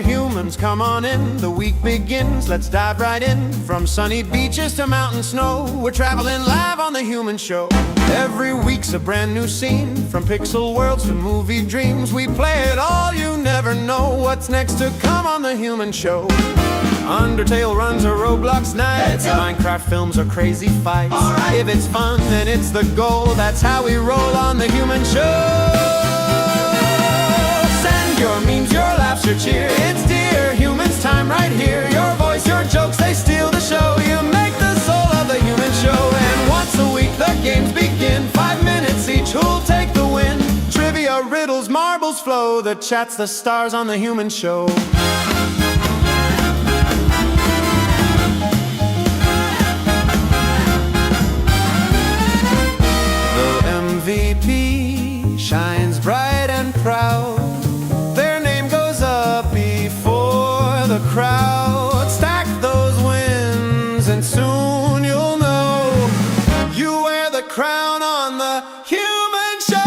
dear humans, come on in. The week begins, let's dive right in. From sunny beaches to mountain snow, we're traveling live on The Human Show. Every week's a brand new scene. From pixel worlds to movie dreams, we play it all, you never know what's next to come on The Human Show. Undertale runs or Roblox nights, Minecraft films or crazy fights. If it's fun, then it's the goal. That's how we roll on The Human Show. Send your memes, your laughs, your cheer. It's Dear Humans time right here. Your voice, your jokes, they steal the show. You make the soul of The Human Show. And once a week the games begin. 5 minutes each, who'll take the win? Trivia, riddles, marbles flow. The chat's the stars on The Human Show. MVP shines bright and proud. Their name goes up before the crowd. Stack those wins and soon you'll know you wear the crown on The Human Show.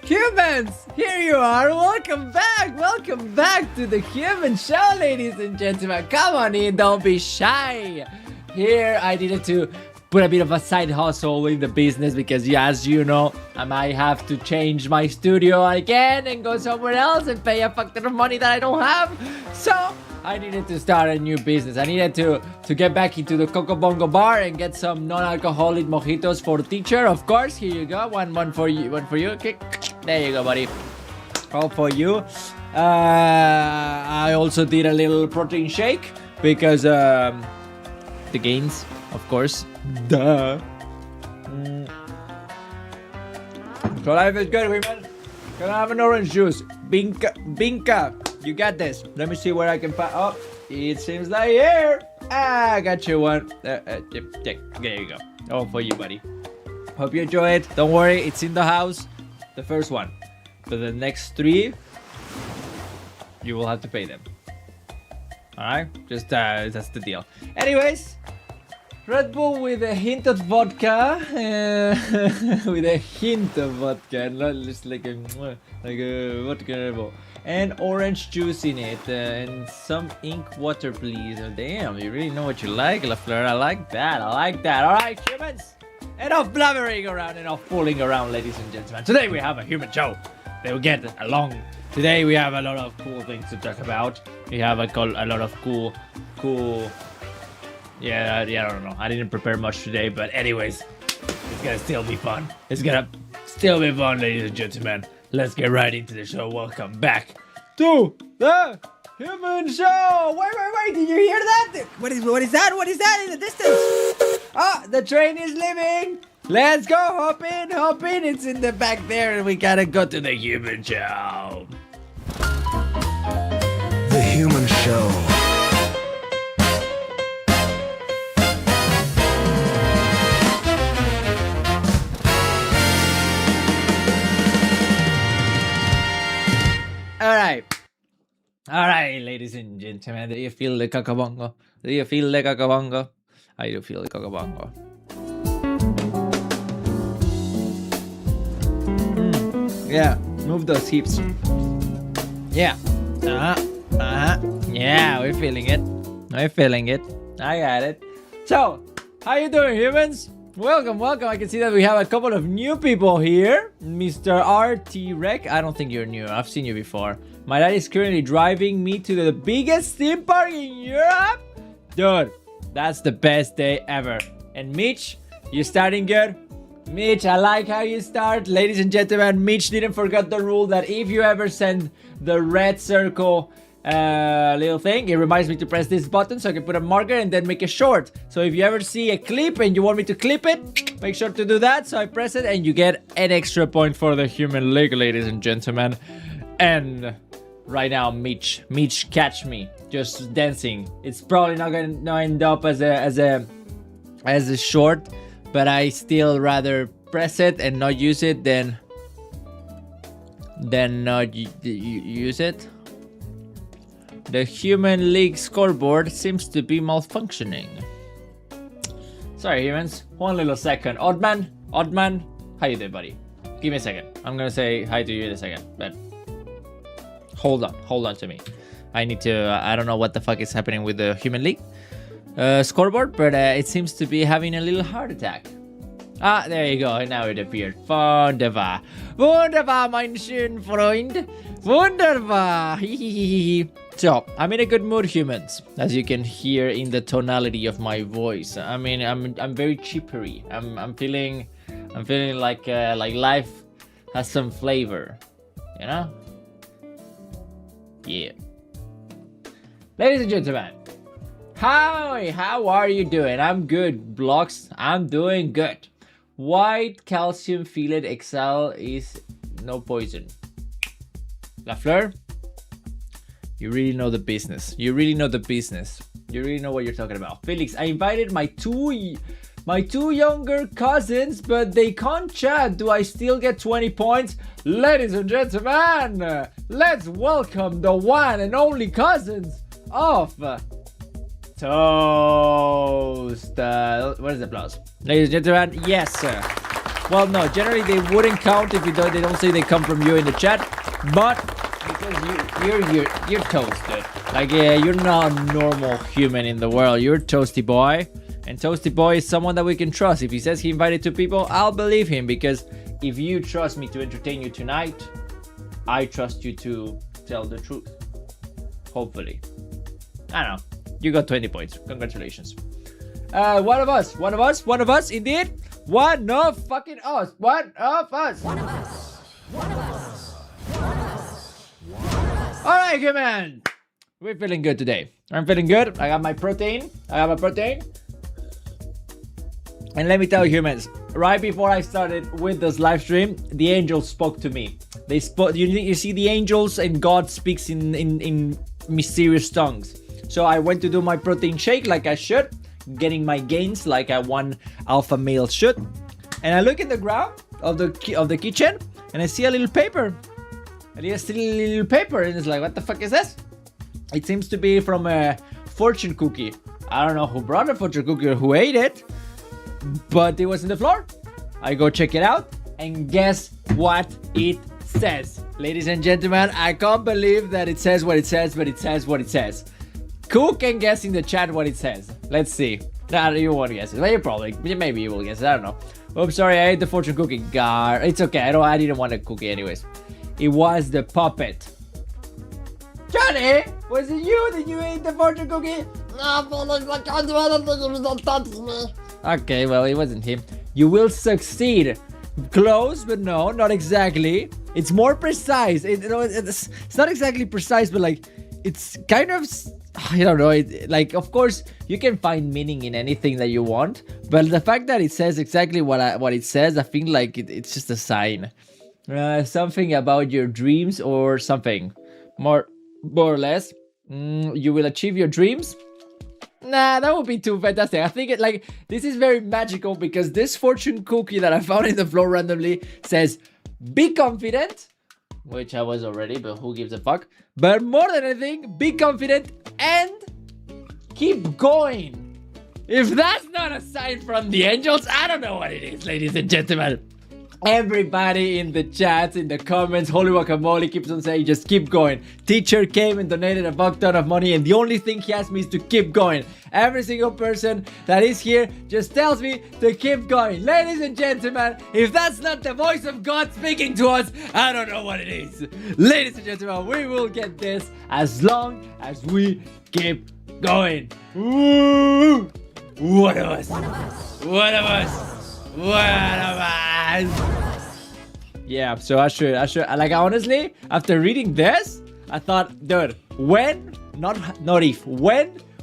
Humans, here you are. Welcome back to The Human Show, ladies and gentlemen. Come on in, don't be shy. Here I needed to put a bit of a side hustle in the business because, yeah, as you know, I might have to change my studio again and go somewhere else and pay a fuck ton of money that I don't have. So I needed to start a new business. I needed to get back into the Coco Bongo bar and get some non-alcoholic mojitos for teacher. Of course, here you go. One for you. Okay. There you go, buddy. All for you. I also did a little protein shake because the gains, of course. Duh. So life is good, women. Can I have an orange juice? Binka. You got this. Let me see where I can find. Oh, it seems like here. I got you one. There you go. All for you, buddy. Hope you enjoy it. Don't worry, it's in the house. The first one. But the next 3, you will have to pay them. Alright? Just, that's the deal. Anyways, Red Bull with a hint of vodka. With a hint of vodka. Not just like a vodka Red Bull. And orange juice in it. And some ink water, please. Oh, damn, you really know what you like, LaFleur. I like that. Alright, humans. Enough blabbering around, enough fooling around, ladies and gentlemen. Today we have a human show. They will get along. Today we have a lot of cool things to talk about. We have a lot of cool. Yeah, I don't know. I didn't prepare much today, but anyways, it's gonna still be fun. It's gonna still be fun, ladies and gentlemen. Let's get right into the show. Welcome back to The Human Show. Wait! Did you hear that? What is that? What is that in the distance? Oh, the train is leaving. Let's go. Hop in. It's in the back there, and we gotta go to The Human Show. The Human Show. Alright, ladies and gentlemen, do you feel the cocobongo? I do feel the cocobongo. Yeah, move those hips. Yeah. Yeah, we're feeling it. I got it. So, how you doing, humans? Welcome. I can see that we have a couple of new people here. Mr. RT Rec. I don't think you're new. I've seen you before. My dad is currently driving me to the biggest theme park in Europe. Dude, that's the best day ever. And Mitch, you starting good? Mitch, I like how you start. Ladies and gentlemen, Mitch didn't forget the rule that if you ever send the red circle little thing, it reminds me to press this button so I can put a marker and then make a short. So if you ever see a clip and you want me to clip it, make sure to do that. So I press it and you get an extra point for the human leg, ladies and gentlemen. And right now, Mitch, catch me just dancing. It's probably not gonna end up as a short, but I still rather press it and not use it than not use it. The Human League scoreboard seems to be malfunctioning. Sorry, humans. One little second. Oddman, how you doing, buddy? Give me a second. I'm gonna say hi to you in a second, but hold on to me. I need to. I don't know what the fuck is happening with the Human League scoreboard, but it seems to be having a little heart attack. Ah, there you go. Now it appeared. Wunderbar. Wunderbar, mein schön Freund. Wunderbar. So, I'm in a good mood, humans, as you can hear in the tonality of my voice. I mean, I'm very chippery. I'm feeling like life has some flavor, you know? Yeah. Ladies and gentlemen, how are you doing? I'm good, Blocks. I'm doing good. White calcium fillet XL is no poison. Lafleur, you really know the business. You really know the business. You really know what you're talking about. Felix, I invited my two younger cousins, but they can't chat. Do I still get 20 points? Ladies and gentlemen, let's welcome the one and only cousins of Toast. What is the applause? Ladies and gentlemen, yes, sir. Well, no, generally they wouldn't count if they don't say they come from you in the chat, but because you're toasted. Like, you're not a normal human in the world. You're Toasty Boy, and Toasty Boy is someone that we can trust. If he says he invited 2 people, I'll believe him, because if you trust me to entertain you tonight, I trust you to tell the truth. Hopefully. I don't know. You got 20 points. Congratulations. One of us, indeed. One of fucking us. One of us. Alright, good man. We're feeling good today. I'm feeling good. I got my protein. And let me tell you, humans, right before I started with this live stream, the angels spoke to me. They spoke. You see, the angels and God speaks in mysterious tongues. So I went to do my protein shake like I should, getting my gains like one alpha male should. And I look in the ground of the kitchen, and I see a little paper. And it's like, what the fuck is this? It seems to be from a fortune cookie. I don't know who brought a fortune cookie or who ate it, but it was in the floor. I go check it out, and guess what it says? Ladies and gentlemen, I can't believe that it says what it says, but it says what it says. Who can guess in the chat what it says? Let's see. Nah, you won't guess it. Well, maybe you will guess it. I don't know. Oops, sorry, I ate the fortune cookie. God, it's okay. I didn't want a cookie anyways. It was the puppet. Johnny, was it you that you ate the fortune cookie? Okay, well, it wasn't him. You will succeed. Close, but no, not exactly. It's more precise. It's not exactly precise, but like, it's kind of, I don't know. Like, of course, you can find meaning in anything that you want, but the fact that it says exactly what it says, I feel like it's just a sign. Something about your dreams or something. More or less. You will achieve your dreams. Nah, that would be too fantastic. I think this is very magical, because this fortune cookie that I found in the floor randomly says, be confident, which I was already, but who gives a fuck? But more than anything, be confident and keep going. If that's not a sign from the angels, I don't know what it is, ladies and gentlemen. Everybody in the chats, in the comments, Holy Guacamole keeps on saying, just keep going. Teacher came and donated a buck ton of money, and the only thing he asked me is to keep going. Every single person that is here just tells me to keep going. Ladies and gentlemen, if that's not the voice of God speaking to us, I don't know what it is. Ladies and gentlemen, we will get this as long as we keep going. Ooh, one of us. One of us. Yeah, so I should, like, honestly, after reading this, I thought, dude, when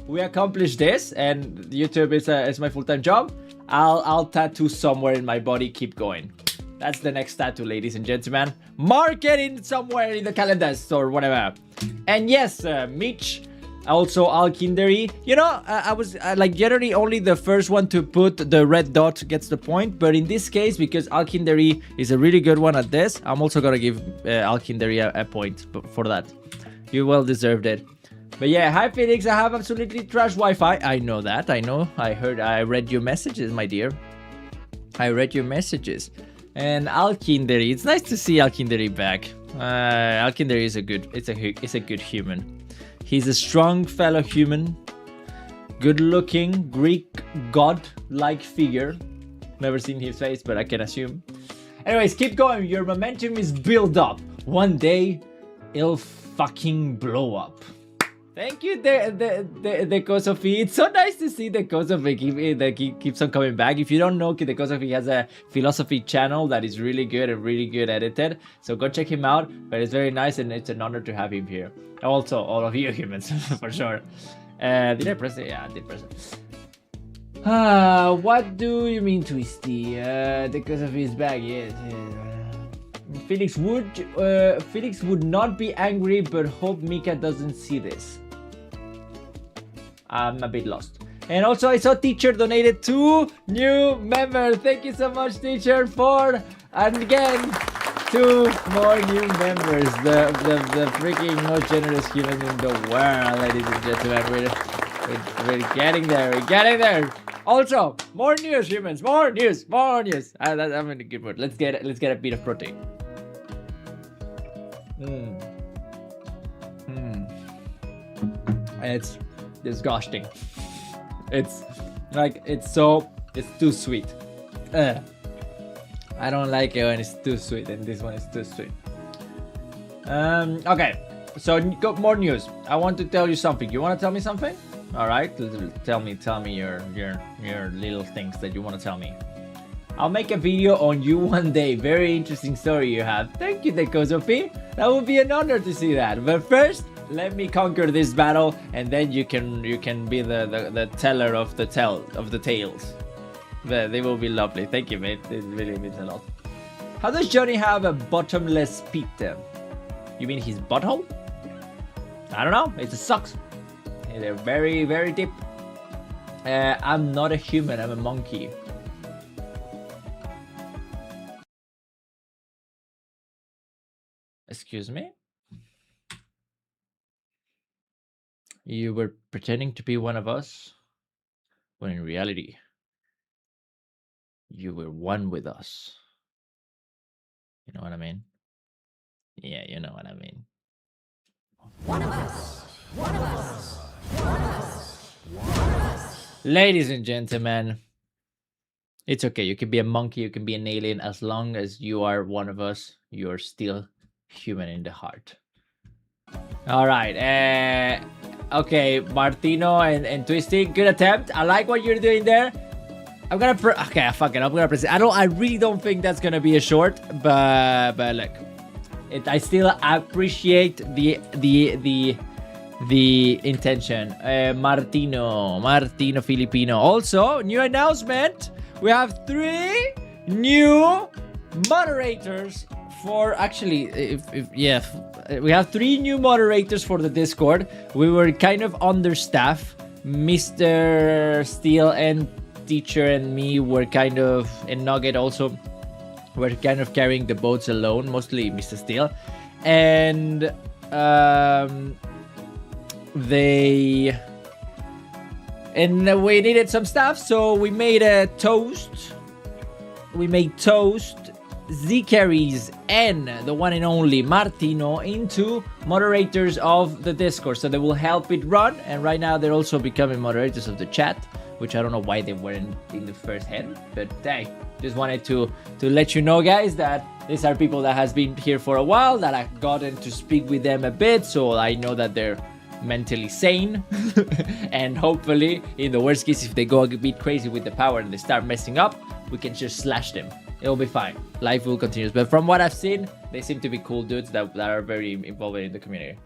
we accomplish this, and YouTube is my full-time job, I'll tattoo somewhere in my body, keep going. That's the next tattoo, ladies and gentlemen. Mark it in somewhere in the calendars or whatever. And yes, Mitch, also Alkinderi. You know, I was like generally only the first one to put the red dot gets the point. But in this case, because Alkinderi is a really good one at this, I'm also gonna give Alkinderi a point for that. You well deserved it. But yeah, hi Felix, I have absolutely trash Wi-Fi. I know that, I know. I read your messages, my dear. I read your messages. And Alkinderi, it's nice to see Alkinderi back. Alkinderi is a good human. He's a strong fellow human. Good looking, Greek god-like figure. Never seen his face, but I can assume. Anyways, keep going. Your momentum is built up. One day, it'll fucking blow up. Thank you, the Kosofi. It's so nice to see the Kosofi that keeps on coming back. If you don't know, the Kosofi has a philosophy channel that is really good and really good edited. So go check him out. But it's very nice and it's an honor to have him here. Also, all of you humans, for sure. Did I press it? Yeah, I did press it. What do you mean, Twisty? The Kosofi is back. Yes. Felix would not be angry, but hope Mika doesn't see this. I'm a bit lost. And also I saw teacher donated 2 new members. Thank you so much, teacher, for, and again, 2 more new members. The freaking most generous human in the world, ladies and gentlemen. We're getting there. We're getting there. Also, more news, humans. More news. More news. I'm in a good mood. Let's get a bit of protein. It's disgusting. It's like it's too sweet. I don't like it when it's too sweet, and this one is too sweet. Okay, so got more news. I want to tell you something. You want to tell me something? All right, tell me your little things that you want to tell me. I'll make a video on you one day. Very interesting story you have. Thank you, Dekosofi. That would be an honor to see that. But first, let me conquer this battle, and then you can be the teller of the tales. They will be lovely. Thank you, mate. It really means a lot. How does Johnny have a bottomless pit? You mean his butthole? I don't know. It sucks. They're very, very deep. I'm not a human. I'm a monkey. Excuse me? You were pretending to be one of us, when in reality, you were one with us. You know what I mean? Yeah, you know what I mean. One of us! One of us! One of us! One of us! Ladies and gentlemen, it's okay. You can be a monkey, you can be an alien. As long as you are one of us, you're still human in the heart. All right. Okay, Martino and Twisty, good attempt. I like what you're doing there. I'm gonna okay, fuck it. I'm gonna press it. I really don't think that's gonna be a short, but look, I still appreciate the intention. Martino Filipino. Also, new announcement. We have 3 new moderators for actually, we have 3 new moderators for the Discord. We were kind of understaffed. Mr. Steele and Teacher and me were kind of, and Nugget also, were kind of carrying the boats alone, mostly Mr. Steele. And we needed some stuff, so we made a toast. We made toast, Z-Carries, and the one and only Martino into moderators of the Discord, so they will help it run. And right now they're also becoming moderators of the chat, which I don't know why they weren't in the first hand, but hey, just wanted to let you know, guys, that these are people that has been here for a while, that I've gotten to speak with them a bit, so I know that they're mentally sane. And hopefully, in the worst case, if they go a bit crazy with the power and they start messing up, we can just slash them. It'll be fine. Life will continue. But from what I've seen, they seem to be cool dudes that are very involved in the community.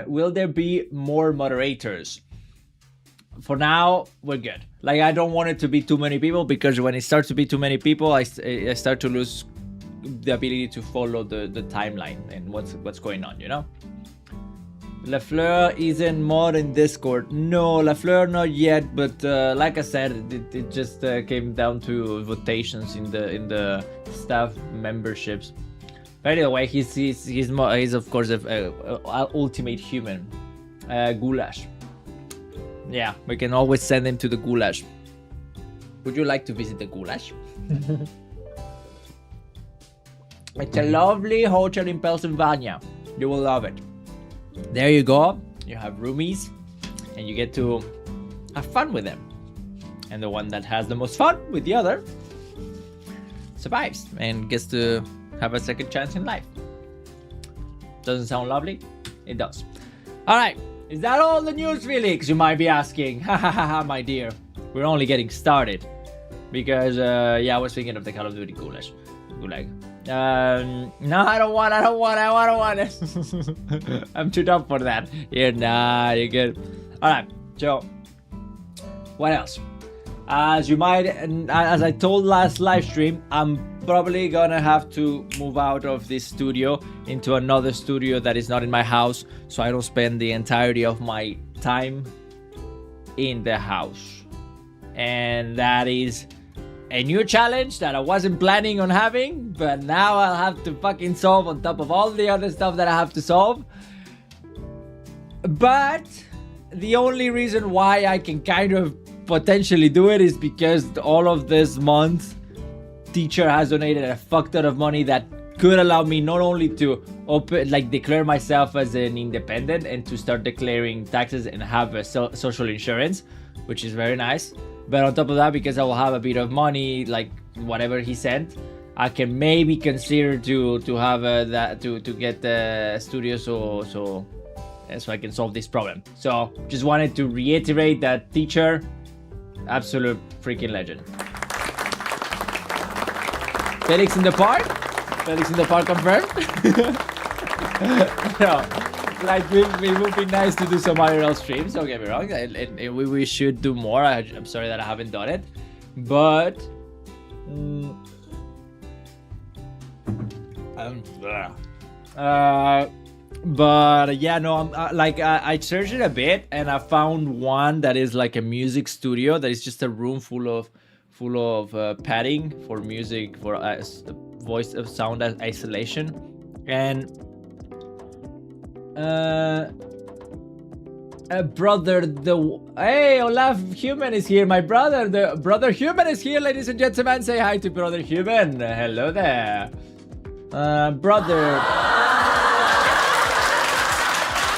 Will there be more moderators? for now, we're good. Like, I don't want it to be too many people, because when it starts to be too many people, I start to lose the ability to follow the timeline and what's going on, you know? Lafleur isn't mod in Discord. No, Lafleur not yet, but like I said, it just came down to votations in the staff memberships. By the way, he's of course a ultimate human. Goulash. Yeah, we can always send him to the goulash. Would you like to visit the goulash? It's a lovely hotel in Pennsylvania. You will love it. There you go. You have roomies, and you get to have fun with them. And the one that has the most fun with the other survives and gets to have a second chance in life. Doesn't sound lovely? It does. All right. Is that all the news, Felix? You might be asking. Ha ha ha ha, my dear. We're only getting started. Because, yeah, I was thinking of the Call of Duty Gulag. No, I don't want it. I'm too dumb for that. You're good. Alright, so what else? As I told last live stream, I'm probably gonna have to move out of this studio into another studio that is not in my house, so I don't spend the entirety of my time in the house. And that is a new challenge that I wasn't planning on having, but now I'll have to fucking solve on top of all the other stuff that I have to solve. But the only reason why I can kind of potentially do it is because all of this month, teacher has donated a fuck ton of money that could allow me not only to declare myself as an independent and to start declaring taxes and have a social insurance, which is very nice. But on top of that, because I will have a bit of money, like whatever he sent, I can maybe consider to have to get the studio so I can solve this problem. So just wanted to reiterate that teacher, absolute freaking legend. Felix in the park? Felix in the park confirmed? No, like it would be nice to do some IRL streams, don't get me wrong. We should do more. I'm sorry that I haven't done it. But but yeah, no, I searched it a bit and I found one that is like a music studio that is just a room full of padding for music, for voice of sound isolation. And hey, Olaf Human is here. My brother, the brother Human is here, ladies and gentlemen. Say hi to brother Human. Hello there, brother.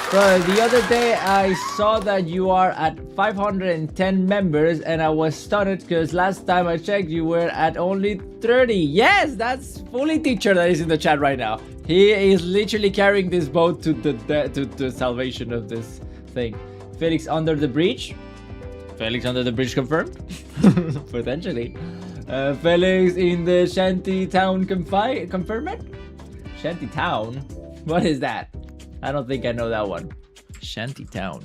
Bro, the other day I saw that you are at 510 members and I was stunned because last time I checked you were at only 30. Yes, that's fully teacher that is in the chat right now. He is literally carrying this boat to the salvation of this thing. Felix under the bridge. Felix under the bridge confirmed. Potentially. Felix in the shanty town confirmed. Shanty town? What is that? I don't think I know that one. Shanty town.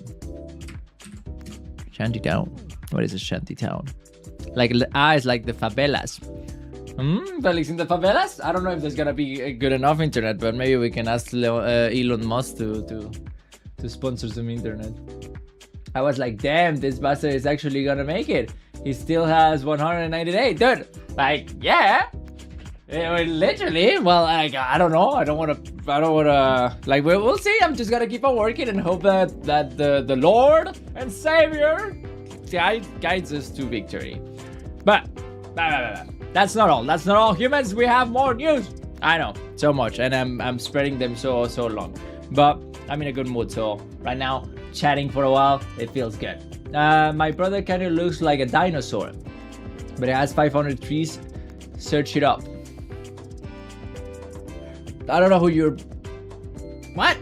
Shanty town. What is a shanty town? Like it's like the favelas. Felix in the favelas? I don't know if there's gonna be a good enough internet, but maybe we can ask Elon Musk to sponsor some internet. I was like, damn, this bastard is actually gonna make it. He still has 198, dude. Like, yeah. Literally, well, I don't know. I don't want to. Like, we'll see. I'm just gonna keep on working and hope that the Lord and Savior guides us to victory. But that's not all. That's not all, humans. We have more news. I know, so much, and I'm spreading them so long. But I'm in a good mood, so right now, chatting for a while, it feels good. My brother kind of looks like a dinosaur, but it has 500 trees. Search it up. I don't know who you're... What?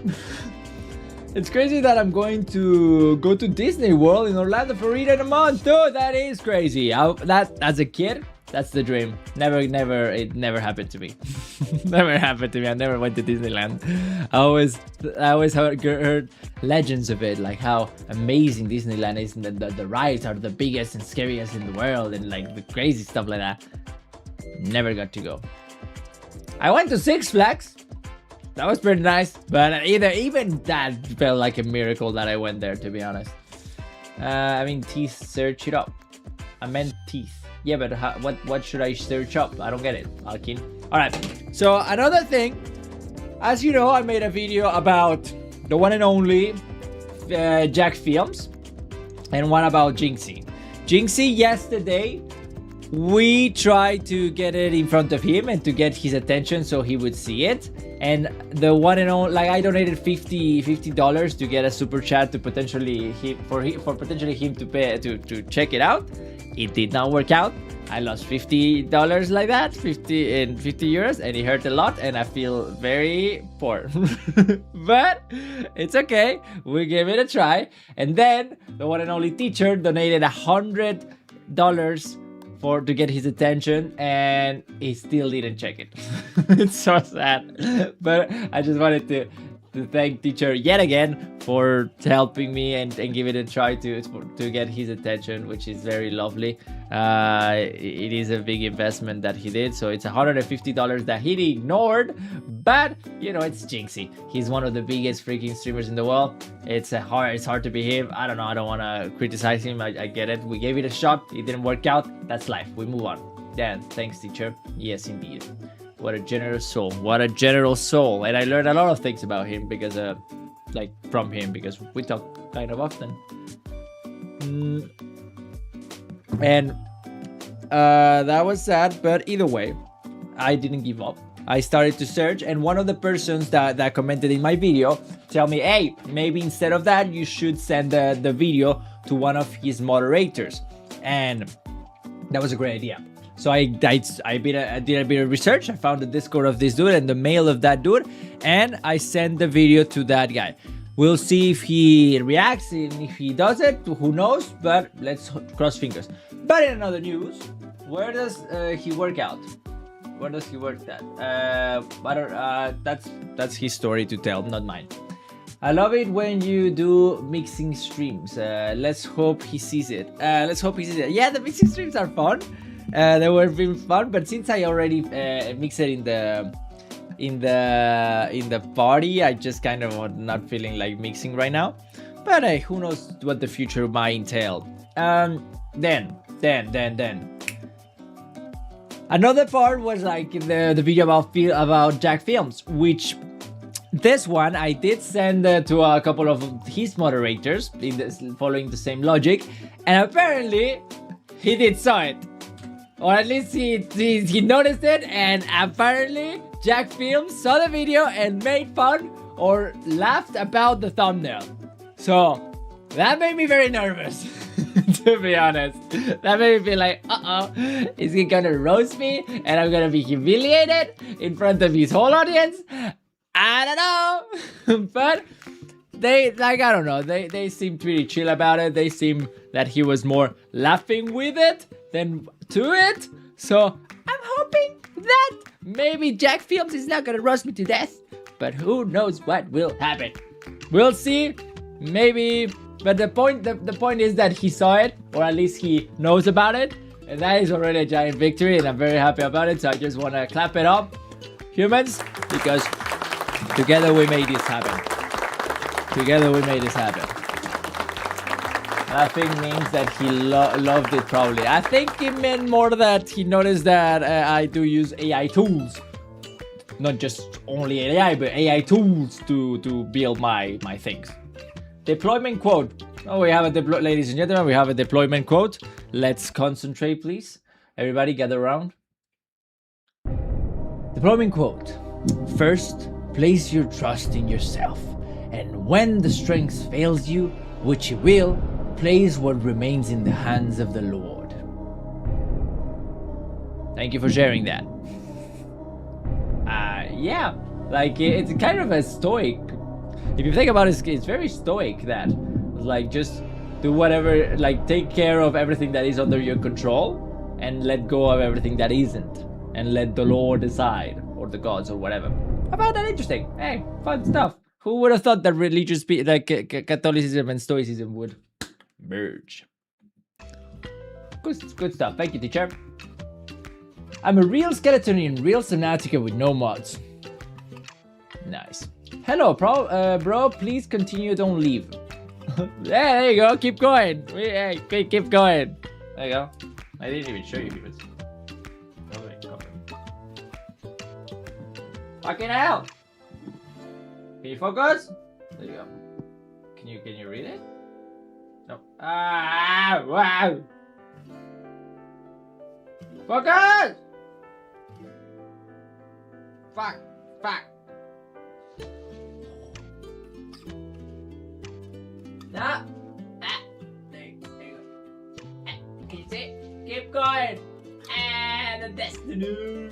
It's crazy that I'm going to go to Disney World in Orlando, Florida in a month. Dude, that is crazy. That as a kid, that's the dream. It never happened to me. Never happened to me. I never went to Disneyland. I always heard legends of it, like how amazing Disneyland is, and the rides are the biggest and scariest in the world, and like the crazy stuff like that. Never got to go. I went to Six Flags. That was pretty nice, but even that felt like a miracle that I went there, to be honest. I mean, teeth, search it up. I meant teeth. Yeah, but what should I search up? I don't get it, Alkin. Alright, so another thing. As you know, I made a video about the one and only Jack Films, and one about Jinxie. Jinxie, yesterday, we tried to get it in front of him and to get his attention so he would see it. And the one and only, like, I donated $50 to get a super chat to potentially for potentially him to pay to check it out. It did not work out. I lost $50 like that, 50 euros, and it hurt a lot, and I feel very poor. But it's okay. We gave it a try, and then the one and only teacher donated $100 to get his attention, and he still didn't check it. It's so sad, but I just wanted to thank teacher yet again for helping me and give it a try to get his attention, which is very lovely. It is a big investment that he did, so it's $150 that he ignored, but you know, it's Jinxie. He's one of the biggest freaking streamers in the world. It's hard to behave. I don't know, I don't want to criticize him. I get it. We gave it a shot. It didn't work out. That's life. We move on. Dan, thanks teacher. Yes, indeed. What a generous soul. What a generous soul. And I learned a lot of things about him because from him, because we talk kind of often. And that was sad, but either way, I didn't give up. I started to search, and one of the persons that commented in my video tell me, hey, maybe instead of that, you should send the video to one of his moderators. And that was a great idea. So I did a bit of research. I found the Discord of this dude and the mail of that dude, and I sent the video to that guy. We'll see if he reacts, and if he does it, who knows, but let's cross fingers. But in another news, where does he work out? Where does he work at? That's his story to tell, not mine. I love it when you do mixing streams. Let's hope he sees it. Yeah, the mixing streams are fun. They were really fun, but since I already mixed it in the party, I just kind of not feeling like mixing right now. But who knows what the future might entail. Then another part was like the video about Jack Films, which this one I did send to a couple of his moderators following the same logic, and apparently he did saw it. Or at least he noticed it, and apparently Jack Films saw the video and made fun or laughed about the thumbnail. So that made me very nervous, to be honest. That made me feel like, is he gonna roast me and I'm gonna be humiliated in front of his whole audience? I don't know. But I don't know, they seem pretty chill about it. They seem that he was more laughing with it than to it. So I'm hoping that maybe Jack Films is not gonna roast me to death, but who knows what will happen. We'll see. Maybe, but the point is that he saw it, or at least he knows about it, and that is already a giant victory, and I'm very happy about it. So I just want to clap it up, humans, because together we made this happen. Together we made this happen. Laughing means that he loved it, probably. I think it meant more that he noticed that I do use AI tools. Not just only AI, but AI tools to build my things. Deployment quote. Oh, we have a ladies and gentlemen, we have a deployment quote. Let's concentrate, please. Everybody gather around. Deployment quote. First, place your trust in yourself. And when the strength fails you, which it will, place what remains in the hands of the Lord. Thank you for sharing that. Yeah, like it's kind of a stoic. If you think about it, it's very stoic that, like, just do whatever, like, take care of everything that is under your control and let go of everything that isn't, and let the Lord decide, or the gods or whatever. I found that interesting. Hey, fun stuff. Who would have thought that religious, like Catholicism and Stoicism would merge? Good stuff. Thank you, teacher. I'm a real skeleton in real Subnautica with no mods. Nice. Hello, bro. Please continue. Don't leave. There you go. Keep going. Hey, keep going. There you go. I didn't even show you humans. Fucking hell! Can you focus? There you go. Can you read it? No. Ah! Wow! Focus! Fuck! Nah. There you go. Can you see? Keep going. And the destiny.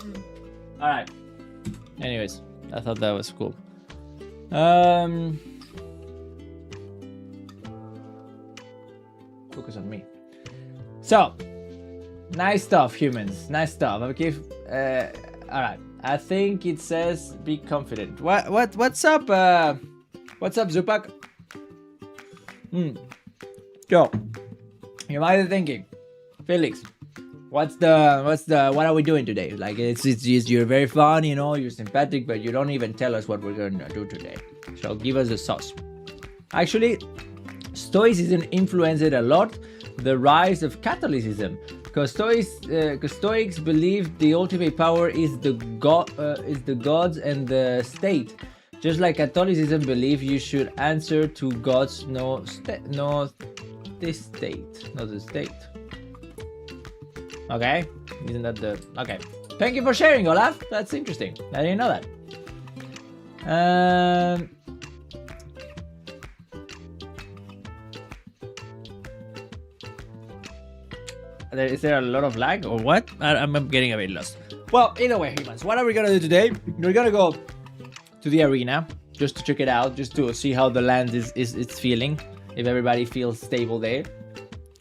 All right. Anyways, I thought that was cool. Focus on me. So, nice stuff, humans. Nice stuff. Okay. All right. I think it says be confident. What's up? What's up, Zupak? Yo, you might be thinking, Felix, what are we doing today? Like it's you're very fun, you know, you're sympathetic, but you don't even tell us what we're gonna do today. So give us a sauce. Actually, Stoicism influenced a lot the rise of Catholicism, because Stoics believe the ultimate power is the gods and the state. Just like Catholicism believe you should answer to God's not the state. Okay, isn't that the okay? Thank you for sharing, Olaf. That's interesting. I didn't know that. Is there a lot of lag or what? I'm getting a bit lost. Well, either way, humans, what are we gonna do today? We're gonna go to the arena just to check it out, just to see how the land is feeling, if everybody feels stable there.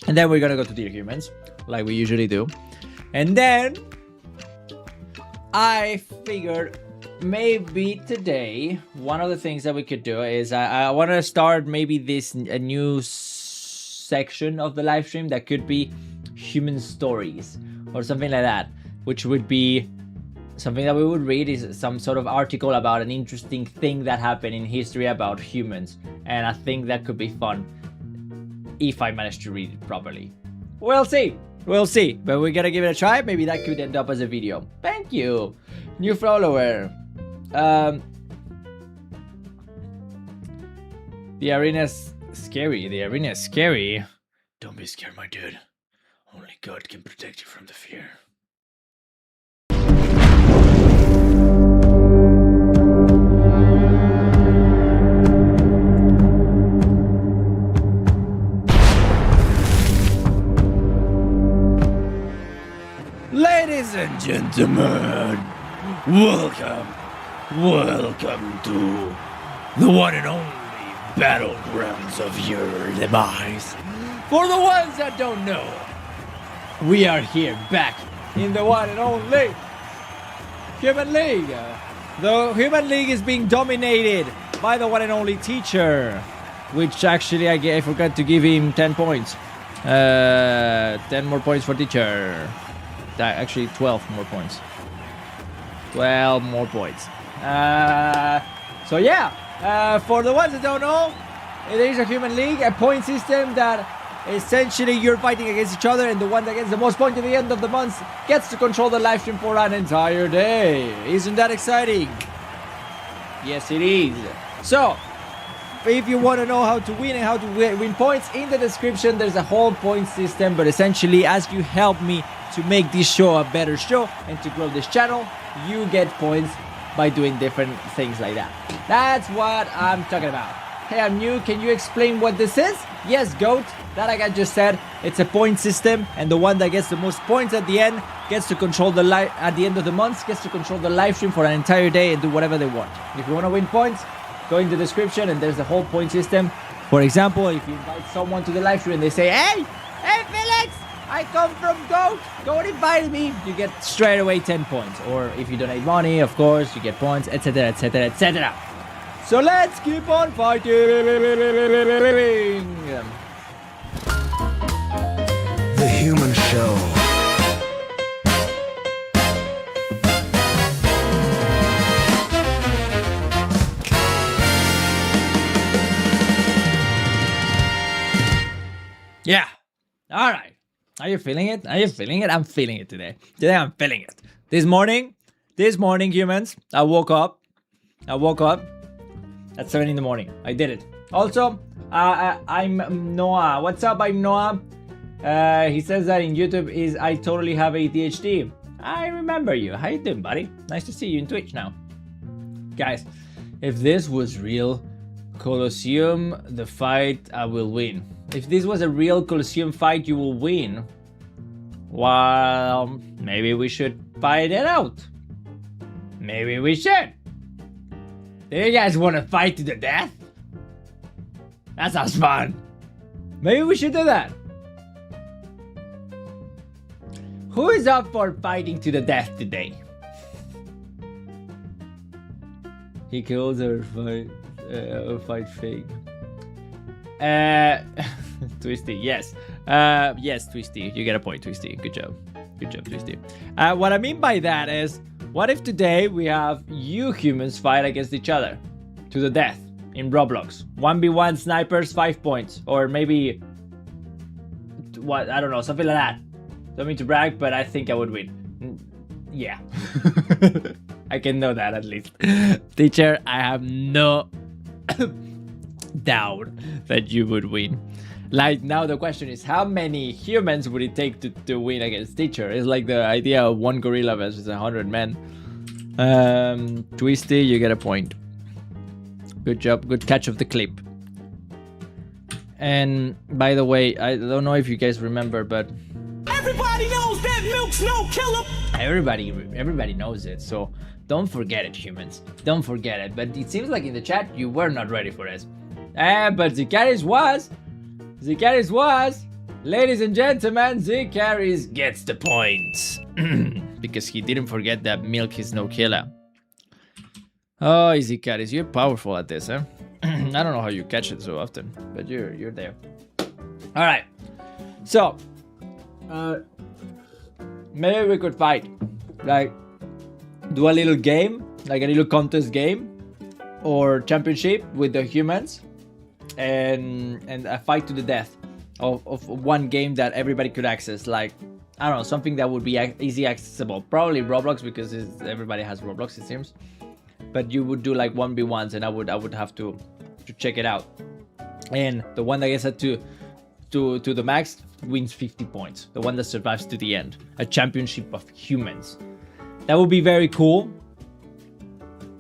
And then we're gonna go to DearHumans, like we usually do. And then I figured maybe today one of the things that we could do is I want to start maybe a new section of the live stream that could be human stories or something like that, which would be something that we would read is some sort of article about an interesting thing that happened in history about humans, and I think that could be fun if I manage to read it properly. We'll see, but we're gonna give it a try. Maybe that could end up as a video. Thank you, new follower. The arena's scary. Don't be scared, my dude. Only God can protect you from the fear. Ladies and gentlemen, welcome to the one and only battlegrounds of your demise. For the ones that don't know, we are here back in the one and only Human League. The Human League is being dominated by the one and only teacher, which actually I forgot to give him 10 points. 10 more points for teacher. Actually 12 more points. 12 more points. So yeah, for the ones that don't know, there is a Human League, a point system that essentially you're fighting against each other, and the one that gets the most points at the end of the month gets to control the live stream for an entire day. Isn't that exciting? Yes, it is. So, if you want to know how to win and how to win points, in the description there's a whole point system, but essentially as you help me to make this show a better show and to grow this channel, you get points by doing different things like that. That's what I'm talking about. Hey, I'm new. Can you explain what this is? Yes, GOAT. That like I just said, it's a point system, and the one that gets the most points at the end gets to control the at the end of the month, gets to control the live stream for an entire day and do whatever they want. If you want to win points, go in the description and there's the whole point system. For example, if you invite someone to the live stream and they say, hey Felix, I come from Goat. Goat invited me. You get straight away 10 points. Or if you donate money, of course, you get points, etc., etc., etc. So let's keep on fighting. The Human Show. Yeah. All right. Are you feeling it? Are you feeling it? I'm feeling it today. Today I'm feeling it. This morning, humans, I woke up at 7 in the morning. I did it. Also, I'm Noah. What's up? I'm Noah. He says that in YouTube is I totally have ADHD. I remember you. How you doing, buddy? Nice to see you in Twitch now. Guys, if this was real Colosseum, the fight, I will win. If this was a real Colosseum fight, you will win. Well, maybe we should fight it out. Maybe we should. Do you guys want to fight to the death? That sounds fun. Maybe we should do that. Who is up for fighting to the death today? He kills or fight fake. Twisty, yes. Yes, Twisty. You get a point, Twisty. Good job. Good job, Twisty. What I mean by that is, what if today we have you humans fight against each other to the death in Roblox? 1v1 snipers, 5 points. Or maybe, what, I don't know, something like that. Don't mean to brag, but I think I would win. Yeah. I can know that at least. Teacher, I have no doubt that you would win. Like, now the question is, how many humans would it take to win against teacher? It's like the idea of one gorilla versus 100 men. Twisty, you get a point. Good job. Good catch of the clip. And by the way, I don't know if you guys remember, but everybody knows that milk's no killer. Everybody knows it, so don't forget it, humans. Don't forget it. But it seems like in the chat you were not ready for this. But Zikaris was. Zikaris was. Ladies and gentlemen, Zikaris gets the points. Because he didn't forget that milk is no killer. Oh, Zikaris, you're powerful at this, huh? I don't know how you catch it so often, but you're there. All right. So, maybe we could fight. Like, do a little game, like a little contest game or championship with the humans, and a fight to the death of one game that everybody could access. Like, I don't know, something that would be easy accessible. Probably Roblox, because everybody has Roblox, it seems. But you would do like 1v1s, and I would have to check it out. And the one that gets it to the max wins 50 points. The one that survives to the end. A championship of humans. That would be very cool.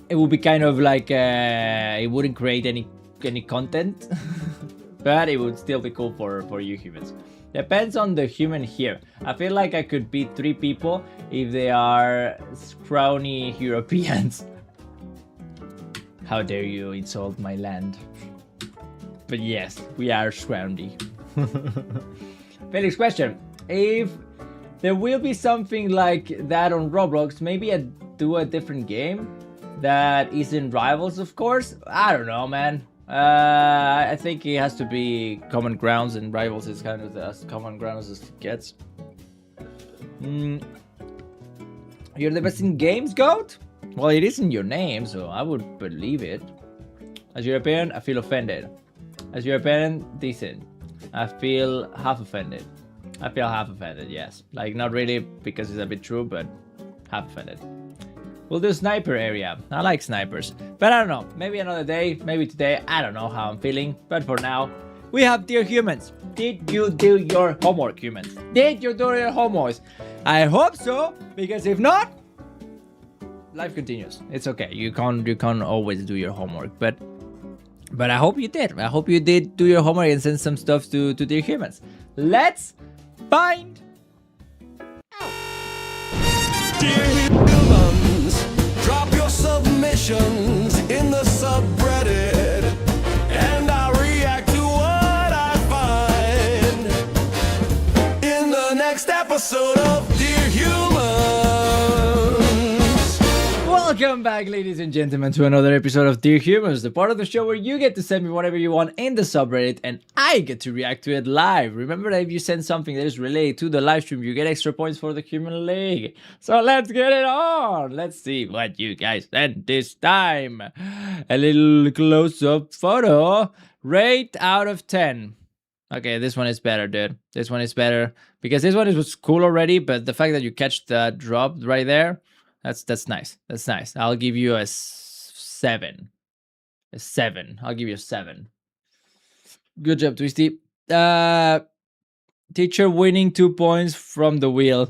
It would be kind of like it wouldn't create any content, but it would still be cool for you humans. Depends on the human here. I feel like I could beat 3 people if they are scrawny Europeans. How dare you insult my land? But yes, we are scrawny. Felix, question: if there will be something like that on Roblox, maybe do a different game that isn't Rivals, of course. I don't know, man. I think it has to be Common Grounds, and Rivals is kind of as common grounds as it gets. You're the best in games, Goat? Well, it isn't your name, so I would believe it. As European, I feel offended. As European, decent. I feel half offended. I feel half offended, yes. Like, not really, because it's a bit true, but half offended. We'll do sniper area. I like snipers. But I don't know. Maybe another day. Maybe today. I don't know how I'm feeling. But for now, we have Dear Humans. Did you do your homework, humans? Did you do your homework? I hope so. Because if not, life continues. It's okay. You can't always do your homework. But I hope you did. I hope you did do your homework and send some stuff to Dear Humans. Let's find out. Dear humans, drop your submissions in the subreddit, and I'll react to what I find in the back, ladies and gentlemen, to another episode of Dear Humans, the part of the show where you get to send me whatever you want in the subreddit and I get to react to it live. Remember that if you send something that is related to the live stream, you get extra points for the Human League. So let's get it on. Let's see what you guys sent this time. A little close-up photo. Rate out of 10. Okay, this one is better, dude. This one is better because this one was cool already, but the fact that you catch the drop right there, that's nice. That's nice. I'll give you a 7. A 7. I'll give you a 7. Good job, Twisty. Teacher winning 2 points from the wheel.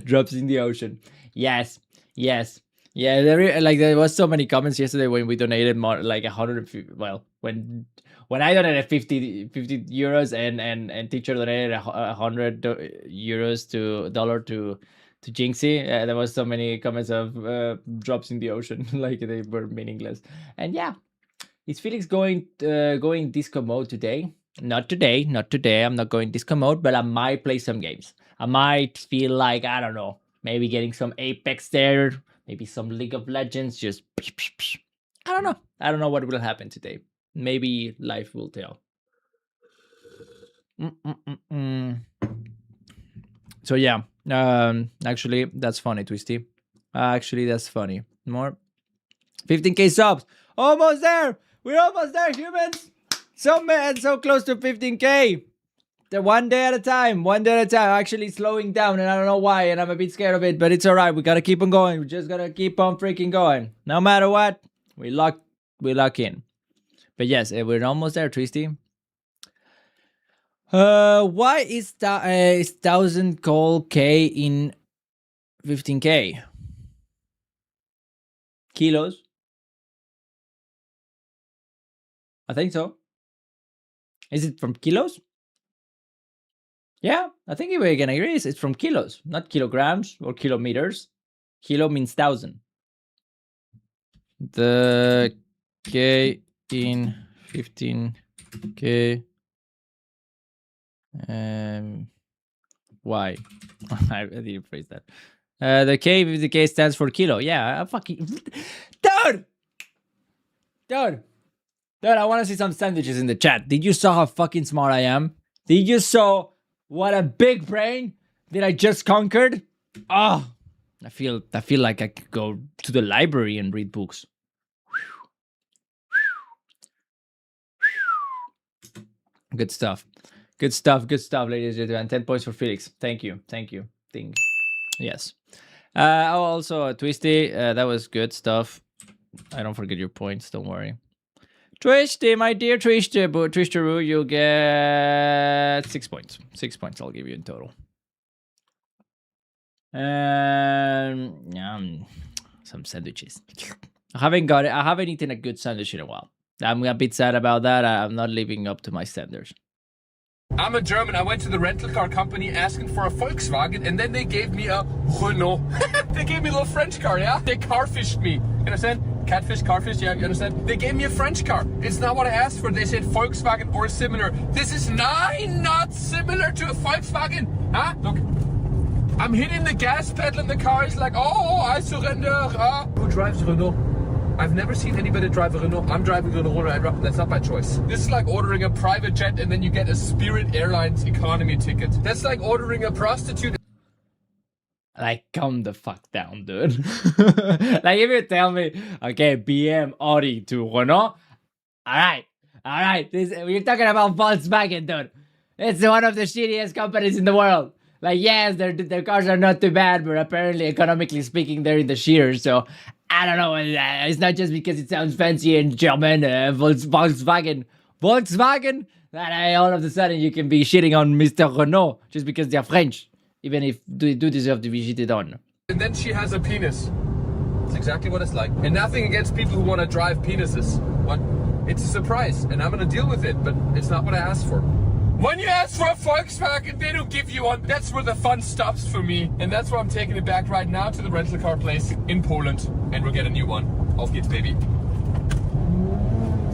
Drops in the ocean. Yes. Yes. Yeah, there was so many comments yesterday when we donated more, like 150. Well, when I donated 50 euros and teacher donated 100 euros to Jinxie, there was so many comments of drops in the ocean, like they were meaningless. And yeah, is Felix going disco mode today? Not today. I'm not going disco mode, but I might play some games. I might feel like, I don't know, maybe getting some Apex there, maybe some League of Legends. Just I don't know. I don't know what will happen today. Maybe life will tell. So yeah, actually that's funny, Twisty. Actually that's funny. More 15k subs. Almost there. We're almost there, humans. So close to 15k. The one day at a time. Actually slowing down, and I don't know why, and I'm a bit scared of it, but it's all right. We gotta keep on going. We just gotta keep on freaking going. No matter what, we lock in. But yes, we're almost there, Twisty. Why is 1000 call K in 15k? Kilos? I think so. Is it from kilos? Yeah, I think we're gonna agree it's from kilos, not kilograms or kilometers. Kilo means 1000. The K in 15k. Why? I didn't phrase that. The K with the K stands for kilo. Yeah, I fucking dude. I want to see some sandwiches in the chat. Did you saw how fucking smart I am? Did you saw what a big brain that I just conquered? Oh, I feel like I could go to the library and read books. Good stuff, ladies and gentlemen. 10 points for Felix. Thank you. Thing. Yes. Also, Twisty, that was good stuff. I don't forget your points. Don't worry. Twisty, my dear Twishteroo, you'll get 6 points. 6 points I'll give you in total. Some sandwiches. I haven't eaten a good sandwich in a while. I'm a bit sad about that. I'm not living up to my standards. I'm a German. I went to the rental car company asking for a Volkswagen, and then they gave me a Renault. They gave me a little French car, yeah? They carfished me. You understand? Catfish, carfish, yeah, you understand? They gave me a French car. It's not what I asked for. They said Volkswagen or similar. This is not similar to a Volkswagen. Huh? Look, I'm hitting the gas pedal and the car is like, oh, I surrender. Who drives Renault? I've never seen anybody drive a Renault. I'm driving a Renault. That's not my choice. This is like ordering a private jet and then you get a Spirit Airlines economy ticket. That's like ordering a prostitute. Like, calm the fuck down, dude. Like, if you tell me, okay, BM Audi to Renault, all right. We're talking about Volkswagen, dude. It's one of the shittiest companies in the world. Like, yes, their cars are not too bad, but apparently, economically speaking, they're in the shitter. So, I don't know. It's not just because it sounds fancy in German, Volkswagen, that all of a sudden you can be shitting on Mr. Renault just because they're French. Even if they do deserve to be shitted on. And then she has a penis. That's exactly what it's like. And nothing against people who want to drive penises. What? It's a surprise, and I'm gonna deal with it, but it's not what I asked for. When you ask for a Volkswagen, they don't give you one. That's where the fun stops for me. And that's why I'm taking it back right now to the rental car place in Poland. And we'll get a new one. Auf geht's, baby.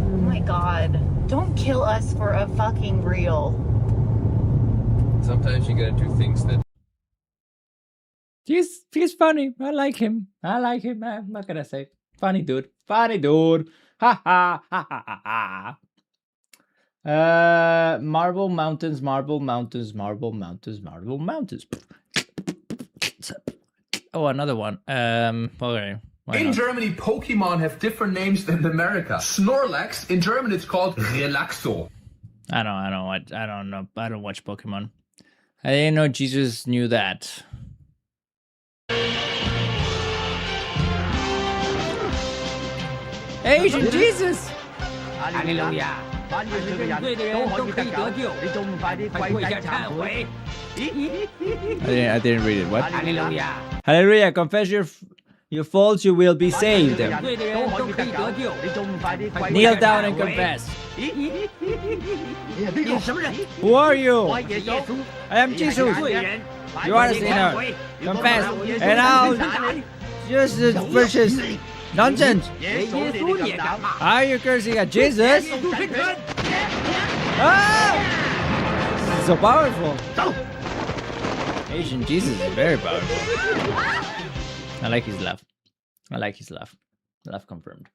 Oh my god. Don't kill us for a fucking reel. Sometimes you gotta do things that He's funny. I like him. I'm not gonna say funny dude. Funny dude. Ha ha ha ha ha ha. Marble mountains, marble mountains, marble mountains, marble mountains. Oh, another one. Okay. Why In not? Germany, Pokemon have different names than in America. Snorlax, in German it's called Relaxo. I don't know. I don't watch Pokemon. I didn't know Jesus knew that. Asian Jesus! I didn't read it. What? Hallelujah! Confess your faults, you will be saved. Kneel down and confess. Who are you? I am Jesus. You are a sinner. Confess, and I'll just versus nonsense. Are you cursing at Jesus? Ah! This is so powerful. Asian Jesus is very powerful. I like his laugh. Laugh confirmed.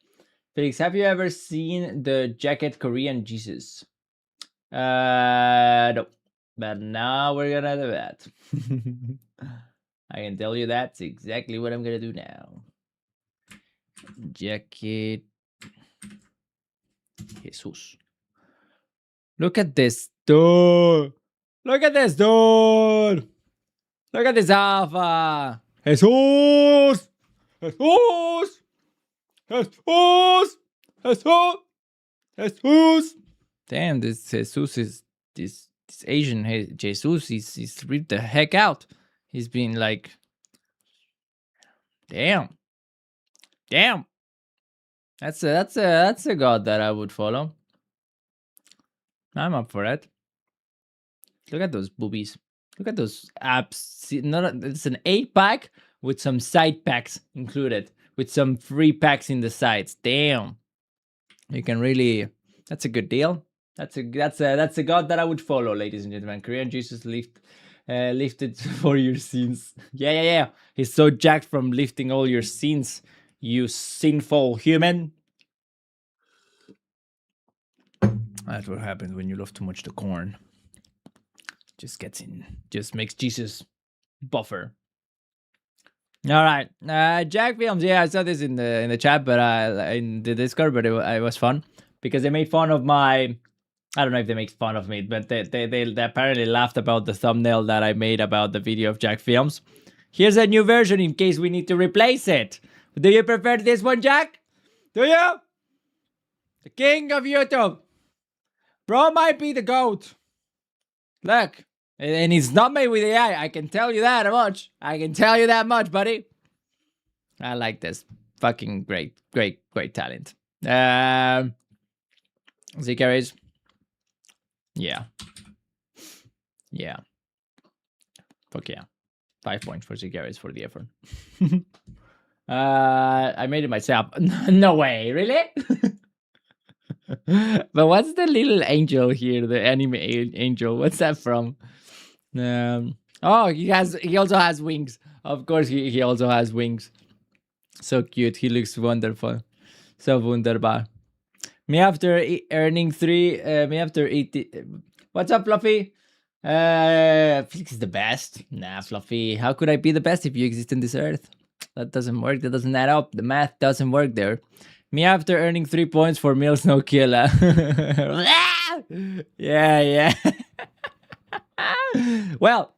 Felix, have you ever seen the jacket Korean Jesus? No. But now we're gonna do that. I can tell you that's exactly what I'm gonna do now. Jacket Jesus. Look at this dude. Look at this dude. Look at this alpha. Jesus. Jesus. Jesus. Jesus. Jesus. Damn, this Jesus is this Asian Jesus. He's ripped the heck out. He's been like, damn. That's a god that I would follow. I'm up for it. Look at those boobies. Look at those abs. It's an 8-pack with some side packs included, with some free packs in the sides. Damn, you can really. That's a good deal. That's a god that I would follow, ladies and gentlemen. Korean Jesus lifted for your sins. Yeah. He's so jacked from lifting all your sins, you sinful human. That's what happens when you love too much the corn. Just makes Jesus buffer. All right, Jack Films. Yeah, I saw this in the chat, but in the Discord, but it was fun because they made fun of my. I don't know if they make fun of me, but they apparently laughed about the thumbnail that I made about the video of Jack Films. Here's a new version in case we need to replace it. Do you prefer this one, Jack? Do you? The king of YouTube. Bro might be the GOAT. Look. And it's not made with AI. I can tell you that much. I can tell you that much, buddy. I like this. Fucking great talent. Z-carries. Yeah. Fuck yeah. 5 points for Z-carries for the effort. I made it myself. No way, really? But what's the little angel here? The anime angel. What's that from? Oh, he also has wings. Of course, he also has wings. So cute. He looks wonderful. So wunderbar. Me after earning 3. Me after 80. What's up, Fluffy? Felix is the best. Nah, Fluffy. How could I be the best if you exist in this earth? That doesn't work. That doesn't add up. The math doesn't work there. Me after earning 3 points for Mills No Killer. Yeah. Well,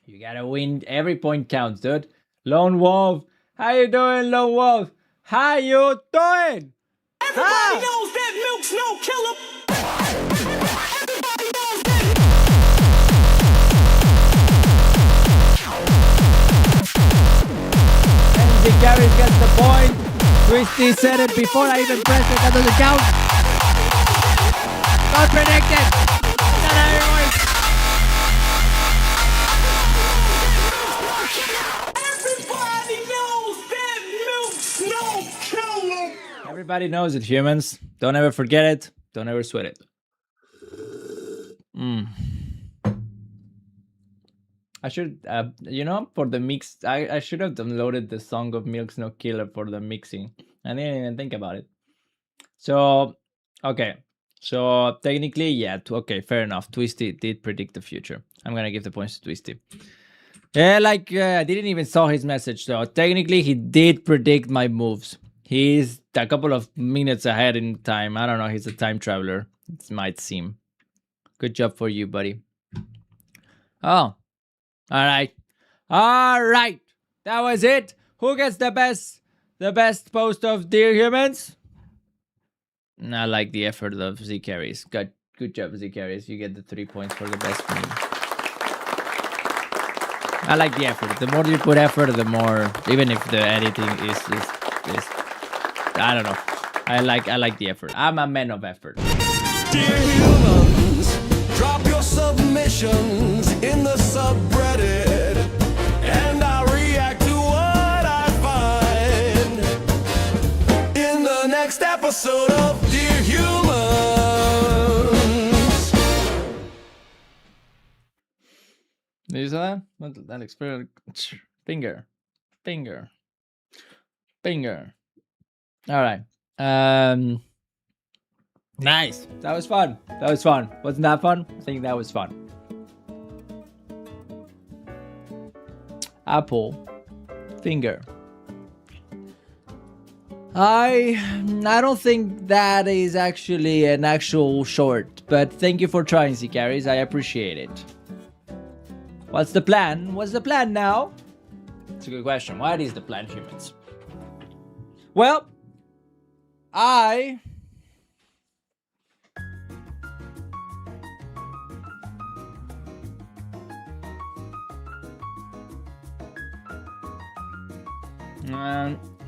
you gotta win. Every point counts, dude. Lone Wolf. How you doing, Lone Wolf? How you doing? Everybody knows that milk's no killer. Everybody knows that. And the Garrett gets the point. Christy said it before I even pressed it. That doesn't count. Not predicted. Not how it works. Everybody knows that milk's no killer. Everybody knows it, humans. Don't ever forget it. Don't ever sweat it. I should, you know, for the mix, I should have downloaded the song of Milk Snow Killer for the mixing. I didn't even think about it. So, okay. So technically, yeah. Okay, fair enough. Twisty did predict the future. I'm gonna give the points to Twisty. Yeah, like I didn't even saw his message. So technically, he did predict my moves. He's a couple of minutes ahead in time. I don't know. He's a time traveler. It might seem. Good job for you, buddy. Oh, all right. All right. That was it. Who gets the best post of Dear Humans? I like the effort of Z Carries. Good job, Z Carries. You get the 3 points for the best meme. I like the effort. The more you put effort, the more, even if the editing is I don't know. I like the effort. I'm a man of effort. Dear humans, drop your submissions in the subreddit, and I'll react to what I find in the next episode of Dear Humans. Did you see that? That looks very finger. All right. Nice. That was fun. Wasn't that fun? I think that was fun. Apple. Finger. I don't think that is actually an actual short, but thank you for trying, Zikaris. I appreciate it. What's the plan? What's the plan now? It's a good question. What is the plan, humans? Well, I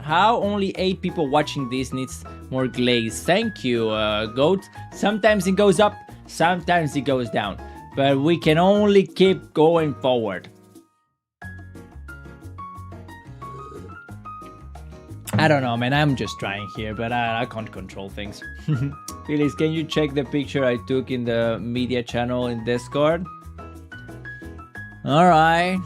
how only 8 people watching this needs more glaze. Thank you, Goat. Sometimes it goes up, sometimes it goes down, but we can only keep going forward. I don't know, man. I'm just trying here, but I can't control things. Felix, can you check the picture I took in the media channel in Discord? All right.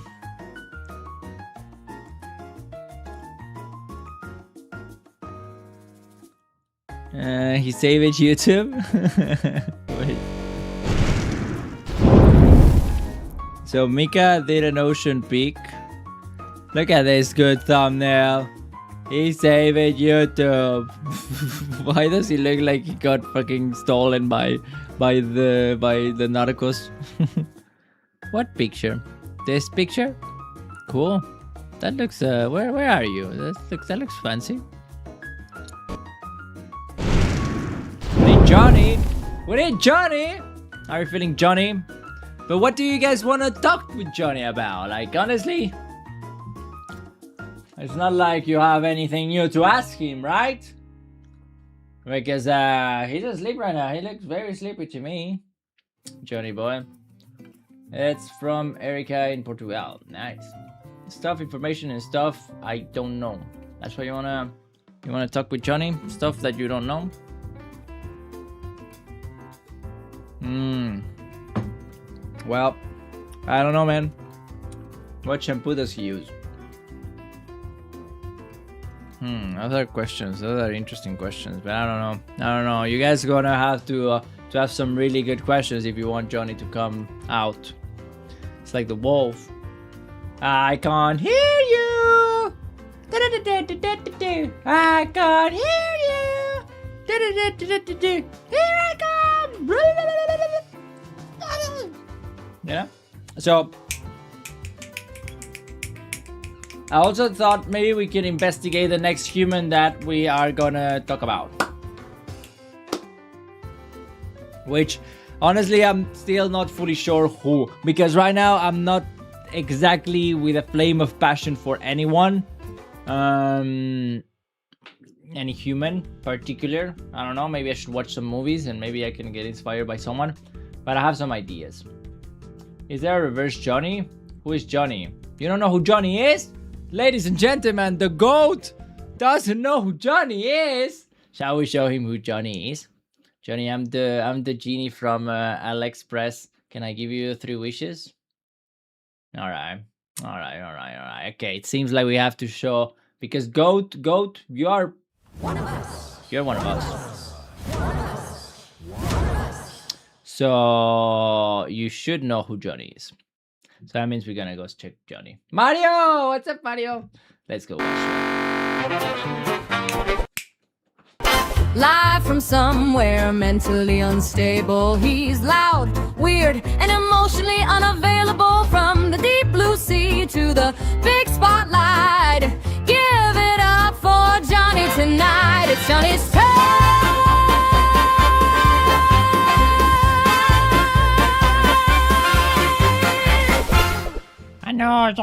He saved it YouTube. Wait. So Mika did an ocean peak. Look at this good thumbnail. He saved it YouTube. Why does he look like he got fucking stolen by the narcos? What picture? This picture? Cool. That looks where are you? That looks fancy. Johnny! What is Johnny? How are you feeling, Johnny? But what do you guys want to talk with Johnny about? Like, honestly, it's not like you have anything new to ask him, right? Because he's asleep right now. He looks very sleepy to me. Johnny boy. It's from Erica in Portugal. Nice. Stuff, information and stuff I don't know. That's why you wanna talk with Johnny? Stuff that you don't know? Well, I don't know, man. What shampoo does he use? Other questions. Those are interesting questions, but I don't know. You guys gonna have to have some really good questions if you want Johnny to come out. It's like the wolf. I can't hear you. I can't hear you. Here I come. Yeah. So I also thought maybe we can investigate the next human that we are gonna talk about. Which, honestly, I'm still not fully sure who. Because right now, I'm not exactly with a flame of passion for anyone. Any human particular. I don't know, maybe I should watch some movies and maybe I can get inspired by someone. But I have some ideas. Is there a reverse Johnny? Who is Johnny? You don't know who Johnny is? Ladies and gentlemen, the GOAT doesn't know who Johnny is. Shall we show him who Johnny is? Johnny, I'm the genie from AliExpress. Can I give you 3 wishes? All right. Okay, it seems like we have to show because goat, you're one of us. You're one of us. So you should know who Johnny is. So that means we're gonna go check Johnny. Mario, what's up, Mario? Let's go watch it. Live from somewhere mentally unstable. He's loud, weird, and emotionally unavailable. From the deep blue sea to the big spotlight. Give it up for Johnny tonight. It's Johnny's turn. I know.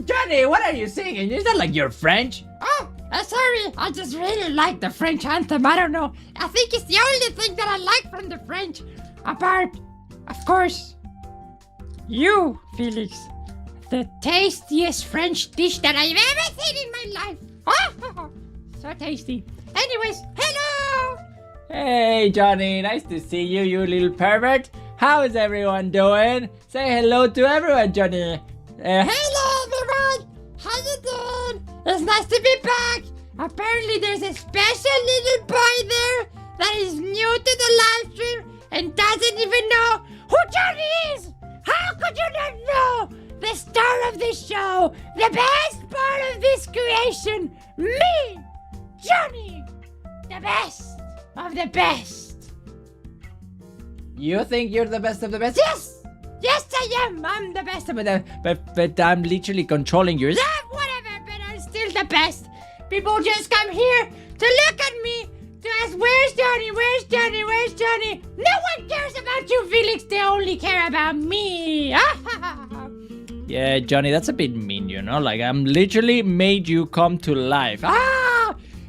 Johnny, what are you singing? Is that like you're French? Oh, sorry. I just really like the French anthem. I don't know. I think it's the only thing that I like from the French. Apart, of course, you, Felix. The tastiest French dish that I've ever seen in my life. Oh, so tasty. Anyways, hello. Hey, Johnny. Nice to see you, you little pervert. How is everyone doing? Say hello to everyone, Johnny. Hello, everyone. How you doing? It's nice to be back. Apparently, there's a special little boy there that is new to the live stream and doesn't even know who Johnny is. How could you not know? The star of this show, the best part of this creation, me, Johnny, the best of the best. You think you're the best of the best? Yes, yes I am. I'm the best of the best. But I'm literally controlling you. Yeah, whatever, but I'm still the best. People just come here to look at me, to ask, where's Johnny, where's Johnny, where's Johnny? No one cares about you, Felix. They only care about me. Yeah, Johnny, that's a bit mean, you know? Like, I'm literally made you come to life.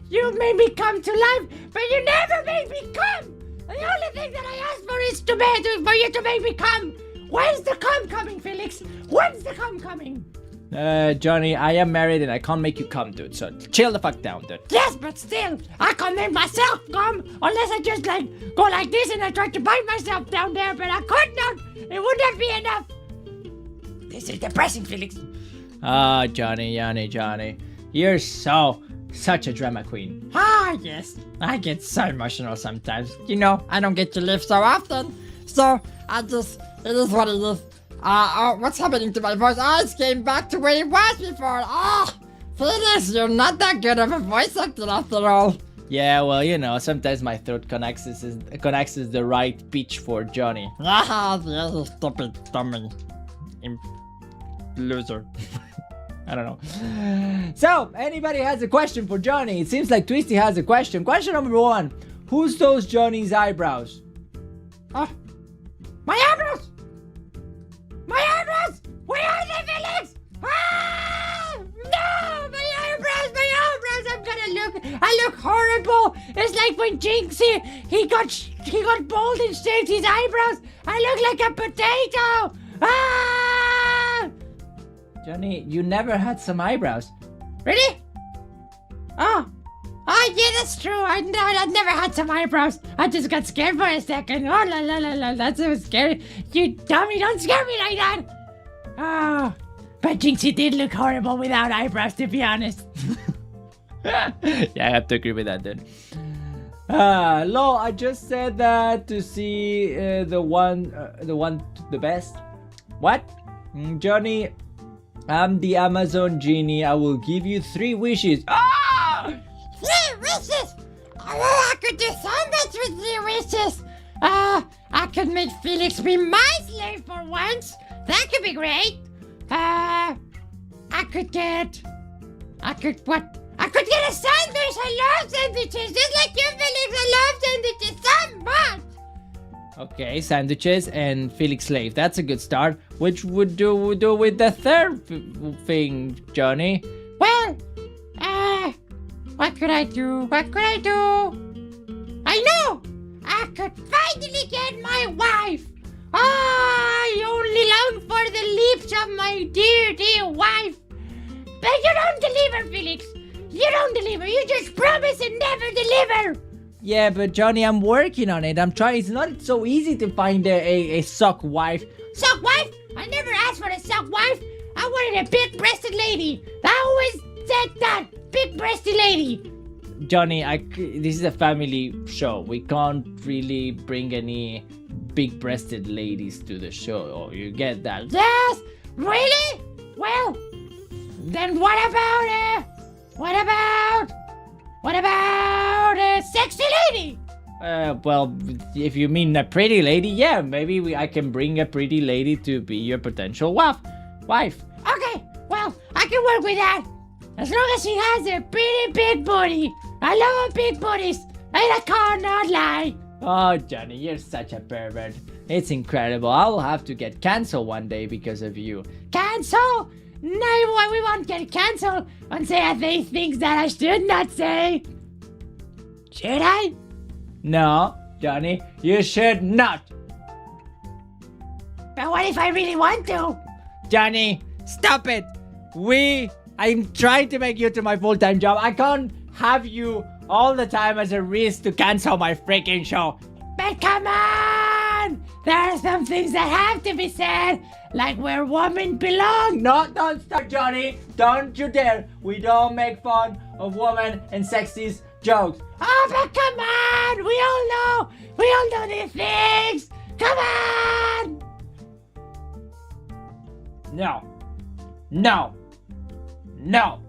You made me come to life, but you never made me come. The only thing that I asked for is for you to make me come. When's the cum coming, Felix? When's the cum coming? Johnny, I am married and I can't make you come, dude. So chill the fuck down, dude. Yes, but still, I can't make myself come unless I just like go like this and I try to bite myself down there, but I could not. It would not be enough. This is depressing, Felix. Johnny. You're such a drama queen. Yes. I get so emotional sometimes. You know, I don't get to live so often. So, it is what it is. What's happening to my voice? It came back to where it was before. Felix, you're not that good of a voice actor after all. Yeah, well, you know, sometimes my throat connects the right pitch for Johnny. Yes, stupid dummy. Loser. I don't know. So, anybody has a question for Johnny? It seems like Twisty has a question. Question number 1. Who sews Johnny's eyebrows? My eyebrows! My eyebrows! Where are they, Felix? No! My eyebrows! I look horrible! It's like when Jinxie, he got bald and shaved his eyebrows. I look like a potato! Johnny, you never had some eyebrows. Really? Yeah, that's true. I never had some eyebrows. I just got scared for a second. Oh, la, that's so scary. You dummy, don't scare me like that. But Jinxie did look horrible without eyebrows, to be honest. Yeah, I have to agree with that, dude. Lol, I just said that to see the best. What? Johnny, I'm the Amazon genie. I will give you 3 wishes. 3 wishes? Oh, I could do so much with 3 wishes. I could make Felix be my slave for once. That could be great. I could get a sandwich. I love sandwiches. Just like you, Felix. I love sandwiches so much. Okay, sandwiches and Felix slave. That's a good start. Which would do with the third thing, Johnny? Well, what could I do? I know! I could finally get my wife! I only long for the lips of my dear wife! But you don't deliver, Felix! You don't deliver! You just promise and never deliver! Yeah, but Johnny, I'm working on it. I'm trying. It's not so easy to find a suck wife. Suck wife? I never asked for a suck wife. I wanted a big-breasted lady. I always said that. Big-breasted lady. Johnny, this is a family show. We can't really bring any big-breasted ladies to the show. Oh, you get that? Yes? Really? Well, then what about a sexy lady? Well, if you mean a pretty lady, yeah, maybe I can bring a pretty lady to be your potential wife. Okay, well, I can work with that. As long as she has a pretty big booty. I love big booties. And I cannot lie. Oh, Johnny, you're such a pervert. It's incredible. I'll have to get cancelled one day because of you. Cancel? No, we won't get canceled and say things that I should not say. Should I? No, Johnny, you should not. But what if I really want to? Johnny, stop it. I'm trying to make you to my full-time job. I can't have you all the time as a risk to cancel my freaking show. But come on! There are some things that have to be said, like where women belong. No, don't stop, Johnny. Don't you dare. We don't make fun of women and sexist jokes. Oh, but come on! We all know these things. Come on! No. No. No.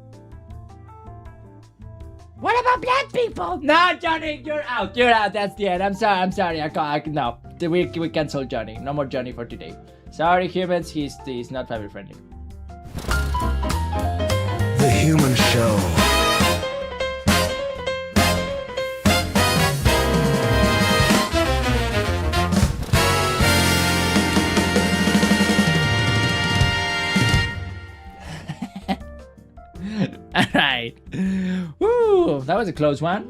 What about black people? No, Johnny, you're out. You're out. That's the end. I'm sorry. I can't. No. We cancel Johnny. No more Johnny for today. Sorry, humans. He's not family friendly. The Human Show. Alright. Woo, that was a close one.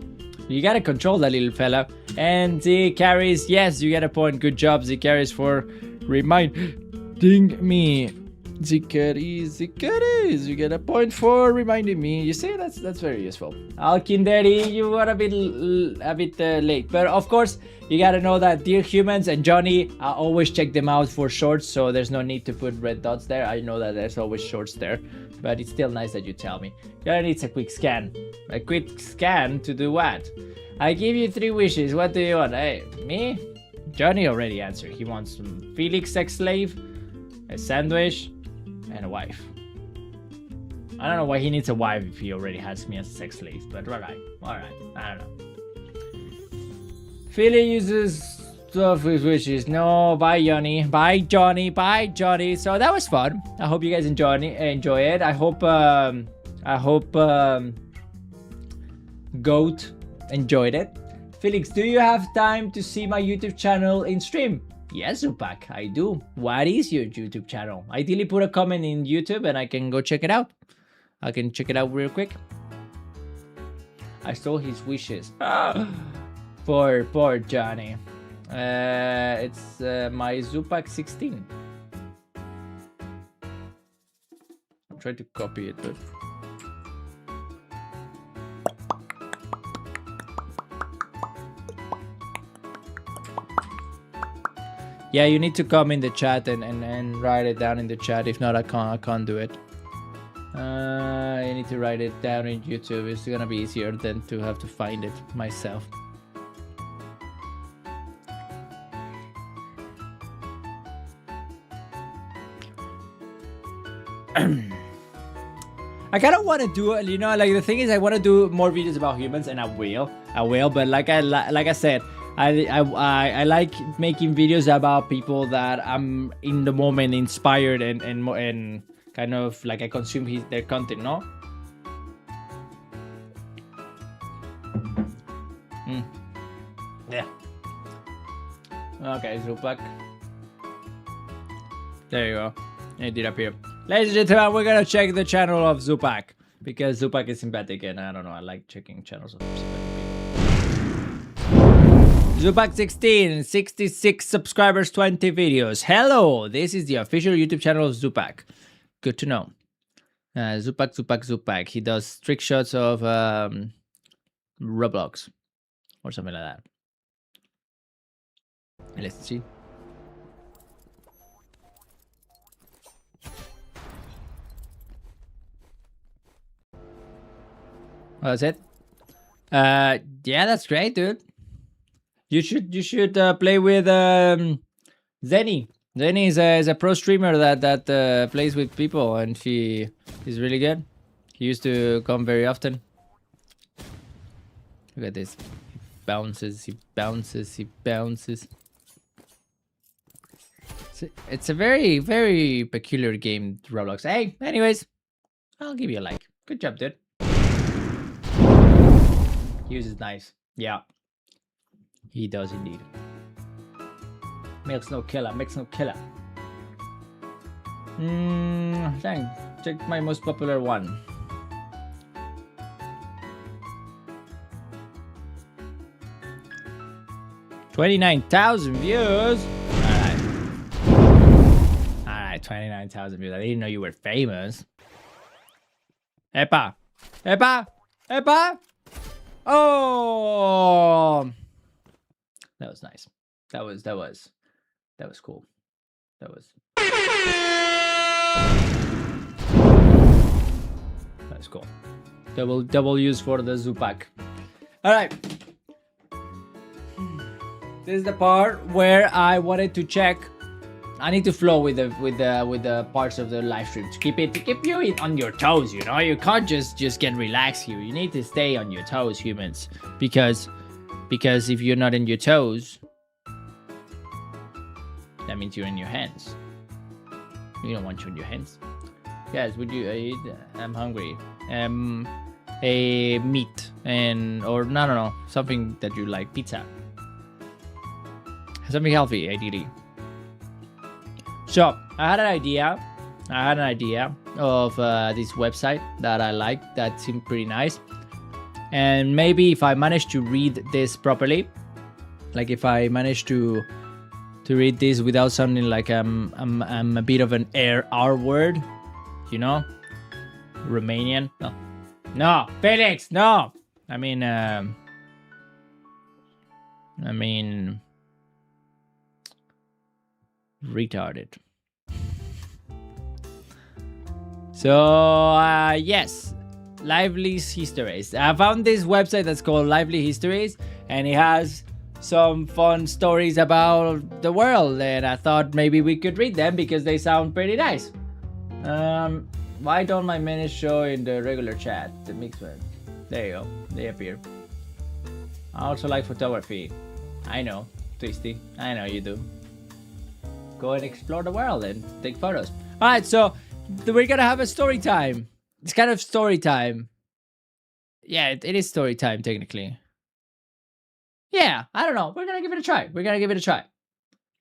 You gotta control that little fella. And Z carries, yes, you get a point. Good job, Z carries, for reminding me. Z carries, you get a point for reminding me. You see, that's very useful. Alkinderi, you were a bit late. But of course, you gotta know that DearHumans and Johnny, I always check them out for shorts, so there's no need to put red dots there. I know that there's always shorts there. But it's still nice that you tell me. Gotta need a quick scan. A quick scan to do what? I give you 3 wishes. What do you want? Hey, me? Johnny already answered. He wants some Felix sex slave, a sandwich, and a wife. I don't know why he needs a wife if he already has me as a sex slave, but alright. I don't know. Philly uses stuff with wishes. No, bye Johnny. Bye Johnny. So that was fun. I hope you guys enjoy it. I hope Goat enjoyed it. Felix, do you have time to see my YouTube channel in stream? Yes, Zupak, I do. What is your YouTube channel? Ideally put a comment in YouTube and I can go check it out. I can check it out real quick. I stole his wishes. Poor Johnny. It's my Zupak 16. I'm trying to copy it, but... Yeah, you need to come in the chat and write it down in the chat. If not, I can't do it. You need to write it down in YouTube. It's gonna be easier than to have to find it myself. I kind of want to do, you know, like the thing is, I want to do more videos about humans, and I will. But like I said, I like making videos about people that I'm in the moment inspired and kind of like I consume their content, no? Yeah. Okay, Zupak. There you go. It did appear. Ladies and gentlemen, we're gonna check the channel of Zupak because Zupak is sympathetic, and I don't know, I like checking channels of sympathetic people. Zupak 16, 66 subscribers, 20 videos. Hello, this is the official YouTube channel of Zupak. Good to know. Zupak. He does trick shots of Roblox or something like that. Let's see. Oh, that's it. Yeah, that's great, dude. You should play with Zenny. Zenny is a pro streamer that plays with people, and she is really good. He used to come very often. Look at this. He bounces, he bounces, he bounces. It's a very, very peculiar game, Roblox. Hey, anyways, I'll give you a like. Good job, dude. He uses knives. Yeah. He does indeed. Makes no killer, makes no killer. Dang. Check my most popular one. $29,000 views. Alright, 29,000 views. I didn't know you were famous. Epa! Epa! Epa! Oh! That was nice. That was cool. That was cool. Double use for the Zupak. Alright. This is the part where I wanted to check. I need to flow with the parts of the live stream to keep you on your toes. You know, you can't just get relaxed here. You need to stay on your toes, humans, because if you're not in your toes, that means you're in your hands. You don't want you in your hands. Guys, would you eat? I'm hungry. A meat or no, something that you like, pizza. Something healthy, ideally. So I had an idea of this website that I like, that seemed pretty nice. And maybe if I manage to read this properly, like if I manage to read this without sounding like I'm a bit of an R word, you know, Romanian. No, Felix, no. I mean, retarded. So yes, Lively's Histories. I found this website that's called Lively Histories, and it has some fun stories about the world, and I thought maybe we could read them because they sound pretty nice. Why don't my minutes show in the regular chat? The mixed one. There you go. They appear. I also like photography. I know, Twisty. I know you do. Go and explore the world and take photos. Alright, so we're gonna have a story time. It's kind of story time. Yeah, it is story time, technically. Yeah, I don't know. We're gonna give it a try.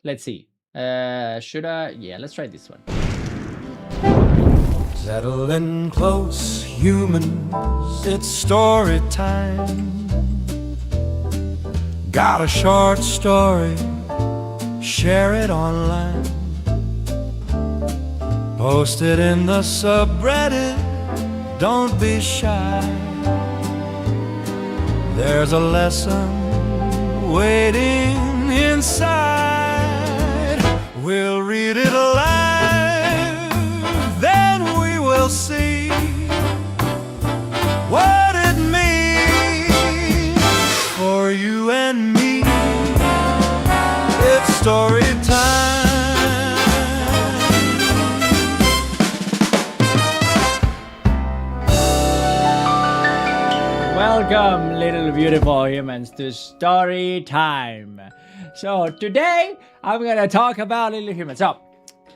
Let's see. Should I? Yeah, let's try this one. Settle in close, humans, it's story time. Got a short story, share it online. Post it in the subreddit, don't be shy. There's a lesson waiting inside. We'll read it aloud, then we will see what it means for you and me. It's story time. Welcome, little beautiful humans, to story time. So today I'm gonna talk about little humans. So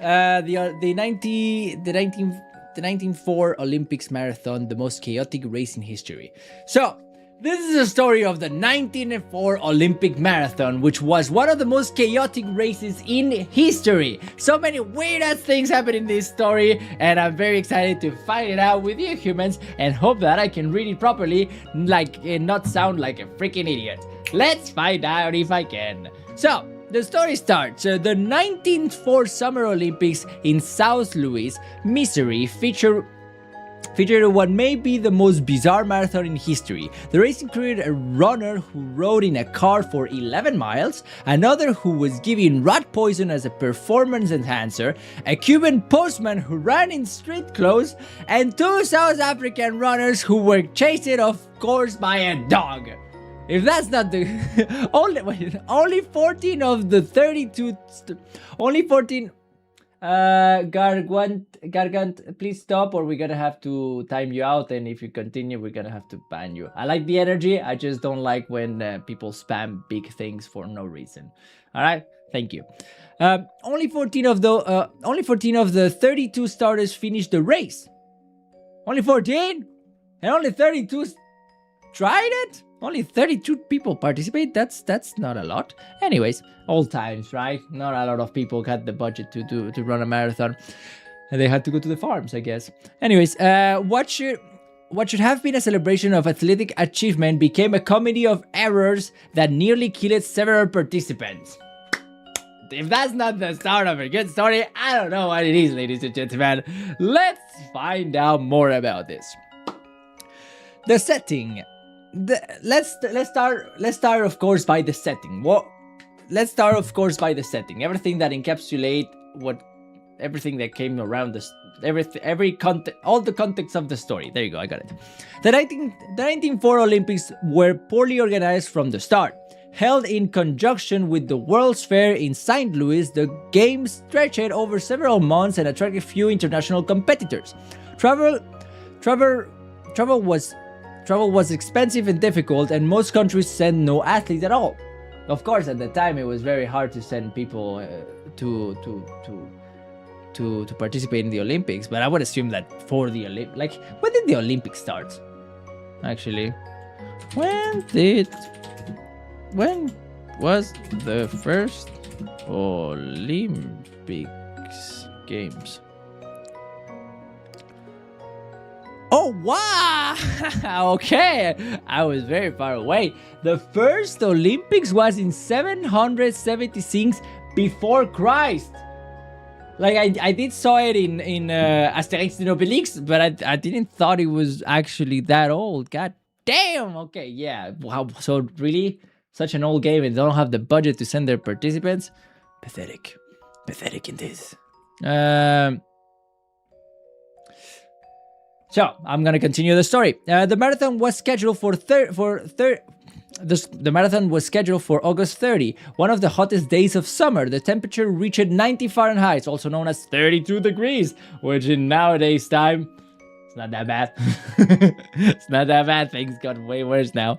the 1904 Olympics marathon, the most chaotic race in history. So this is a story of the 1904 Olympic marathon, which was one of the most chaotic races in history. So many weird ass things happen in this story, and I'm very excited to find it out with you humans, and hope that I can read it properly, like and not sound like a freaking idiot. Let's find out if I can. So the story starts. The 1904 Summer Olympics in South Louis, Missouri feature featured what may be the most bizarre marathon in history. The race included a runner who rode in a car for 11 miles, another who was given rat poison as a performance enhancer, a Cuban postman who ran in street clothes, and 2 South African runners who were chased, of course, by a dog. If that's not the only 14 of the 32 only 14 Gargant, please stop or we're gonna have to time you out, and if you continue we're gonna have to ban you. I like the energy, I just don't like when people spam big things for no reason. All right, thank you. Only 14 of the 32 starters finished the race. Only 14, and only 32 tried it. Only 32 people participate. That's not a lot. Anyways, old times, right? Not a lot of people had the budget to run a marathon, and they had to go to the farms, I guess. Anyways, what should have been a celebration of athletic achievement became a comedy of errors that nearly killed several participants. If that's not the start of a good story, I don't know what it is, ladies and gentlemen. Let's find out more about this. The setting. Let's start of course by the setting. Let's start of course by the setting. Everything that encapsulate everything that came around this, all the context of the story. There you go, I got it. The 1904 Olympics were poorly organized from the start. Held in conjunction with the World's Fair in St. Louis, the games stretched over several months and attracted few international competitors. Travel was expensive and difficult, and most countries sent no athletes at all. Of course, at the time, it was very hard to send people to participate in the Olympics. But I would assume that for the Olympics, like, when did the Olympics start? Actually, when was the first Olympics Games? Oh, wow! Okay, I was very far away. The first Olympics was in 776 before Christ. Like, I did saw it in Asterix and Obelix, but I didn't thought it was actually that old. God damn! Okay, yeah. Wow, so really? Such an old game and they don't have the budget to send their participants? Pathetic. Pathetic indeed. So, I'm gonna continue the story. The marathon was scheduled the marathon was scheduled for August 30, one of the hottest days of summer. The temperature reached 90 Fahrenheit, also known as 32 degrees, which in nowadays time, it's not that bad. It's not that bad. Things got way worse now.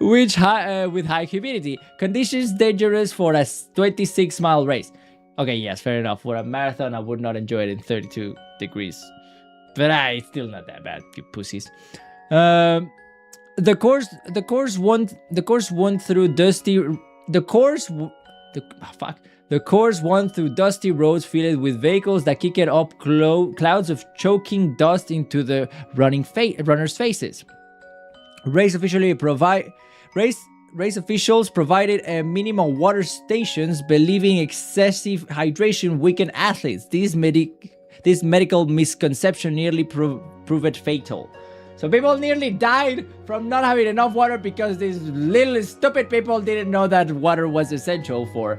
With high humidity, conditions dangerous for a 26-mile race. Okay, yes, fair enough. For a marathon, I would not enjoy it in 32 degrees. But it's still not that bad, you pussies. The course won through dusty roads filled with vehicles that kicked up clouds of choking dust into the runners' faces. Race officials provided a minimum water stations, believing excessive hydration weakened athletes. This medical misconception nearly proved fatal. So people nearly died from not having enough water because these little stupid people didn't know that water was essential for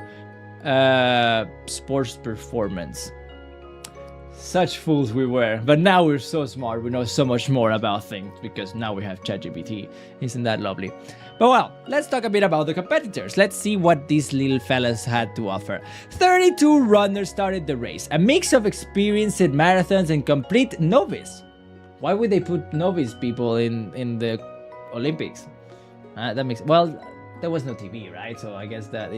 sports performance. Such fools we were. But now we're so smart. We know so much more about things because now we have ChatGPT. Isn't that lovely? But well, let's talk a bit about the competitors. Let's see what these little fellas had to offer. 32 runners started the race. A mix of experienced marathons and complete novice. Why would they put novice people in the Olympics? That makes... Well, there was no TV, right? So I guess that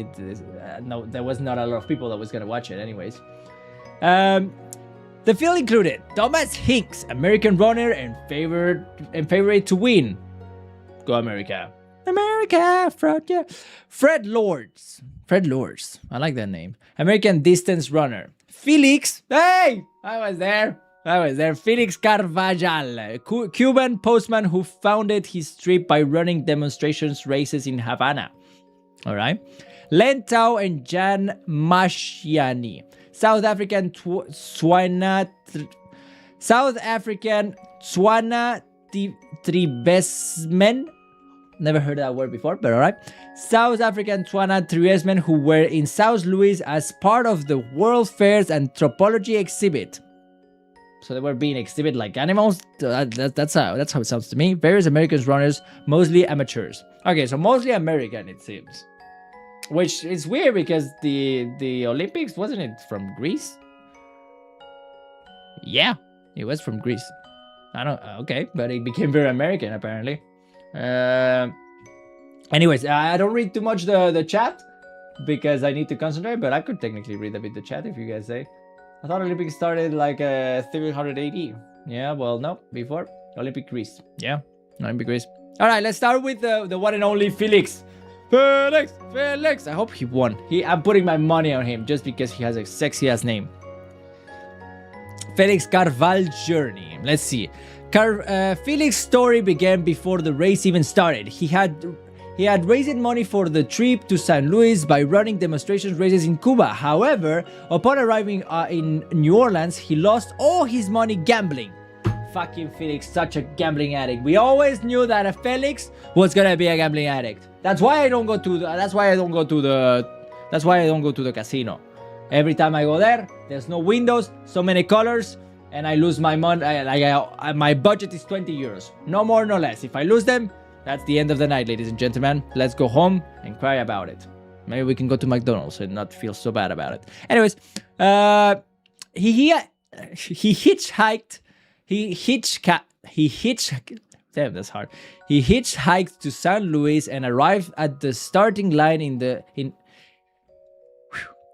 no, there was not a lot of people that was going to watch it anyways. The field included Thomas Hinks, American runner and favorite to win. Go America. America, yeah. Fred Lords. I like that name. American distance runner. Felix. Hey! I was there. Felix Carvajal, Cuban postman who founded his trip by running demonstrations races in Havana. All right. Len Tao and Jan Mashiani. South African South African Tswana Tribesmen. Never heard that word before, but alright. South African Tswana Tribesmen who were in South Louis as part of the World Fair's anthropology exhibit. So they were being exhibited like animals. That's how it sounds to me. Various American runners, mostly amateurs. Okay, so mostly American it seems. Which is weird because the Olympics, wasn't it from Greece? Yeah, it was from Greece. I don't, okay, but it became very American apparently. Anyways, I don't read too much the chat because I need to concentrate, but I could technically read a bit the chat if you guys say. I thought Olympics started like 300 AD. Yeah, well, no, before Olympic Greece. Yeah, Olympic Greece. All right, let's start with the one and only Felix. Felix. I hope he won. I'm putting my money on him just because he has a sexy ass name. Felix Carvalho journey. Let's see. Felix's story began before the race even started. He had raised money for the trip to St. Louis by running demonstration races in Cuba. However, upon arriving in New Orleans, he lost all his money gambling. Fucking Felix, such a gambling addict. We always knew that a Felix was gonna be a gambling addict. That's why I don't go to the casino. Every time I go there, there's no windows, so many colors, and I lose my money. My budget is 20 euros. No more, no less. If I lose them, that's the end of the night, ladies and gentlemen. Let's go home and cry about it. Maybe we can go to McDonald's and not feel so bad about it. Anyways, he hitchhiked. Damn, that's hard. He hitchhiked to St. Louis and arrived at the starting line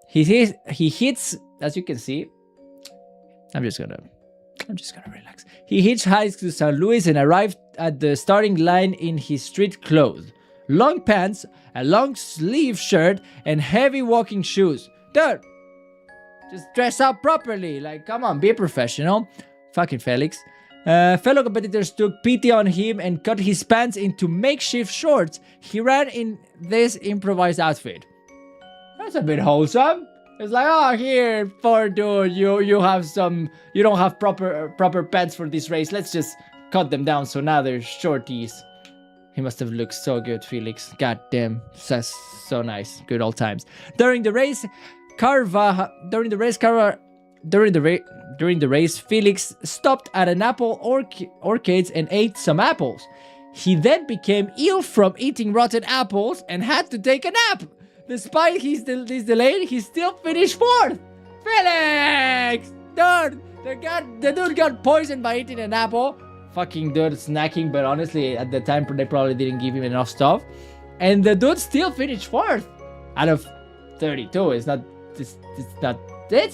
He hits, as you can see. I'm just gonna relax. He hitchhiked to St. Louis and arrived at the starting line in his street clothes. Long pants, a long sleeve shirt, and heavy walking shoes. Dude, just dress up properly. Like, come on, be a professional. Fucking Felix. Fellow competitors took pity on him and cut his pants into makeshift shorts. He ran in this improvised outfit. That's a bit wholesome. It's like, oh, here, poor dude, you don't have proper pants for this race. Let's just cut them down so now they're shorties. He must have looked so good, Felix. God damn, that's so nice. Good old times. During the race, Felix stopped at an apple orchard and ate some apples. He then became ill from eating rotten apples and had to take a nap. Despite his delay, he still finished fourth. Felix! Dude, the dude got poisoned by eating an apple. Fucking dude snacking, but honestly, at the time, they probably didn't give him enough stuff. And the dude still finished fourth out of 32. It's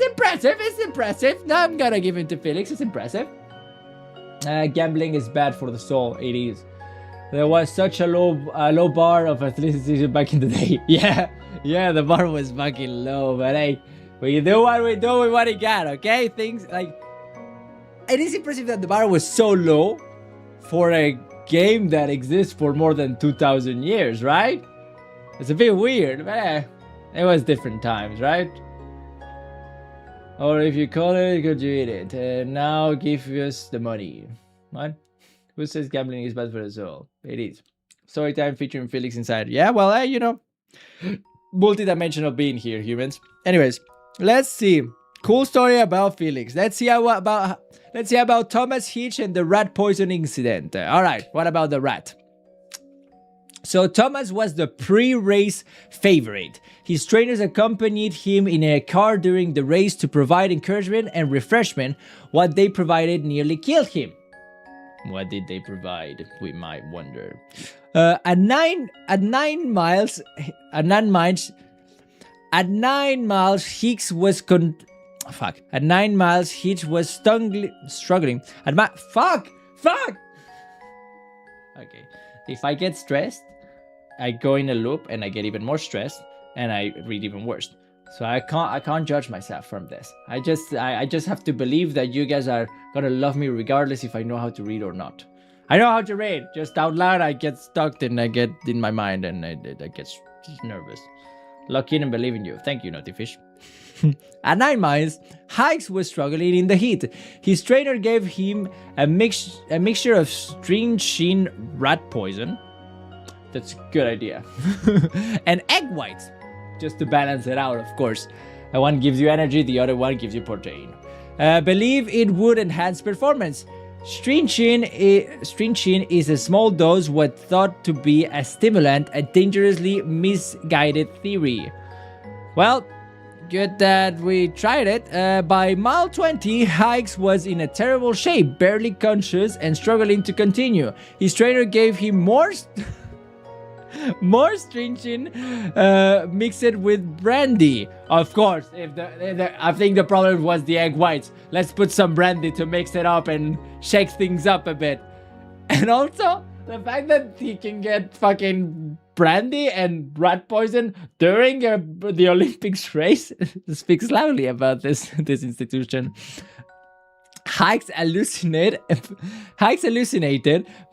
impressive. It's impressive. No, I'm gonna give it to Felix. It's impressive. Gambling is bad for the soul. It is. There was such a low bar of athleticism back in the day. Yeah, the bar was fucking low. But hey, we do what we do with what we got, okay? Things like... It is impressive that the bar was so low for a game that exists for more than 2,000 years, right? It's a bit weird, but it was different times, right? Or if you call it, could you eat it? And now give us the money. What? Who says gambling is bad for the soul? It is. Story time featuring Felix inside. Yeah, well, hey, you know, multi-dimensional being here, humans. Anyways, let's see. Cool story about Felix. Let's see about Thomas Hitch and the rat poison incident. All right, what about the rat? So Thomas was the pre-race favorite. His trainers accompanied him in a car during the race to provide encouragement and refreshment. What they provided nearly killed him. What did they provide? We might wonder. At 9 miles, Hicks was At 9 miles, Hitch was struggling. Fuck. Okay. If I get stressed, I go in a loop and I get even more stressed and I read even worse. So I can't judge myself from this. I just have to believe that you guys are gonna love me regardless if I know how to read or not. I know how to read, just out loud I get stuck and I get in my mind and I get nervous. Lock in and believe in you. Thank you, Naughty Fish. At 9 miles, Hikes was struggling in the heat. His trainer gave him a mixture of string-chin rat poison. That's a good idea. And egg whites, just to balance it out, of course. One gives you energy, the other one gives you protein. Believe it would enhance performance. String-chin is a small dose what thought to be a stimulant, a dangerously misguided theory. Well, good that we tried it. By mile 20, Hikes was in a terrible shape, barely conscious and struggling to continue. His trainer gave him more string-chin mixed with brandy. Of course, I think the problem was the egg whites. Let's put some brandy to mix it up and shake things up a bit. And also, the fact that he can get fucking brandy and rat poison during the Olympics race speaks loudly about this institution. Hikes hallucinated,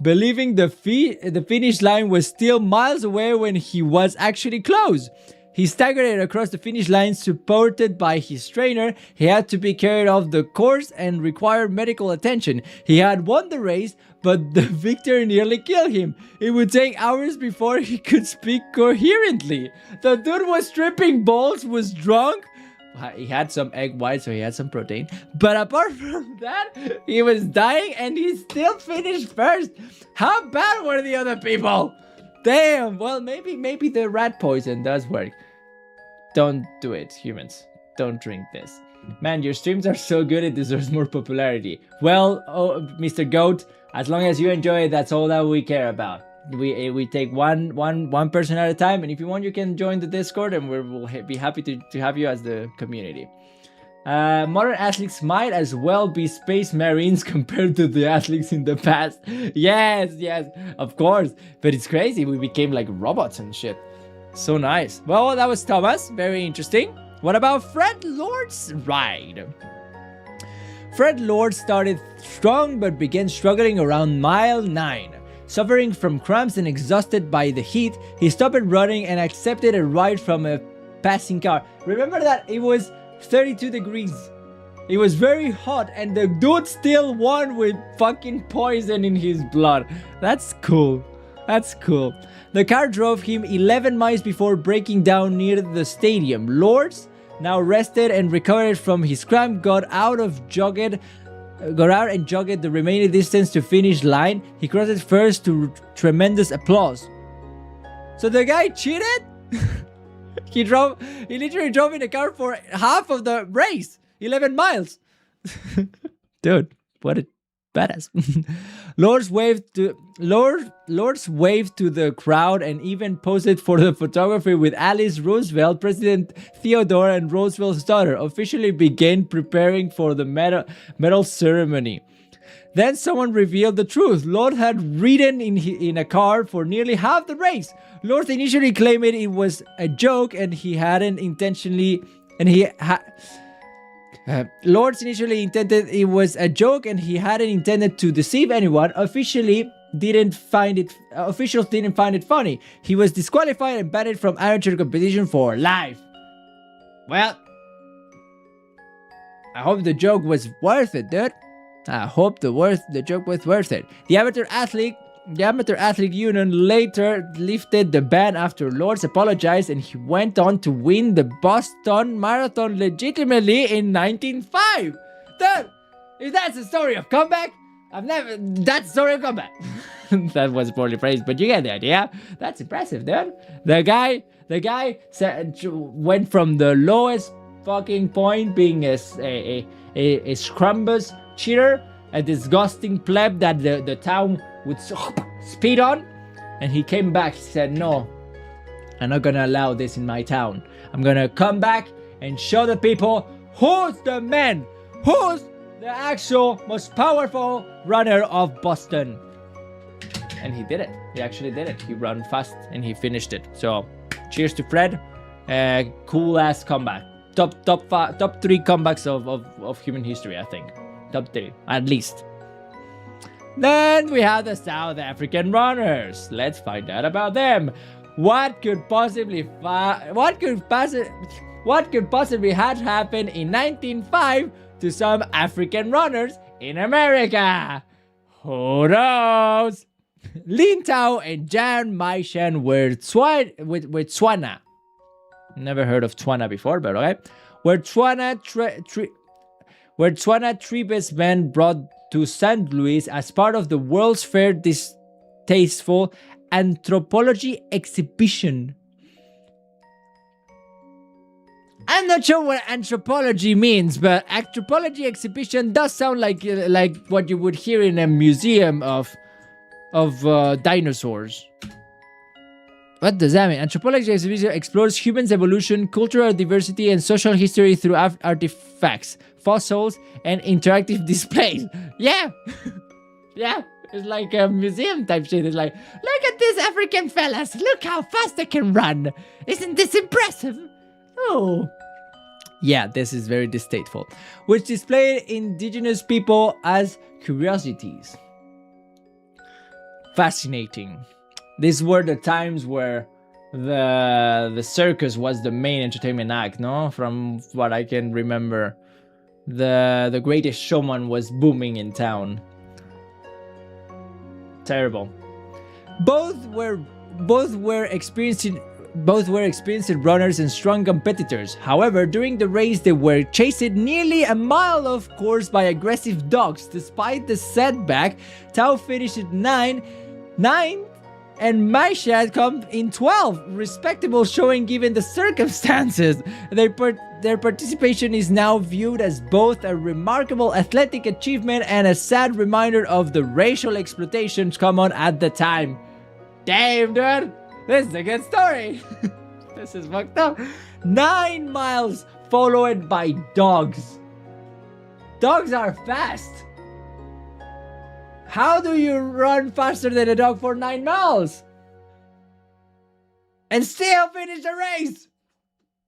believing the finish line was still miles away when he was actually close. He staggered across the finish line supported by his trainer. He had to be carried off the course and required medical attention. He had won the race, but the victor nearly killed him. It would take hours before he could speak coherently. The dude was tripping balls, was drunk. He had some egg white, so he had some protein. But apart from that, he was dying and he still finished first. How bad were the other people? Damn. Well, maybe the rat poison does work. Don't do it, humans. Don't drink this. Man, your streams are so good, it deserves more popularity. Well, Mr. Goat, as long as you enjoy it, that's all that we care about. We take one person at a time, and if you want, you can join the Discord, and we'll be happy to have you as the community. Modern athletes might as well be space marines compared to the athletes in the past. Yes, of course. But it's crazy, we became like robots and shit. So nice. Well, that was Thomas. Very interesting. What about Fred Lord's ride? Fred Lord started strong but began struggling around mile 9. Suffering from cramps and exhausted by the heat, he stopped running and accepted a ride from a passing car. Remember that it was 32 degrees. It was very hot and the dude still won with fucking poison in his blood. That's cool. That's cool. The car drove him 11 miles before breaking down near the stadium. Lords, now rested and recovered from his cramp, got out and jogged the remaining distance to finish line. He crossed it first to tremendous applause. So the guy cheated? He literally drove in a car for half of the race. 11 miles. Dude, what a badass. Lords waved to the crowd and even posed for the photography with Alice Roosevelt, President Theodore, and Roosevelt's daughter. Officially began preparing for the medal ceremony. Then someone revealed the truth. Lord had ridden in a car for nearly half the race. Lord initially claimed it was a joke and he hadn't intentionally Lords initially intended it was a joke and he hadn't intended to deceive anyone. Officials didn't find it funny. He was disqualified and banned from amateur competition for life. Well, I hope the joke was worth it, dude. I hope the joke was worth it. The Amateur Athlete Union later lifted the ban after Lords apologized and he went on to win the Boston Marathon legitimately in 1905. Dude, if that's a story of comeback, that's a story of comeback. That was poorly phrased, but you get the idea. That's impressive, dude. The guy went from the lowest fucking point, being a scrumbus cheater, a disgusting pleb that the town would speed on, and he came back. He said, no, I'm not gonna allow this in my town. I'm gonna come back and show the people who's the man, who's the actual most powerful runner of Boston. And he did it. He actually did it. He ran fast and he finished it. So cheers to Fred. Cool ass comeback. Top 3 comebacks of human history, I think. Top 3 at least. Then we have the South African runners. Let's find out about them. What could possibly What could possibly have happened in 1905 to some African runners in America? Who knows? Lin Tao and Jan Maishan were Tswana. Never heard of Tswana before, but okay. Were Tswana tribes men brought to St. Louis as part of the World's Fair distasteful anthropology exhibition. I'm not sure what anthropology means, but anthropology exhibition does sound like what you would hear in a museum of dinosaurs. What does that mean? Anthropology exhibition explores humans' evolution, cultural diversity, and social history through artifacts, fossils, and interactive displays. Yeah, yeah. It's like a museum type shit. It's like, look at these African fellas. Look how fast they can run. Isn't this impressive? Oh. Yeah, this is very distasteful. Which displayed indigenous people as curiosities. Fascinating. These were the times where the circus was the main entertainment act, no? From what I can remember. The Greatest Showman was booming in town. Terrible. Both were experienced runners and strong competitors. However, during the race they were chased nearly a mile of course by aggressive dogs. Despite the setback, Tao finished 9, and Maisha come in 12. Respectable showing given the circumstances. Their participation is now viewed as both a remarkable athletic achievement and a sad reminder of the racial exploitations common at the time. Damn, dude! This is a good story! This is fucked up. 9 miles followed by dogs. Dogs are fast! How do you run faster than a dog for 9 miles? And still finish the race?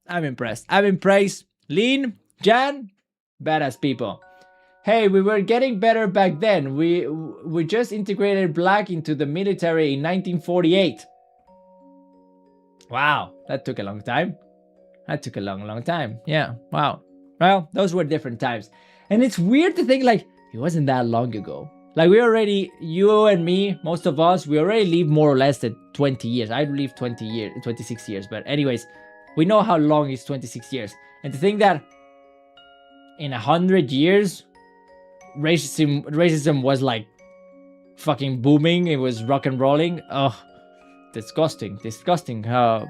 I'm impressed. I'm impressed. Lin, Jan, badass people. Hey, we were getting better back then. We just integrated black into the military in 1948. Wow, that took a long time. That took a long time. Yeah, wow. Well, those were different times. And it's weird to think like, it wasn't that long ago. Like we already, you and me, most of us, we already live more or less than 20 years. I live 26 years. But anyways, we know how long is 26 years. And to think that in 100 years, racism was like fucking booming. It was rock and rolling. Oh, disgusting.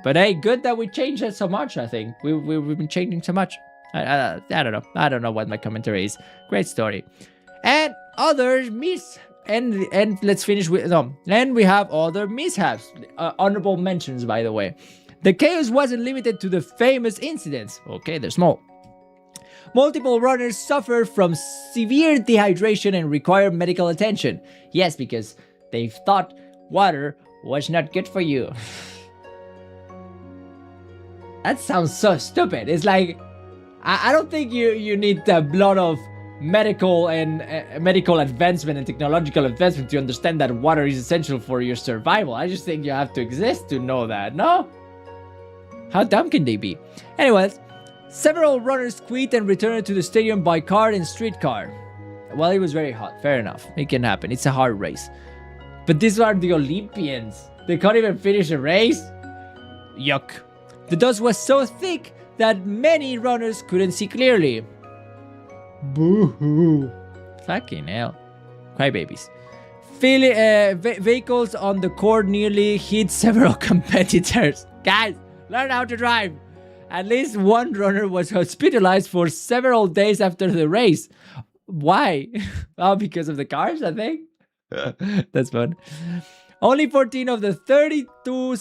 But hey, good that we changed it so much, I think. We've been changing so much. I don't know. I don't know what my commentary is. Great story. And other and let's finish with and we have other mishaps, honorable mentions, by the way. The chaos wasn't limited to the famous incidents. Okay, they're small. Multiple runners suffered from severe dehydration and required medical attention. Yes, because they thought water was not good for you. That sounds so stupid. It's like, I don't think you need a lot of medical advancement and technological advancement to understand that water is essential for your survival. I just think you have to exist to know that, no? How dumb can they be? Anyways, several runners quit and returned to the stadium by car and streetcar. Well, it was very hot. Fair enough. It can happen. It's a hard race. But these are the Olympians. They can't even finish a race? Yuck. The dust was so thick that many runners couldn't see clearly. Boo-hoo. Fucking hell. Crybabies. Vehicles on the court nearly hit several competitors. Guys, learn how to drive. At least one runner was hospitalized for several days after the race. Why? Oh, because of the cars, I think. That's fun. Only 14 of the 32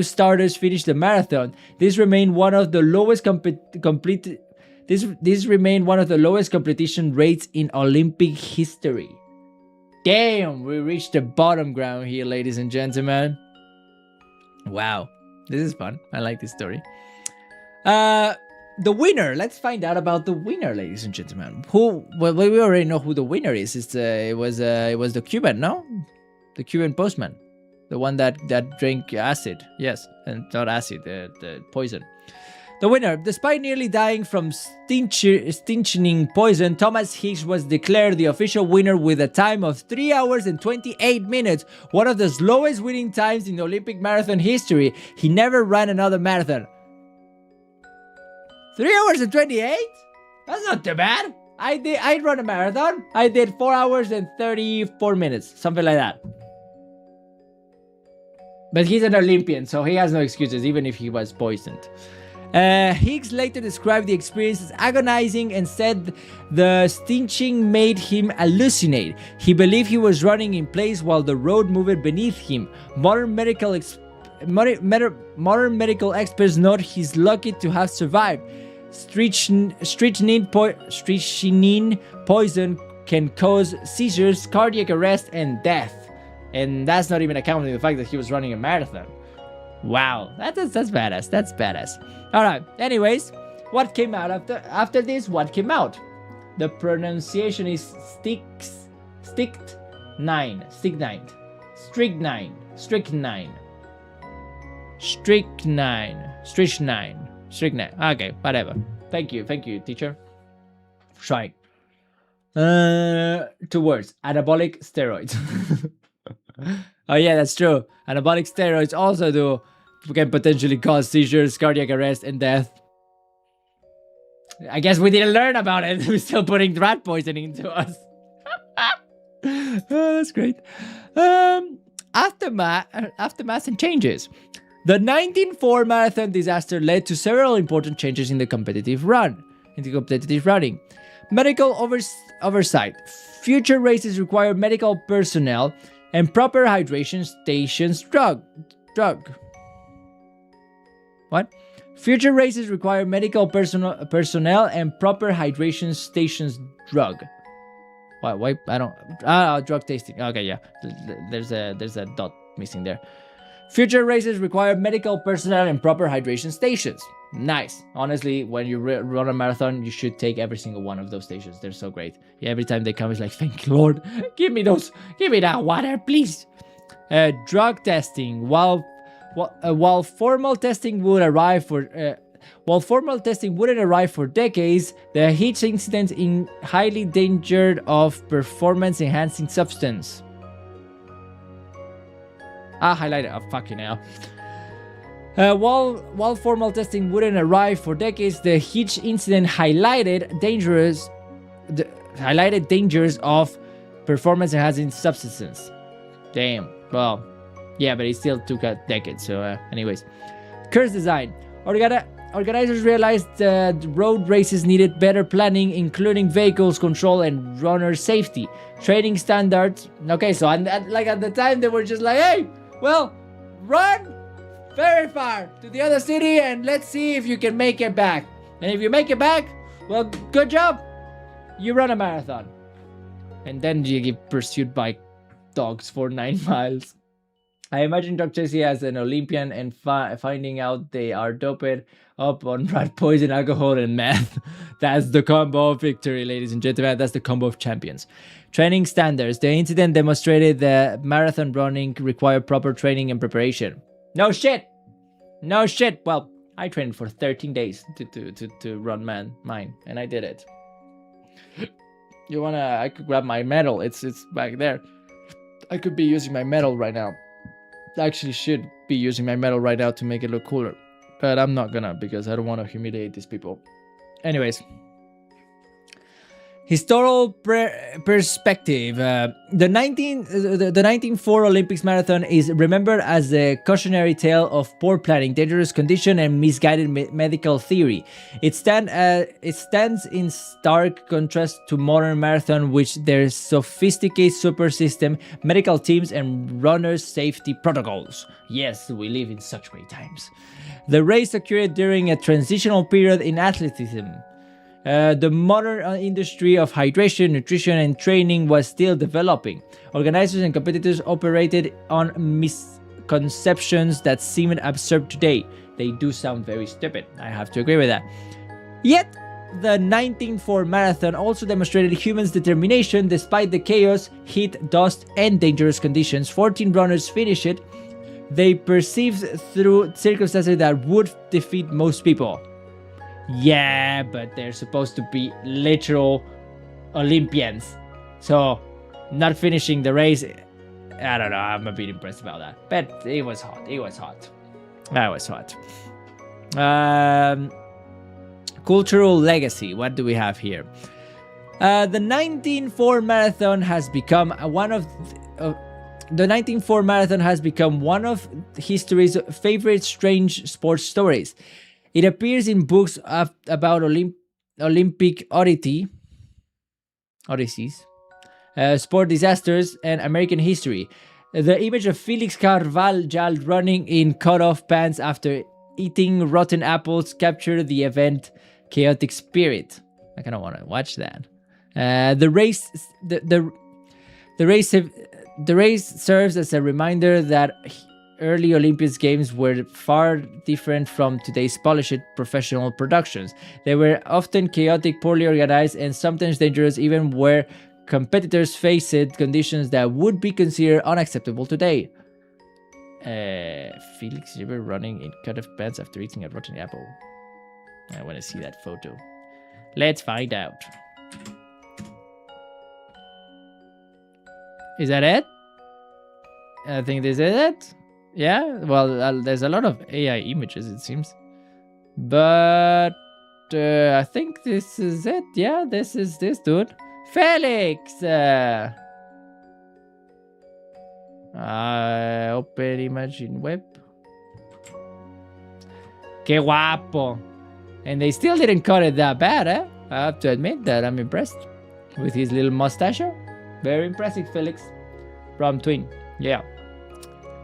starters finished the marathon. This remained one of the lowest completion rates in Olympic history. Damn, we reached the bottom ground here, ladies and gentlemen. Wow, this is fun. I like this story. The winner. Let's find out about the winner, ladies and gentlemen. Well, we already know who the winner is. It was the Cuban, no? The Cuban postman. The one that drank acid. Yes, and not acid, the poison. The winner, despite nearly dying from stinching poison, Thomas Higgs was declared the official winner with a time of 3 hours and 28 minutes, one of the slowest winning times in Olympic marathon history. He never ran another marathon. 3 hours and 28? That's not too bad. I run a marathon. I did 4 hours and 34 minutes, something like that. But he's an Olympian, so he has no excuses, even if he was poisoned. Higgs later described the experience as agonizing and said the stinching made him hallucinate. He believed he was running in place while the road moved beneath him. Modern medical experts note he's lucky to have survived. Strychnine poison can cause seizures, cardiac arrest, and death. And that's not even accounting the fact that he was running a marathon. Wow, that's badass. That's badass. All right. Anyways, what came out after this? What came out? The pronunciation is strychnine. Okay, whatever. Thank you, teacher. Trying. 2 words. Anabolic steroids. Oh yeah, that's true. Anabolic steroids also can potentially cause seizures, cardiac arrest, and death. I guess we didn't learn about it. We're still putting rat poisoning into us. Oh, that's great. Aftermath and changes. The 1904 marathon disaster led to several important changes in the competitive running. Medical oversight. Future races require medical personnel and proper hydration stations. What? Future races require medical personnel and proper hydration stations. Drug. Why? I don't. Drug tasting. Okay, yeah. There's a dot missing there. Future races require medical personnel and proper hydration stations. Nice. Honestly, when you run a marathon, you should take every single one of those stations. They're so great. Yeah, every time they come, it's like, thank you, Lord. Give me that water, please. Drug testing. While formal testing would arrive for wouldn't arrive for decades, the Hitch incident in highly endangered of performance-enhancing substance. Highlighted. Oh, fucking hell. While formal testing wouldn't arrive for decades, the Hitch incident highlighted dangers of performance-enhancing substances. Damn. Well, yeah, but it still took a decade. So, anyways, course design. Organizers realized that road races needed better planning, including vehicles control and runner safety, training standards. Okay, so at the time they were just like, hey, well, run very far to the other city and let's see if you can make it back. And if you make it back, well, good job. You run a marathon. And then you get pursued by dogs for 9 miles. I imagine Doc Chessie as an Olympian and finding out they are doped up on rat poison, alcohol, and meth. That's the combo of victory, ladies and gentlemen. That's the combo of champions. Training standards. The incident demonstrated that marathon running required proper training and preparation. No shit. Well, I trained for 13 days to run mine, and I did it. I could grab my medal. It's back there. I could be using my medal right now. I actually should be using my medal right now to make it look cooler. But I'm not gonna, because I don't want to humiliate these people. Anyways. Historical perspective. The 1904 Olympics marathon is remembered as a cautionary tale of poor planning, dangerous condition, and misguided medical theory. It stands in stark contrast to modern marathon, which their sophisticated super system, medical teams, and runners' safety protocols. Yes, we live in such great times. The race occurred during a transitional period in athleticism. The modern industry of hydration, nutrition, and training was still developing. Organizers and competitors operated on misconceptions that seem absurd today. They do sound very stupid. I have to agree with that. Yet, the 1904 marathon also demonstrated humans' determination despite the chaos, heat, dust, and dangerous conditions. 14 runners finished it. They perceived through circumstances that would defeat most people. Yeah, but they're supposed to be literal Olympians. So, not finishing the race, I don't know, I'm a bit impressed about that. But it was hot, That was hot. Cultural legacy, what do we have here? The 1904 marathon has become one of history's favorite strange sports stories. It appears in books about Olympic odysseys, sport disasters, and American history. The image of Felix Carvalhal running in cut-off pants after eating rotten apples captured the event chaotic spirit. I kind of want to watch that. The race serves as a reminder that early Olympic Games were far different from today's polished professional productions. They were often chaotic, poorly organized, and sometimes dangerous, even where competitors faced conditions that would be considered unacceptable today. Felix River running in cut-off pants after eating a rotten apple. I want to see that photo. Let's find out. Is that it? I think this is it. Yeah, well, there's a lot of AI images, it seems. But I think this is it. Yeah, this is this dude. Felix! Open image in web. Que guapo. And they still didn't cut it that bad, eh? I have to admit that I'm impressed with his little mustache. Very impressive, Felix. From Twin. Yeah.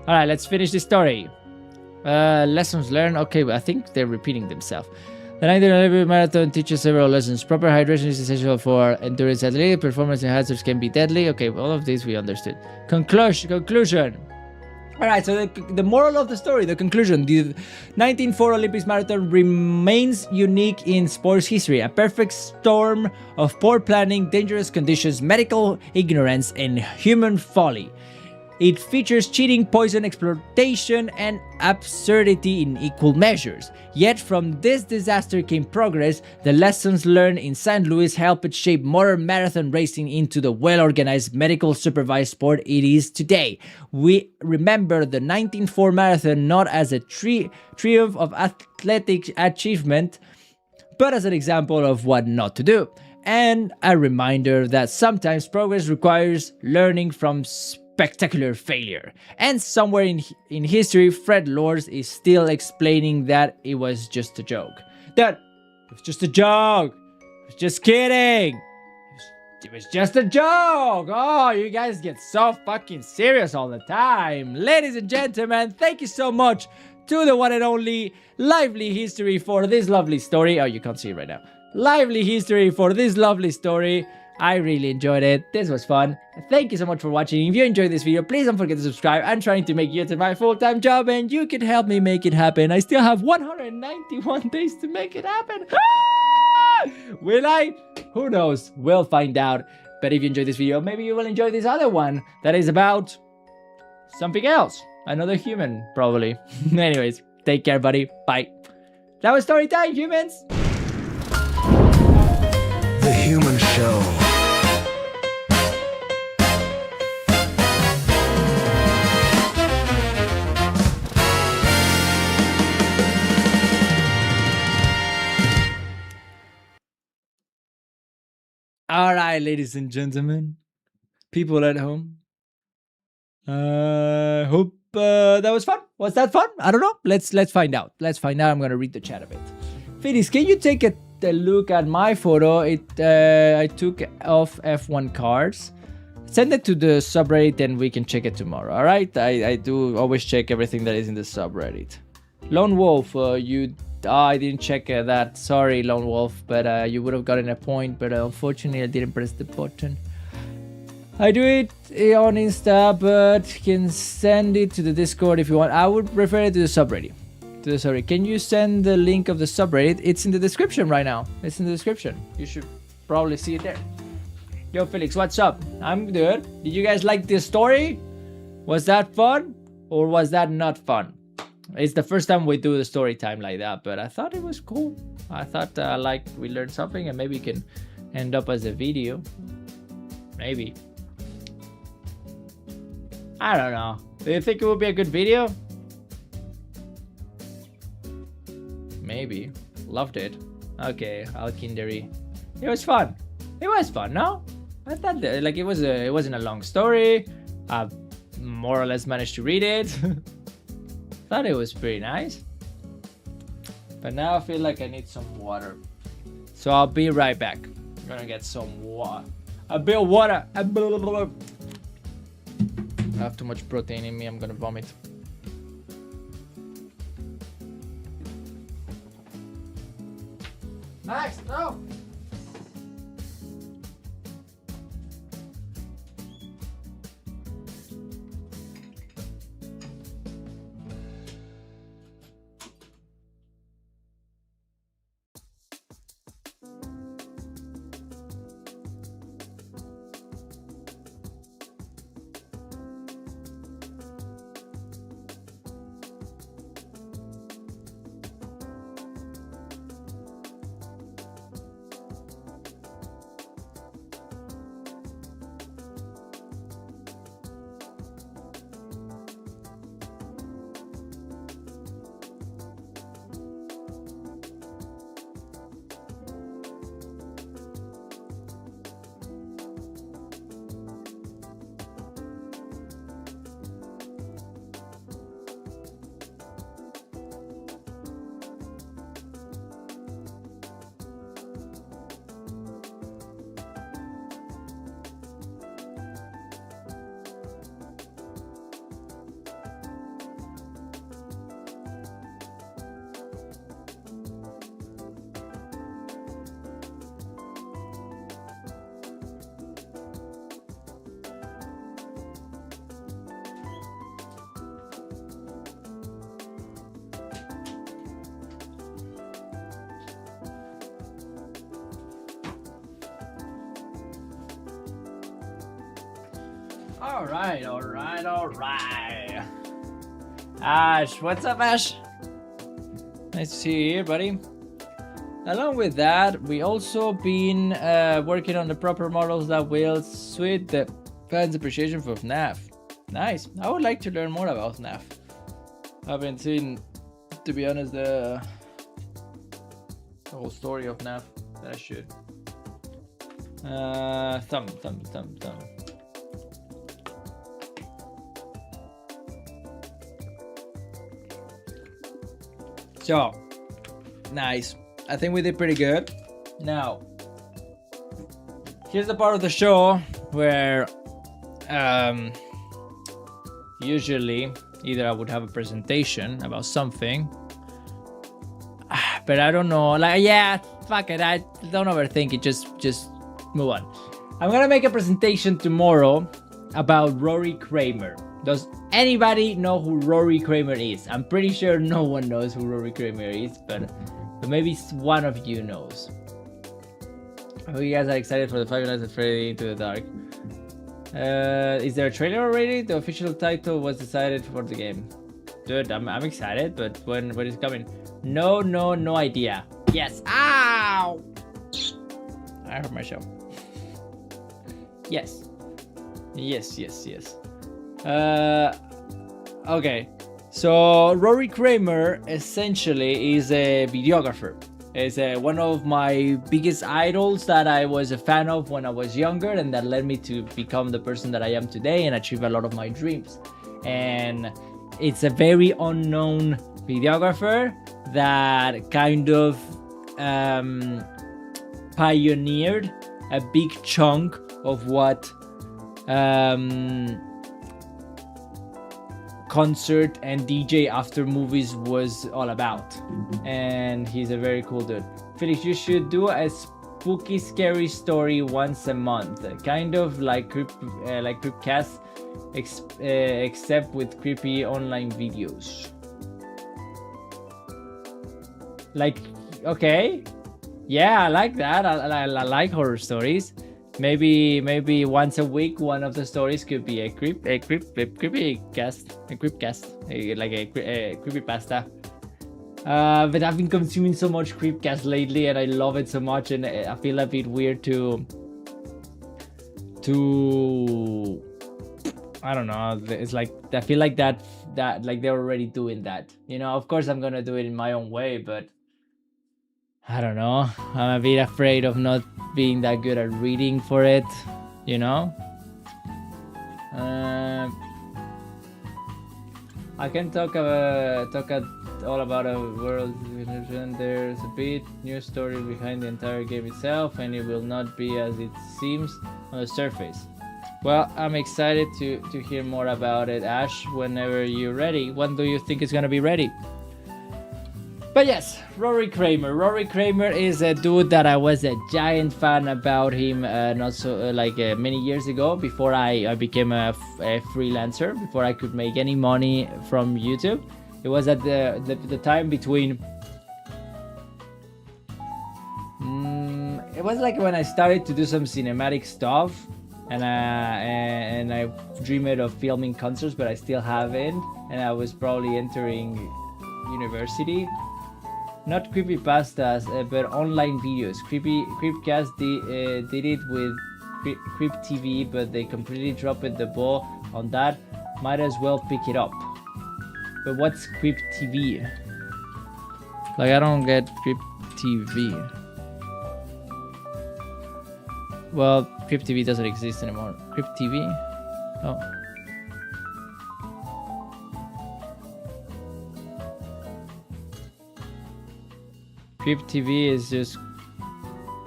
Alright, let's finish this story. Lessons learned. Okay, I think they're repeating themselves. The 1911 marathon teaches several lessons. Proper hydration is essential for endurance athletic. Performance enhancers can be deadly. Okay, all of this we understood. Conclusion. Alright, so the moral of the story, the conclusion. The 1904 Olympics marathon remains unique in sports history. A perfect storm of poor planning, dangerous conditions, medical ignorance, and human folly. It features cheating, poison, exploitation, and absurdity in equal measures. Yet from this disaster came progress. The lessons learned in St. Louis helped shape modern marathon racing into the well-organized, medical supervised sport it is today. We remember the 1904 marathon not as a triumph of athletic achievement, but as an example of what not to do. And a reminder that sometimes progress requires learning from spectacular failure. And somewhere in history, Fred Lords is still explaining that it was just a joke. That it was just a joke. I was just kidding. It was just a joke. Oh, you guys get so fucking serious all the time. Ladies and gentlemen, thank you so much to the one and only Lively History for this lovely story. Oh, you can't see it right now. Lively History for this lovely story. I really enjoyed it. This was fun. Thank you so much for watching. If you enjoyed this video, please don't forget to subscribe. I'm trying to make YouTube my full-time job, and you can help me make it happen. I still have 191 days to make it happen. Will I? Who knows? We'll find out. But if you enjoyed this video, maybe you will enjoy this other one that is about something else. Another human, probably. Anyways, take care, buddy. Bye. That was story time, humans. The Human Show. Alright, ladies and gentlemen, people at home. Hope that was fun. Was that fun? I don't know. Let's find out. Let's find out. I'm gonna read the chat a bit. Felix, can you take a look at my photo? I took off F1 cards. Send it to the subreddit and we can check it tomorrow. Alright? I do always check everything that is in the subreddit. Lone Wolf, I didn't check that. Sorry, Lone Wolf, but you would have gotten a point, but unfortunately I didn't press the button. I do it on Insta, but can send it to the Discord if you want. I would refer it to the subreddit. to the story. Can you send the link of the subreddit? It's in the description right now. It's in the description. You should probably see it there. Yo, Felix, what's up? I'm good. Did you guys like this story? Was that fun or was that not fun? It's the first time we do the story time like that, but I thought it was cool. I thought like we learned something and maybe it can end up as a video. Maybe. I don't know. Do you think it would be a good video? Maybe. Loved it. Okay, Alkinderi. It was fun. It was fun, no? I thought that, like it wasn't a long story. I more or less managed to read it. Thought it was pretty nice. But now I feel like I need some water. So I'll be right back. I'm gonna get some water. A bit of water. I have too much protein in me. I'm gonna vomit. Max, no! All right. Ash, what's up, Ash? Nice to see you here, buddy. Along with that, we also been working on the proper models that will suit the fans' appreciation for FNAF. Nice. I would like to learn more about FNAF. I haven't seen, to be honest, the whole story of FNAF. That I should. Thumb. So, nice. I think we did pretty good. Now, here's the part of the show where usually either I would have a presentation about something, but I don't know. Like, yeah, fuck it. I don't overthink it. Just move on. I'm gonna make a presentation tomorrow about Rory Kramer. Does anybody know who Rory Kramer is? I'm pretty sure no one knows who Rory Kramer is, but maybe one of you knows. I hope you guys are excited for the Five Nights at Freddy Into the Dark. Is there a trailer already? The official title was decided for the game. Dude, I'm excited, but when is it coming? No idea. Yes. Ow! I hurt myself. Yes. Okay, so Rory Kramer essentially is a videographer. Is one of my biggest idols that I was a fan of when I was younger, and that led me to become the person that I am today and achieve a lot of my dreams. And it's a very unknown videographer that kind of pioneered a big chunk of what concert and DJ after movies was all about. And he's a very cool dude. Felix, you should do a spooky scary story once a month, kind of like Creepcast, except with creepy online videos. Like, okay, yeah, I like that. I like horror stories. Maybe once a week, one of the stories could be a creepy cast, like a creepypasta. But I've been consuming so much creepcast lately, and I love it so much, and I feel a bit weird to I don't know. It's like I feel like that like they're already doing that. You know, of course I'm gonna do it in my own way, but I don't know. I'm a bit afraid of not being that good at reading for it. You know. I can talk all about a world. There's a bit new story behind the entire game itself, and it will not be as it seems on the surface. Well, I'm excited to hear more about it, Ash, whenever you're ready. When do you think it's gonna be ready? But yes, Rory Kramer. Rory Kramer is a dude that I was a giant fan about him many years ago, before I became a freelancer, before I could make any money from YouTube. It was at the time between... it was like when I started to do some cinematic stuff, and I dreamed of filming concerts, but I still haven't, and I was probably entering university. Not creepypastas, but online videos. Creepcast did it with Creep TV, but they completely dropped the ball on that. Might as well pick it up. But what's Creep TV? Like, I don't get Creep TV. Well, Creep TV doesn't exist anymore. Creep TV? Oh. Creep TV is just...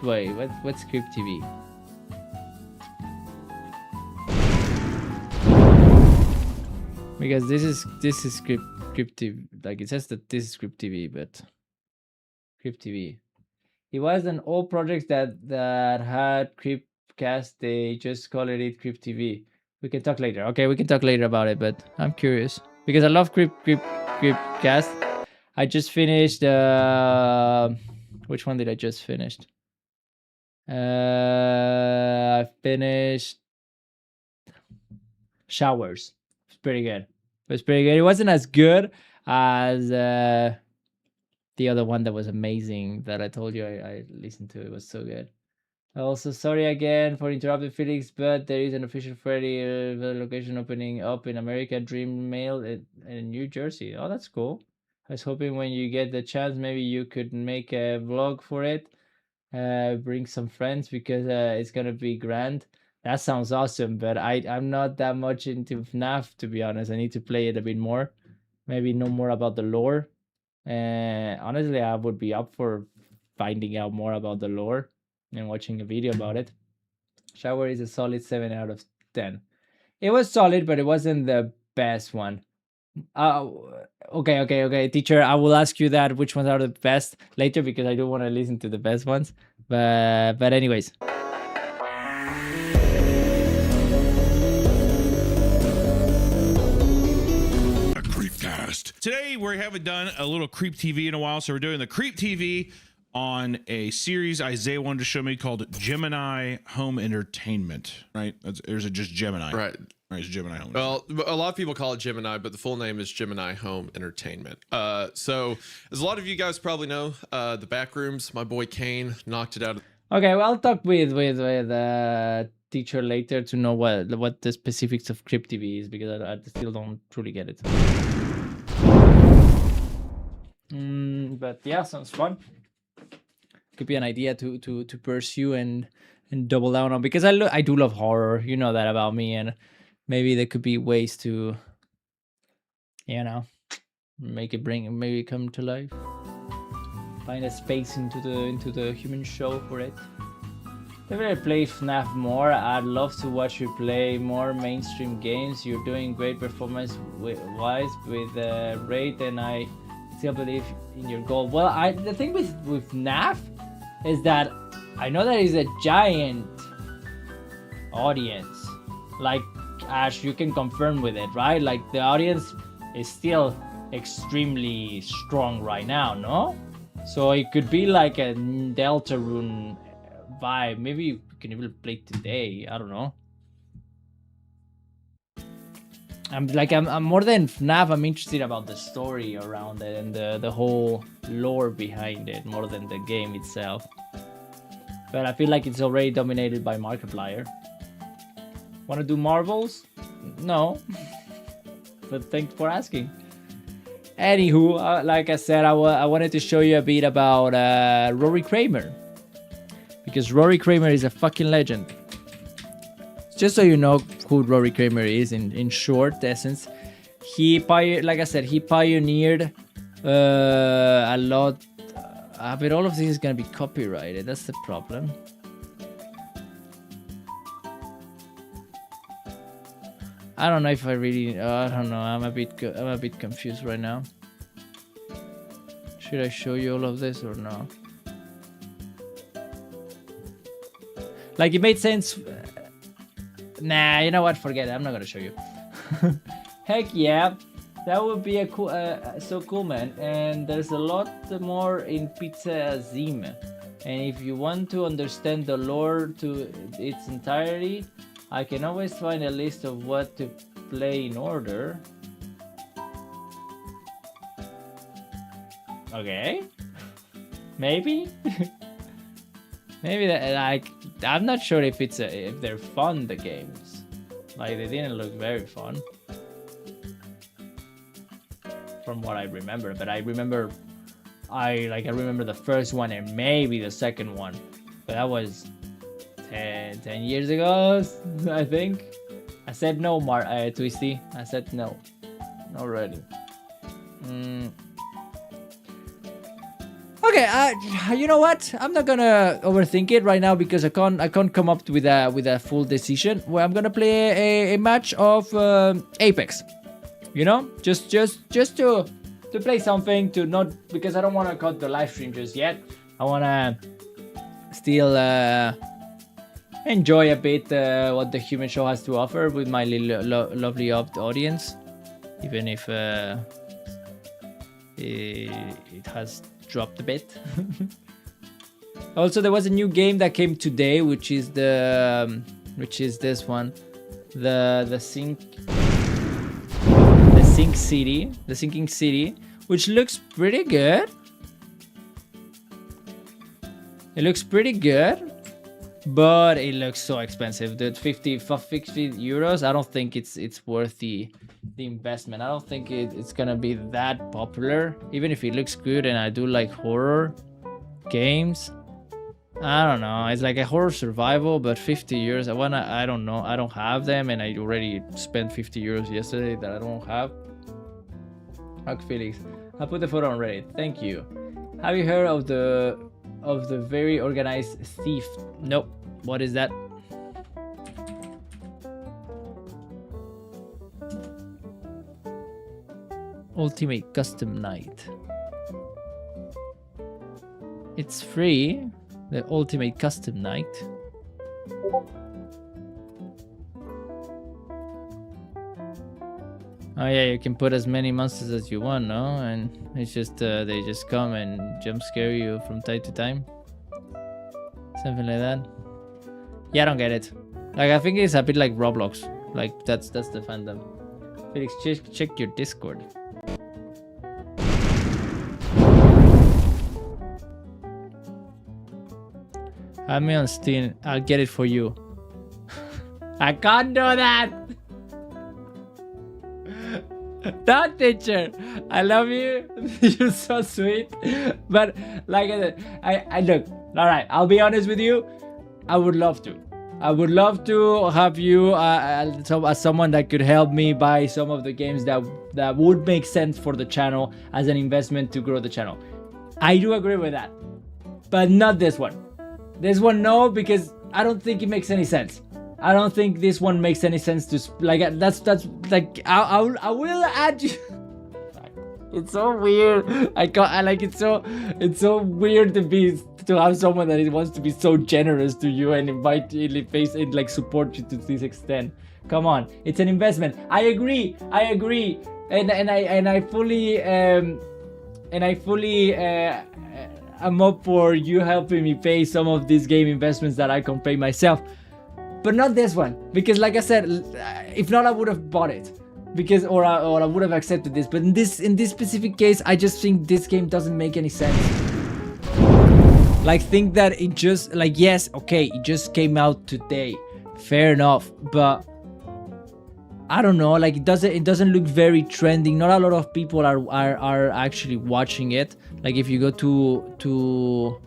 Wait, what's Creep TV? Because this is Creep TV. Like, it says that this is Creep TV, but Creep TV. It was an old project that had Creepcast. They just called it Creep TV. We can talk later. Okay, we can talk later about it, but I'm curious because I love Creepcast. I just finished. Which one did I just finish? I finished Showers. It's pretty good. It was pretty good. It wasn't as good as the other one that was amazing that I told you I listened to. It was so good. Also, sorry again for interrupting, Felix, but there is an official Freddy location opening up in America, Dream Mail in New Jersey. Oh, that's cool. I was hoping when you get the chance, maybe you could make a vlog for it. Bring some friends because it's gonna be grand. That sounds awesome, but I'm not that much into FNAF, to be honest. I need to play it a bit more. Maybe know more about the lore. Honestly, I would be up for finding out more about the lore and watching a video about it. Shower is a solid 7 out of 10. It was solid, but it wasn't the best one. Okay, teacher, I will ask you that which ones are the best later because I do want to listen to the best ones. But anyways. Today we haven't done a little Creep TV in a while, so we're doing the Creep TV on a series Isaiah wanted to show me called Gemini Home Entertainment. Right? There's just Gemini. Right. Right, it's Gemini Home. Well, a lot of people call it Gemini, but the full name is Gemini Home Entertainment. So, as a lot of you guys probably know, the back rooms, my boy Kane knocked it out. Okay, well, I'll talk with teacher later to know what the specifics of Crypt TV is because I still don't truly get it. But yeah, sounds fun. Could be an idea to pursue and double down on because I do love horror. You know that about me, and maybe there could be ways to, you know, maybe come to life. Find a space into the human show for it. Definitely play FNAF more. I'd love to watch you play more mainstream games. You're doing great performance-wise with Raid, and I still believe in your goal. Well, the thing with FNAF is that I know that is a giant audience. Like, Ash, you can confirm with it, right? Like, the audience is still extremely strong right now, no? So it could be like a Deltarune vibe. Maybe we can even play today. I don't know. I'm more than FNAF. I'm interested about the story around it and the whole lore behind it more than the game itself. But I feel like it's already dominated by Markiplier. Want to do Marvels? No. But thanks for asking. Anywho, like I said, I wanted to show you a bit about Rory Kramer. Because Rory Kramer is a fucking legend. Just so you know who Rory Kramer is in short essence. Like I said, he pioneered a lot. But all of this is gonna be copyrighted. That's the problem. I don't know if I really. I don't know. I'm a bit confused right now. Should I show you all of this or no? Like it made sense. Nah, you know what? Forget it. I'm not gonna show you. Heck yeah, that would be a cool. So cool, man. And there's a lot more in Pizza Zim. And if you want to understand the lore to its entirety, I can always find a list of what to play in order. Okay. Maybe. Maybe that, like, I'm not sure if if they're fun, the games. Like, they didn't look very fun. From what I remember, but I remember the first one and maybe the second one. But that was 10 years ago, I think. I said no, Twisty. I said no. Already. Okay, you know what? I'm not gonna overthink it right now because I can't come up with a full decision. Well, I'm gonna play a match of Apex. You know, just to play something, to not, because I don't want to cut the live stream just yet. I want to still enjoy a bit what the Human Show has to offer with my lovely audience, even if it has dropped a bit. Also, there was a new game that came today, which is this one, the Sinking City, which looks pretty good. It looks pretty good, but it looks so expensive. Dude, 50 euros. I don't think it's worth the investment. I don't think it's gonna be that popular, even if it looks good. And I do like horror games. I don't know. It's like a horror survival, but 50 euros. I don't know. I don't have them, and I already spent 50 euros yesterday that I don't have. Okay, Felix, I put the photo on Reddit. Thank you. Have you heard of the very organized thief? Nope. What is that? Ultimate Custom Night. It's free. The Ultimate Custom Night. Oh yeah, you can put as many monsters as you want, no? And it's just they just come and jump scare you from time to time. Something like that. Yeah, I don't get it. Like, I think it's a bit like Roblox. Like, that's the fandom. Felix, check your Discord. Add me on Steam. I'll get it for you. I can't do that. That teacher, I love you. You're so sweet. But like I look. All right, I'll be honest with you. I would love to. I would love to have you as someone that could help me buy some of the games that would make sense for the channel as an investment to grow the channel. I do agree with that, but not this one. This one, no, because I don't think it makes any sense. I don't think this one makes any sense to like. That's like I will add you. It's so weird. I like it's so weird to have someone that wants to be so generous to you and invite you and like support you to this extent. Come on, it's an investment. I agree, and I fully I'm up for you helping me pay some of these game investments that I can pay myself. But not this one, because like I said, if not, I would have bought it, because or I would have accepted this. But in this specific case, I just think this game doesn't make any sense. Like, think that it just like, yes, okay, it just came out today, fair enough, but I don't know, like it doesn't look very trending. Not a lot of people are actually watching it. Like if you go to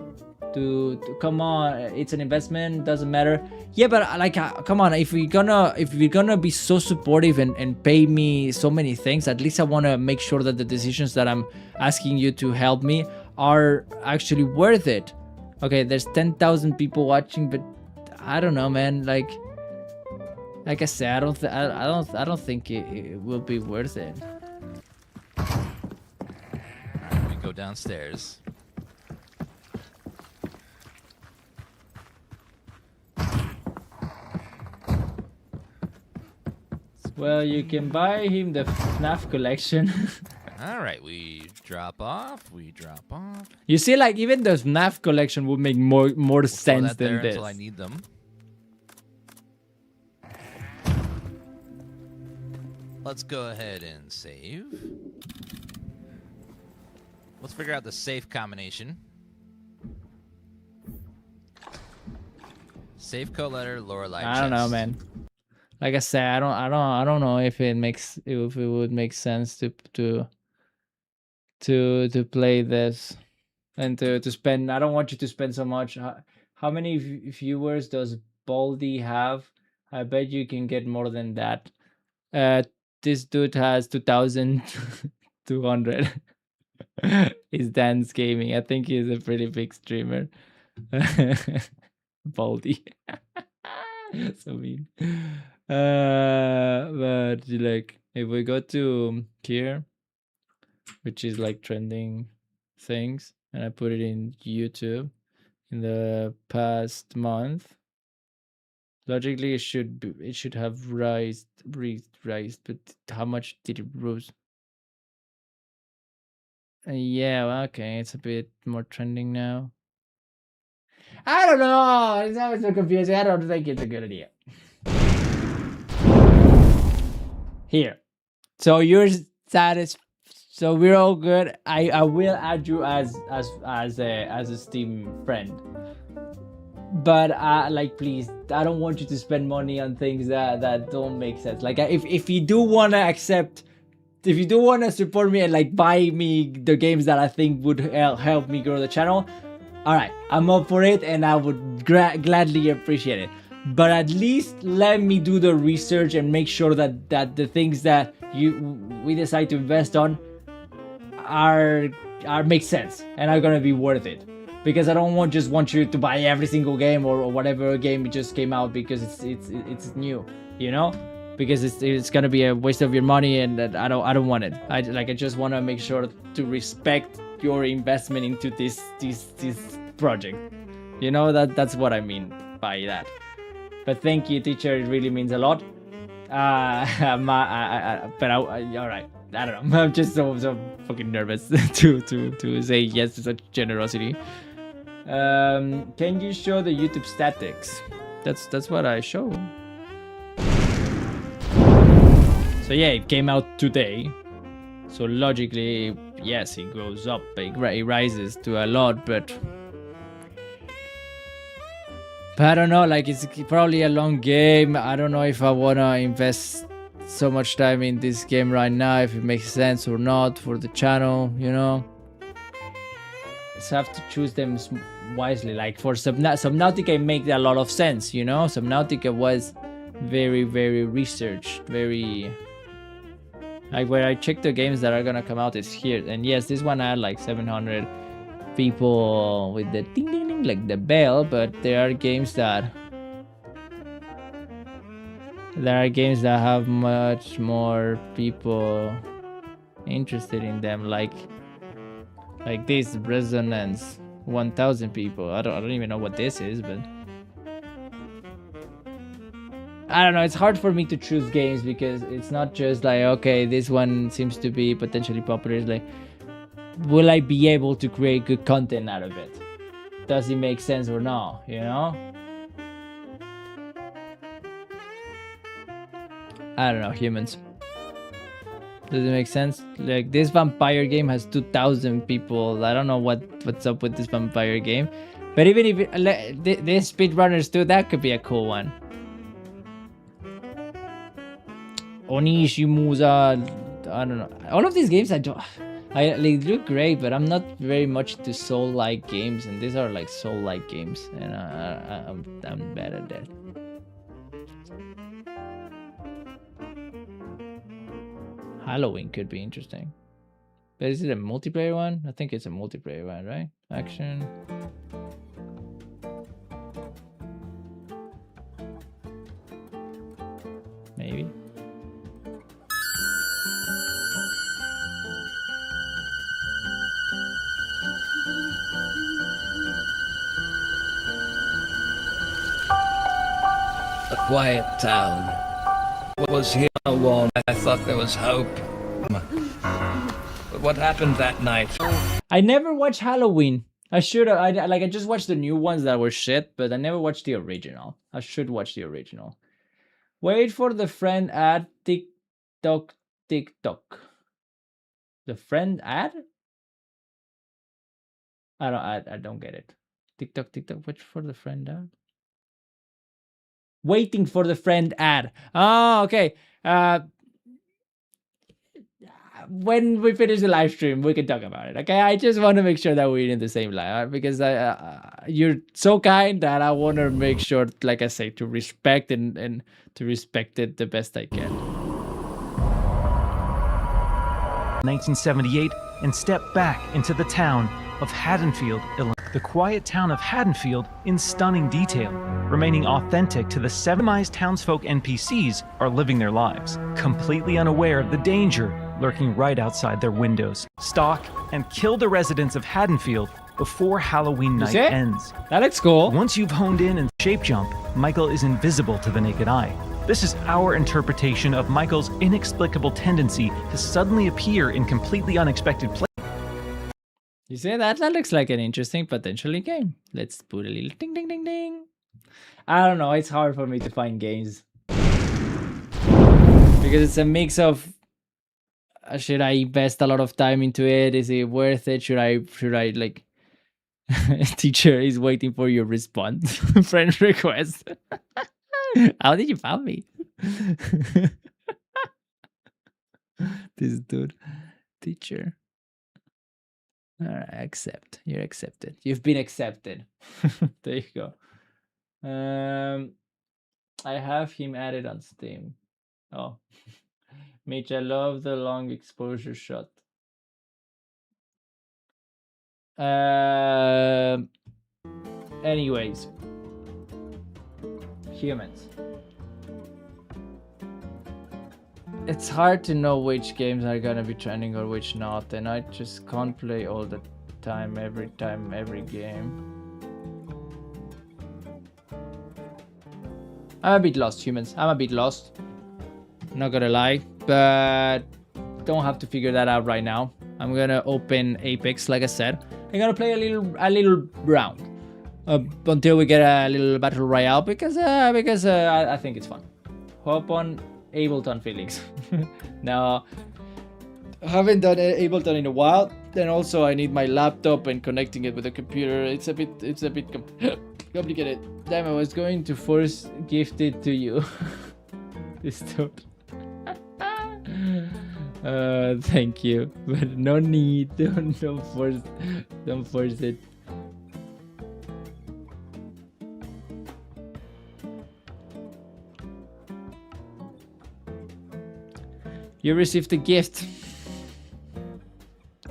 come on, it's an investment, doesn't matter. Yeah, but like come on, if we're gonna be so supportive and pay me so many things, at least I want to make sure that the decisions that I'm asking you to help me are actually worth it. Okay, there's 10,000 people watching, but I don't know, man. Like I said, I don't think it will be worth it. We go downstairs. Well, you can buy him the FNAF collection. All right, we drop off. You see, like even the FNAF collection would make more sense than this. Until I need them. Let's go ahead and save. Let's figure out the safe combination. Safe code letter, Lorelei. I don't know, man. Like I said, I don't know if it would make sense to play this and to spend. I don't want you to spend so much. How many viewers does Baldy have? I bet you can get more than that. This dude has 2,200. He's Dance Gaming. I think he's a pretty big streamer. Baldy. So mean. But like if we go to here, which is like trending things, and I put it in YouTube in the past month, logically it should have raised, but how much did it rise? Yeah, okay, it's a bit more trending now. I don't know. It's always so confusing. I don't think it's a good idea. Here, so you're satisfied. So we're all good. I will add you as a Steam friend. But like, please, I don't want you to spend money on things that don't make sense. Like, if you do want to accept, if you do want to support me and like buy me the games that I think would help me grow the channel, all right, I'm up for it, and I would gladly appreciate it. But at least let me do the research and make sure that the things that we decide to invest on are make sense and are gonna be worth it. Because I don't want you to buy every single game or whatever game just came out because it's new, you know? Because it's gonna be a waste of your money, and I don't want it. I just want to make sure to respect your investment into this project. You know, that's what I mean by that. But thank you, teacher. It really means a lot. But all right. I don't know. I'm just so fucking nervous to say yes to such generosity. Can you show the YouTube statistics? That's what I show. So yeah, it came out today. So logically, yes, it goes up. It rises to a lot, but I don't know, like it's probably a long game. I don't know if I want to invest so much time in this game right now, if it makes sense or not for the channel, you know. So I have to choose them wisely. Like for Subnautica, it made a lot of sense, you know. Subnautica was very, very researched, very... Like where I check the games that are gonna come out is here. And yes, this one had like 700 people with the ding ding ding, like the bell, but there are games that have much more people interested in them, like this Resonance 1000 people. I don't even know what this is, but I don't know, it's hard for me to choose games because it's not just like, okay, this one seems to be potentially popular. It's like will I be able to create good content out of it? Does it make sense or not, you know? I don't know, humans. Does it make sense? Like, this vampire game has 2,000 people. I don't know what's up with this vampire game. But even if this speedrunners too, that could be a cool one. Onishi Musa, I don't know. All of these games like, they look great, but I'm not very much to soul-like games, and these are like soul-like games, and I'm bad at that. Halloween could be interesting. But is it a multiplayer one? I think it's a multiplayer one, right? Action. Maybe. A quiet town. Was here alone. I thought there was hope. But what happened that night? I never watched Halloween. I should have. I just watched the new ones that were shit, but I never watched the original. I should watch the original. Wait for the friend ad. TikTok. The friend ad? I don't get it. TikTok. Wait for the friend ad. Waiting for the friend ad. Oh, okay. When we finish the live stream, we can talk about it. Okay, I just want to make sure that we're in the same line because you're so kind that I want to make sure, like I say, to respect and to respect it the best I can. 1978 and step back into the town of Haddonfield, Illinois. The quiet town of Haddonfield in stunning detail, remaining authentic to the seven-mized townsfolk NPCs are living their lives, completely unaware of the danger lurking right outside their windows. Stalk and kill the residents of Haddonfield before Halloween night ends. That looks cool. Once you've honed in and shape jump, Michael is invisible to the naked eye. This is our interpretation of Michael's inexplicable tendency to suddenly appear in completely unexpected places. You see, that looks like an interesting potentially game. Let's put a little ding ding ding ding. I don't know, it's hard for me to find games. Because it's a mix of should I invest a lot of time into it? Is it worth it? Should I like teacher is waiting for your response. Friend request. How did you find me? This dude. Teacher. Alright, accept. You're accepted. You've been accepted. There you go. I have him added on Steam. Oh. Mitch, I love the long exposure shot. Anyways. Humans. It's hard to know which games are gonna be trending or which not, and I just can't play all the time, every game. I'm a bit lost, humans. I'm a bit lost. Not gonna lie, but don't have to figure that out right now. I'm gonna open Apex, like I said. I'm gonna play a little round until we get a little battle royale because I think it's fun. Hop on Ableton, Felix. Now, I haven't done Ableton in a while. Then also I need my laptop and connecting it with the computer. It's a bit complicated. Damn, I was going to force gift it to you. This dude. Thank you, but no need. Don't force it. You received a gift.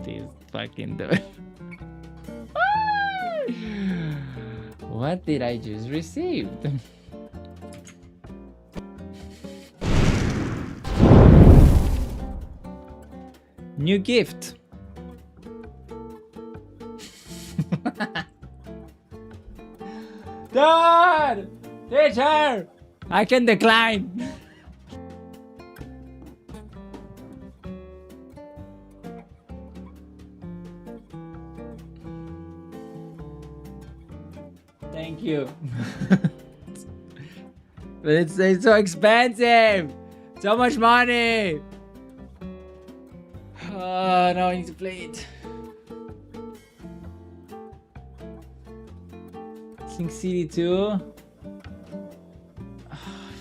This fucking dude. What did I just receive? New gift. Dad! Teacher! I can decline. Thank you. But it's so expensive. So much money. Now I need to play it. Sing City 2. Oh,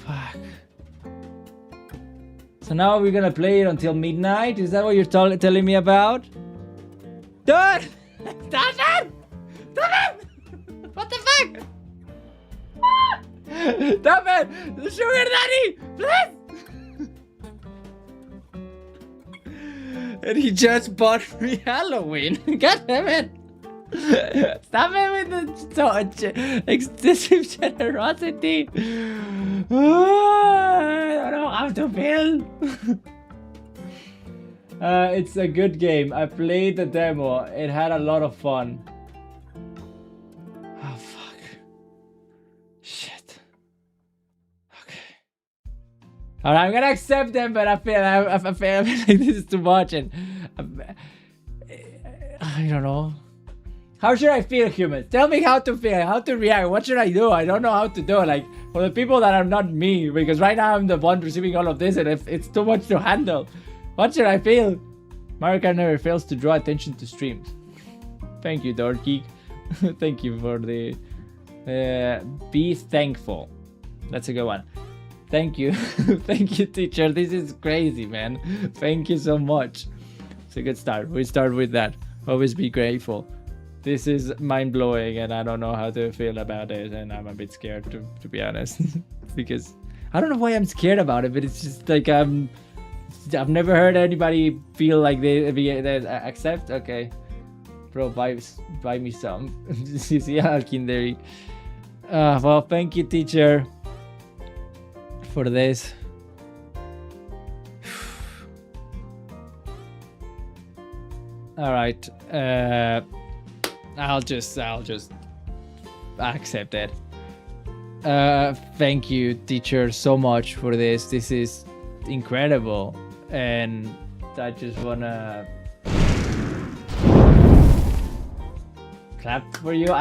fuck. So now we're gonna play it until midnight? Is that what you're telling me about? Dude! Stop it! Stop it! What the fuck? Stop it! The sugar daddy! Please! And he just bought me Halloween. God damn it! Stop it with the excessive generosity. I don't know how to feel. It's a good game. I played the demo. It had a lot of fun. Oh fuck. Shit. Okay. Alright, I'm gonna accept them, but I feel like this is too much, and I don't know. How should I feel, humans? Tell me how to feel, how to react. What should I do? I don't know how to do it. Like, for the people that are not me, because right now I'm the one receiving all of this, and if it's too much to handle. What should I feel? Mario Kart never fails to draw attention to streams. Thank you, Dark Geek. Thank you for the... be thankful. That's a good one. Thank you. Thank you, teacher. This is crazy, man. Thank you so much. It's a good start. We start with that. Always be grateful. This is mind-blowing, and I don't know how to feel about it, and I'm a bit scared, to be honest. Because I don't know why I'm scared about it, but it's just like I've never heard anybody feel like they accept. Okay, bro, buy me some. You see how Kinderi. Well, thank you, teacher, for this. All right. I'll just accept it. Thank you, teacher, so much for this. This is incredible, and I just wanna clap for you.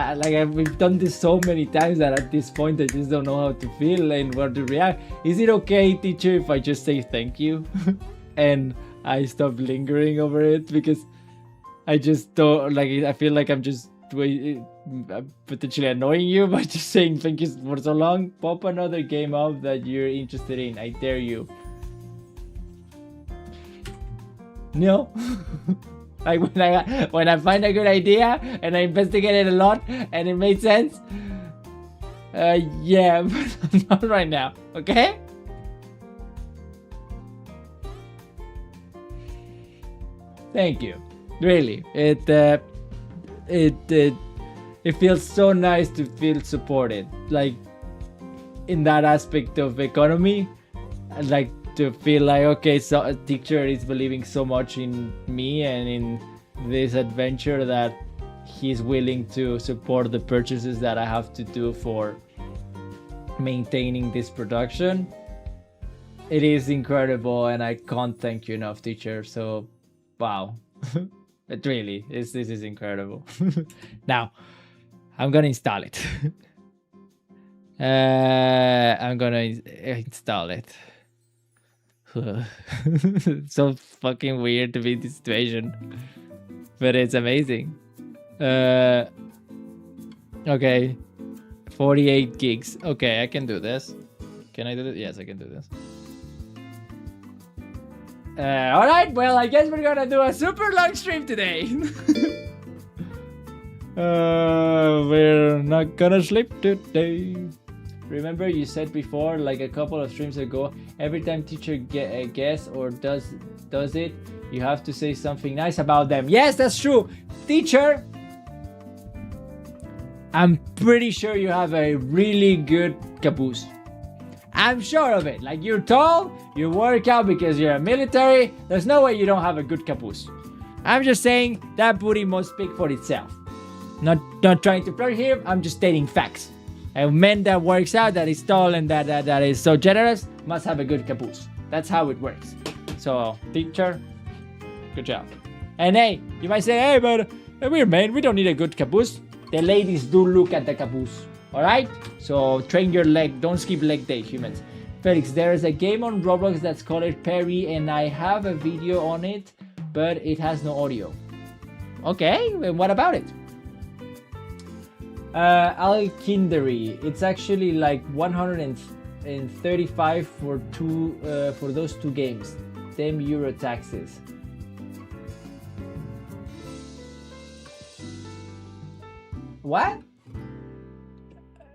We've done this so many times that at this point I just don't know how to feel and what to react. Is it okay, teacher, if I just say thank you and I stop lingering over it? Because I just don't like it. I feel like I'm just potentially annoying you by just saying thank you for so long. Pop another game up that you're interested in. I dare you. No. Like when I find a good idea and I investigate it a lot and it made sense. Yeah, but not right now. Okay. Thank you. Really, it feels so nice to feel supported, like in that aspect of economy, like to feel like, okay, so a teacher is believing so much in me and in this adventure that he's willing to support the purchases that I have to do for maintaining this production. It is incredible, and I can't thank you enough, teacher. So, wow. It really is. This is incredible. Now, I'm gonna install it. I'm gonna install it. So fucking weird to be in this situation, but it's amazing. Okay, 48 gigs. Okay, I can do this. Can I do this? Yes, I can do this. Alright, well, I guess we're gonna do a super long stream today. We're not gonna sleep today. Remember you said before, like a couple of streams ago, every time teacher guess or does it, you have to say something nice about them. Yes, that's true. Teacher, I'm pretty sure you have a really good caboose. I'm sure of it. Like, you're tall, you work out because you're a military. There's no way you don't have a good caboose. I'm just saying that booty must speak for itself. Not trying to play here. I'm just stating facts. A man that works out, that is tall, and that is so generous must have a good caboose. That's how it works. So, teacher, good job. And hey, you might say, hey, but we're men. We don't need a good caboose. The ladies do look at the caboose. All right. So train your leg. Don't skip leg day, humans. Felix, there is a game on Roblox that's called Perry, and I have a video on it, but it has no audio. Okay, and what about it? Alkindery. It's actually like 135 for those two games. €10 taxes. What?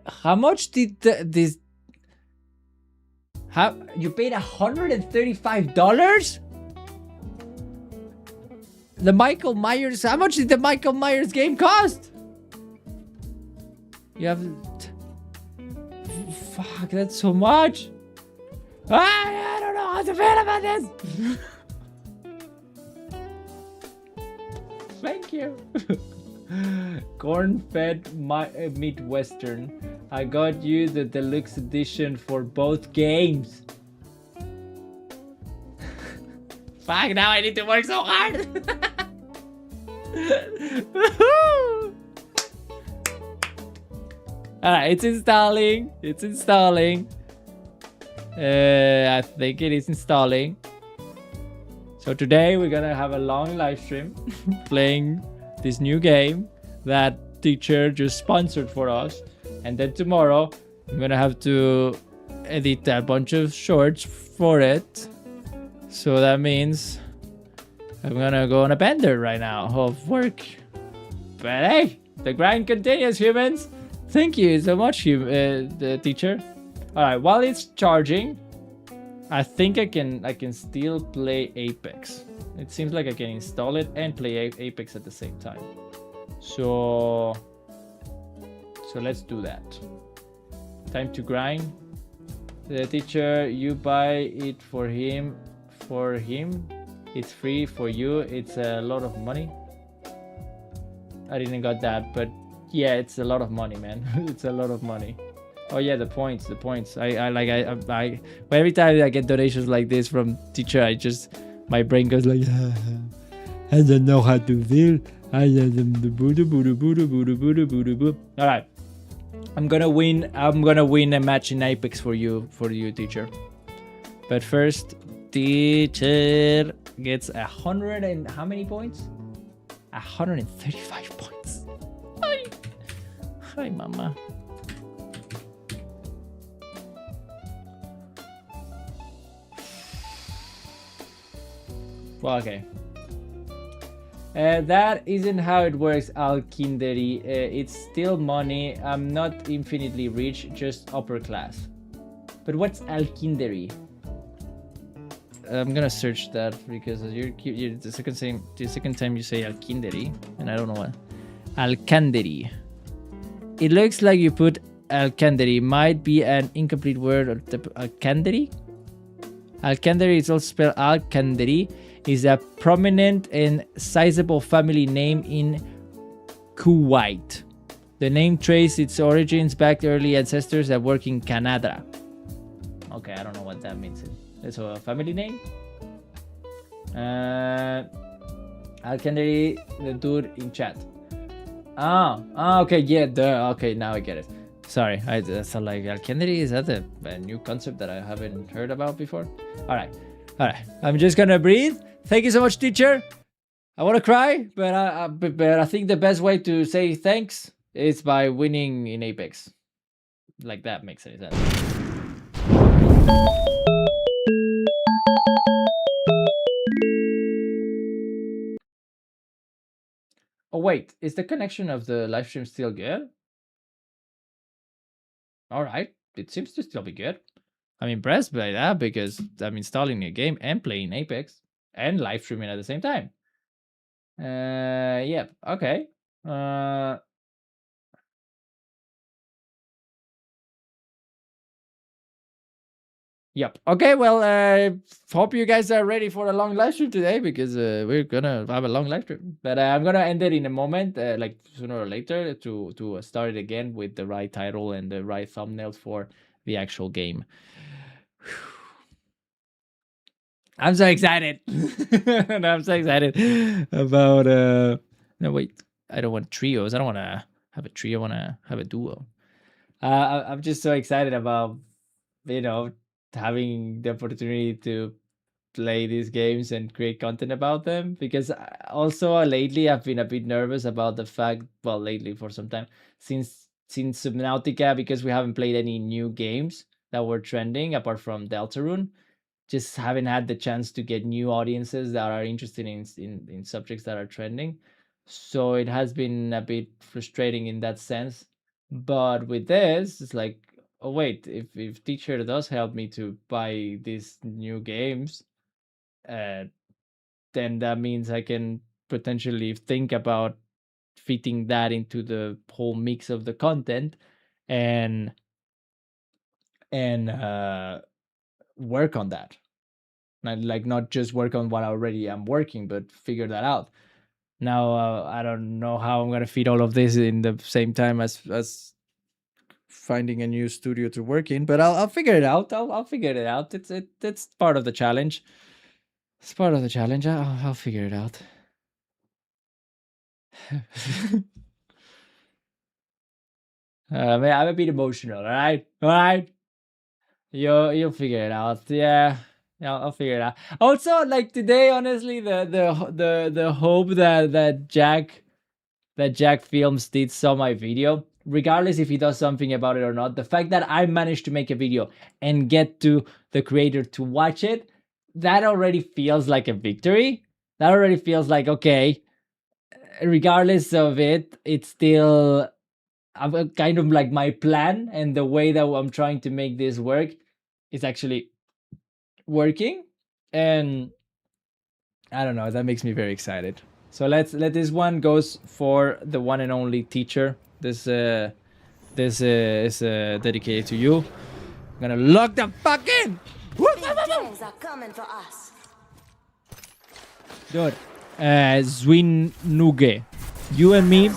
How much did this? How you paid $135? The Michael Myers. How much did the Michael Myers game cost? You have. Fuck, that's so much. I don't know how to feel about this. Thank you. Corn-fed Midwestern. I got you the deluxe edition for both games. Fuck, now I need to work so hard. Alright, it's installing. It's installing. I think it is installing. So today we're gonna have a long live stream playing this new game that teacher just sponsored for us. And then tomorrow I'm gonna have to edit a bunch of shorts for it. So that means I'm gonna go on a bender right now of work. But hey, the grind continues, humans. Thank you so much, the teacher. All right, while it's charging, I think I can still play Apex. It seems like I can install it and play Apex at the same time. So let's do that. Time to grind. The teacher, you buy it for him. For him, it's free. For you, it's a lot of money. I didn't got that, but yeah, it's a lot of money, man. It's a lot of money. Oh yeah, the points. I every time I get donations like this from teacher, my brain goes like, I don't know how to feel. All right, I'm gonna win a match in Apex for you, teacher. But first, teacher gets 100 and how many points? 135 points. Hi, mama. Well, okay. That isn't how it works, Alkinderi. It's still money. I'm not infinitely rich, just upper class. But what's Alkinderi? I'm gonna search that because you're the second time you say Alkinderi, and I don't know what. Alkanderi. It looks like you put Alkanderi. Might be an incomplete word or Alkanderi. Alkanderi is also spelled Alkanderi. Is a prominent and sizable family name in Kuwait. The name traces its origins back to early ancestors that work in Canada. Okay, I don't know what that means. It's a family name. Alkanderi, the dude in chat. Okay, yeah, okay, now I get it. Sorry, I thought like Alkanderi, is that a new concept that I haven't heard about before? All right, I'm just gonna breathe. Thank you so much, teacher. I want to cry, but I think the best way to say thanks is by winning in Apex. Like that makes any sense. Oh wait, is the connection of the live stream still good? All right, it seems to still be good. I'm impressed by that because I'm installing a game and playing Apex and live streaming at the same time. Yeah, okay. Yep. Okay, well, hope you guys are ready for a long live stream today because we're gonna have a long live stream. But I'm gonna end it in a moment, like sooner or later, to start it again with the right title and the right thumbnail for the actual game. I'm so excited. I'm so excited about no wait, I don't want trios. I don't want to have a trio. I want to have a duo. I'm just so excited about, you know, having the opportunity to play these games and create content about them, because also lately I've been a bit nervous about the fact, well, lately for some time, since Subnautica, because we haven't played any new games that were trending apart from Deltarune, just haven't had the chance to get new audiences that are interested in subjects that are trending. So it has been a bit frustrating in that sense. But with this, it's like, oh wait, if teacher does help me to buy these new games, then that means I can potentially think about fitting that into the whole mix of the content and work on that. Like not just work on what I already am working, but figure that out. Now I don't know how I'm gonna fit all of this in the same time as finding a new studio to work in, but I'll figure it out. I'll figure it out. It's part of the challenge. It's part of the challenge. I'll figure it out. I'm a bit emotional. All right. You'll figure it out. Yeah, I'll figure it out. Also, like today, honestly, the hope that Jack Films saw my video, regardless if he does something about it or not, the fact that I managed to make a video and get to the creator to watch it, that already feels like a victory. That already feels like, okay, regardless of it, it's still kind of like my plan, and the way that I'm trying to make this work is actually working. And I don't know, that makes me very excited. So let this one goes for the one and only teacher. This is dedicated to you. I'm gonna lock the fuck in. Days are coming for us. Dude, Zwinuge, you and me,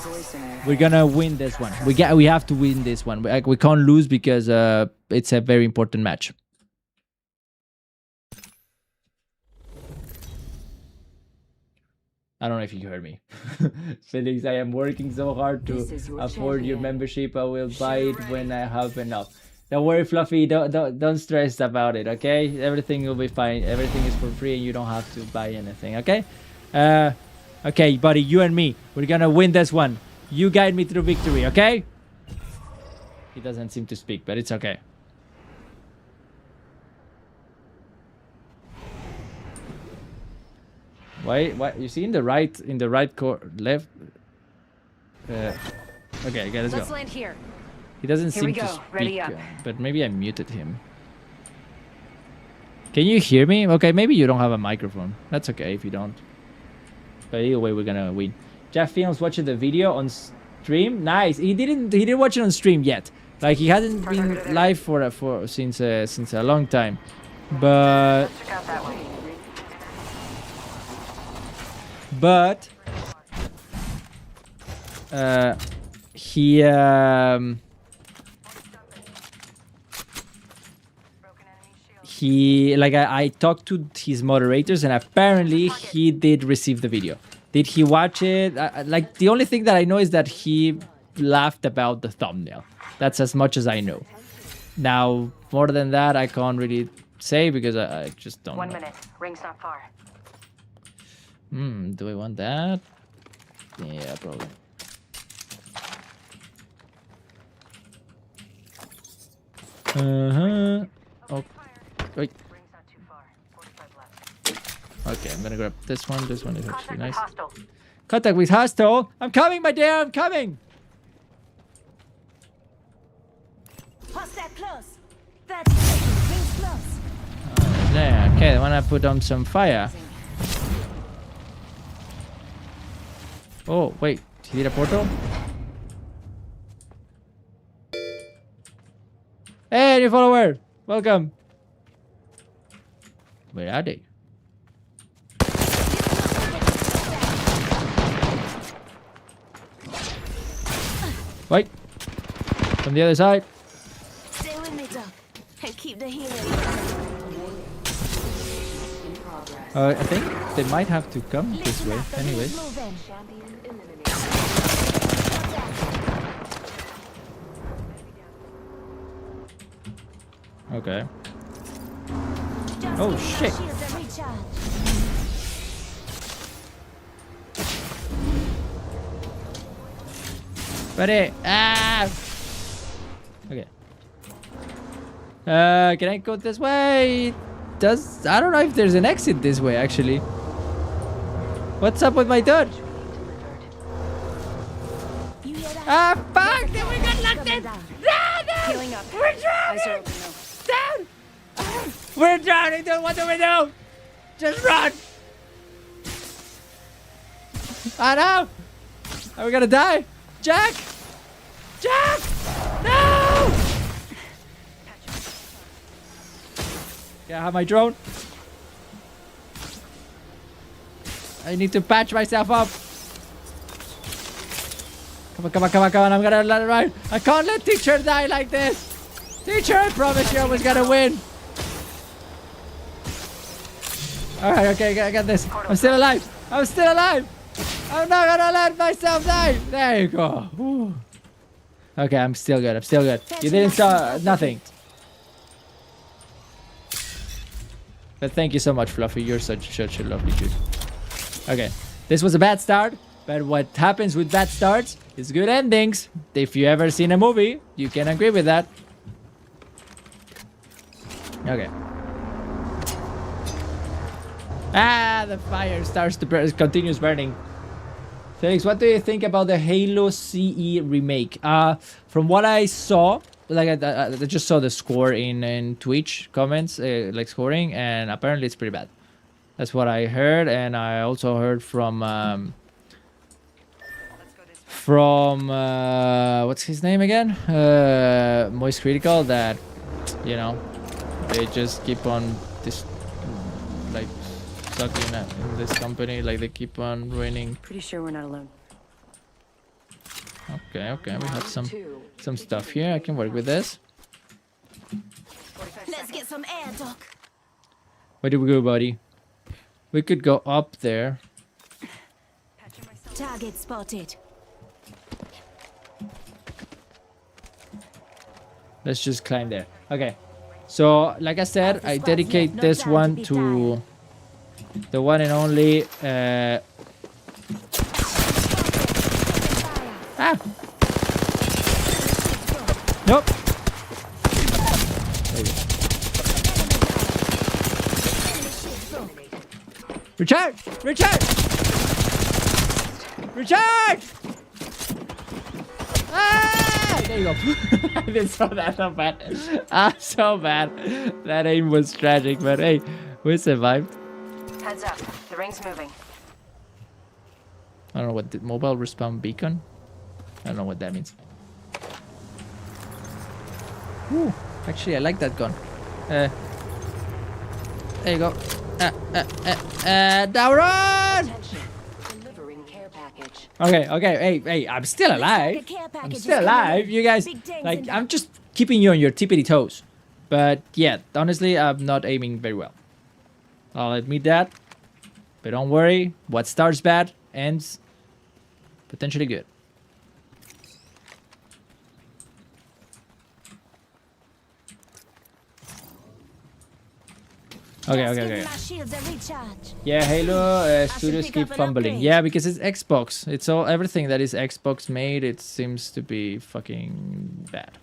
we're gonna win this one. We have to win this one. We can't lose because it's a very important match. I don't know if you heard me. Felix, I am working so hard to afford your membership. I will buy it when I have enough. Don't worry, Fluffy. Don't stress about it, okay? Everything will be fine. Everything is for free and you don't have to buy anything, okay? Okay, buddy, you and me. We're gonna win this one. You guide me through victory, okay? He doesn't seem to speak, but it's okay. Why? You see in the right left? Okay, let's go. Let's land here. He doesn't seem to speak, Ready up. but maybe I muted him. Can you hear me? Okay, maybe you don't have a microphone. That's okay if you don't. But either way, we're gonna win. Jeff Films watching the video on stream. Nice. He didn't watch it on stream yet. Like he hasn't been live since a long time. But he like I talked to his moderators and apparently he did receive the video. Did he watch it? Like the only thing that I know is that he laughed about the thumbnail. That's as much as I know. Now, more than that, I can't really say because I just don't know. 1 minute. Ring's not far. Do I want that? Yeah, probably. Oh, wait. Okay, I'm gonna grab this one. This one is actually nice. Contact with hostile. I'm coming, my dear. I'm coming. Hostile close. 30 seconds. Rings close. Oh, there. Okay, I wanna put on some fire. Oh, wait. He did a portal? Hey, new follower. Welcome. Where are they? Wait. From the other side. Stay with me, Doc. And keep the healing. I think they might have to come this way. Anyways. Okay. Oh shit. Ready? Ah! Okay. Can I go this way? I don't know if there's an exit this way actually. What's up with my dodge? Ah, fuck! Then we got locked in! Healing up. We're drowning! Down! We're drowning, dude! What do we do? Just run! Oh no! Are we gonna die? Jack! Jack! No! Can I have my drone? I need to patch myself up. Come on, come on, come on, come on. I'm gonna let it ride. I can't let teacher die like this. Teacher, I promise you I was gonna win. Alright, okay, I got this. I'm still alive. I'm still alive. I'm not gonna let myself die. There you go. Whew. Okay, I'm still good. I'm still good. You didn't saw nothing. But thank you so much, Fluffy. You're such a lovely dude. Okay, this was a bad start. But what happens with bad starts is good endings. If you ever seen a movie, you can agree with that. Okay. Ah, the fire starts to burn, continues burning. Felix, what do you think about the Halo CE remake? From what I saw, like I just saw the score in Twitch comments, like scoring, and apparently it's pretty bad. That's what I heard, and I also heard from what's his name again? Moist Critical, that, you know, they just keep on this, like, sucking in this company, like they keep on ruining. Pretty sure we're not alone. Okay, okay, we have some stuff here. I can work with this. Let's get some air, Doc. Where do we go, buddy? We could go up there. Target spotted. Let's just climb there. Okay. So, like I said, I dedicate this one to the one and only ah! Nope. Recharge! Recharge! Recharge! Ah! There you go. I didn't saw that so bad. So bad. That aim was tragic, but hey, we survived. Heads up. The ring's moving. I don't know what the mobile respawn beacon. I don't know what that means. Ooh, actually, I like that gun. There you go. Now run! Delivering care package. Okay, okay, hey, I'm still alive. I'm still alive. You guys, like, I'm just keeping you on your tippity toes. But yeah, honestly, I'm not aiming very well. I'll admit that. But don't worry, what starts bad ends potentially good. Okay. Yeah, Halo studios keep fumbling. Yeah, because it's Xbox. It's all everything that is Xbox made. It seems to be fucking bad.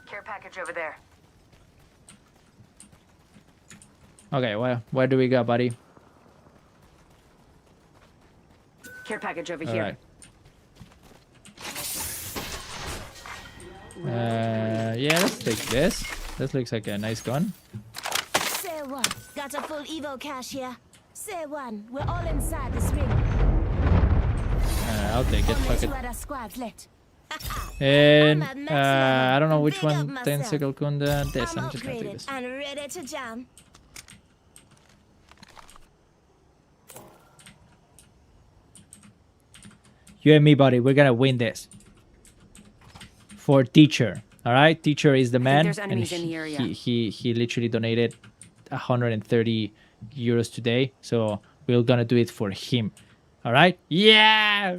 Care package over there. Okay, well, where do we go, buddy? Care package over All here. right. Yeah, let's take this. This looks like a nice gun. Say one. Got a full Evo cache here. Say one. We're all inside this ring. I'll take it. Fuck it. Other squads left. And I don't know which one. 10 Kunda. This. I'm just gonna take this. And ready to jam. You and me, buddy. We're gonna win this. For teacher. All right, teacher is the man, there's and enemies in the area. he literally donated 130 euros today, so we're gonna do it for him. All right? Yeah,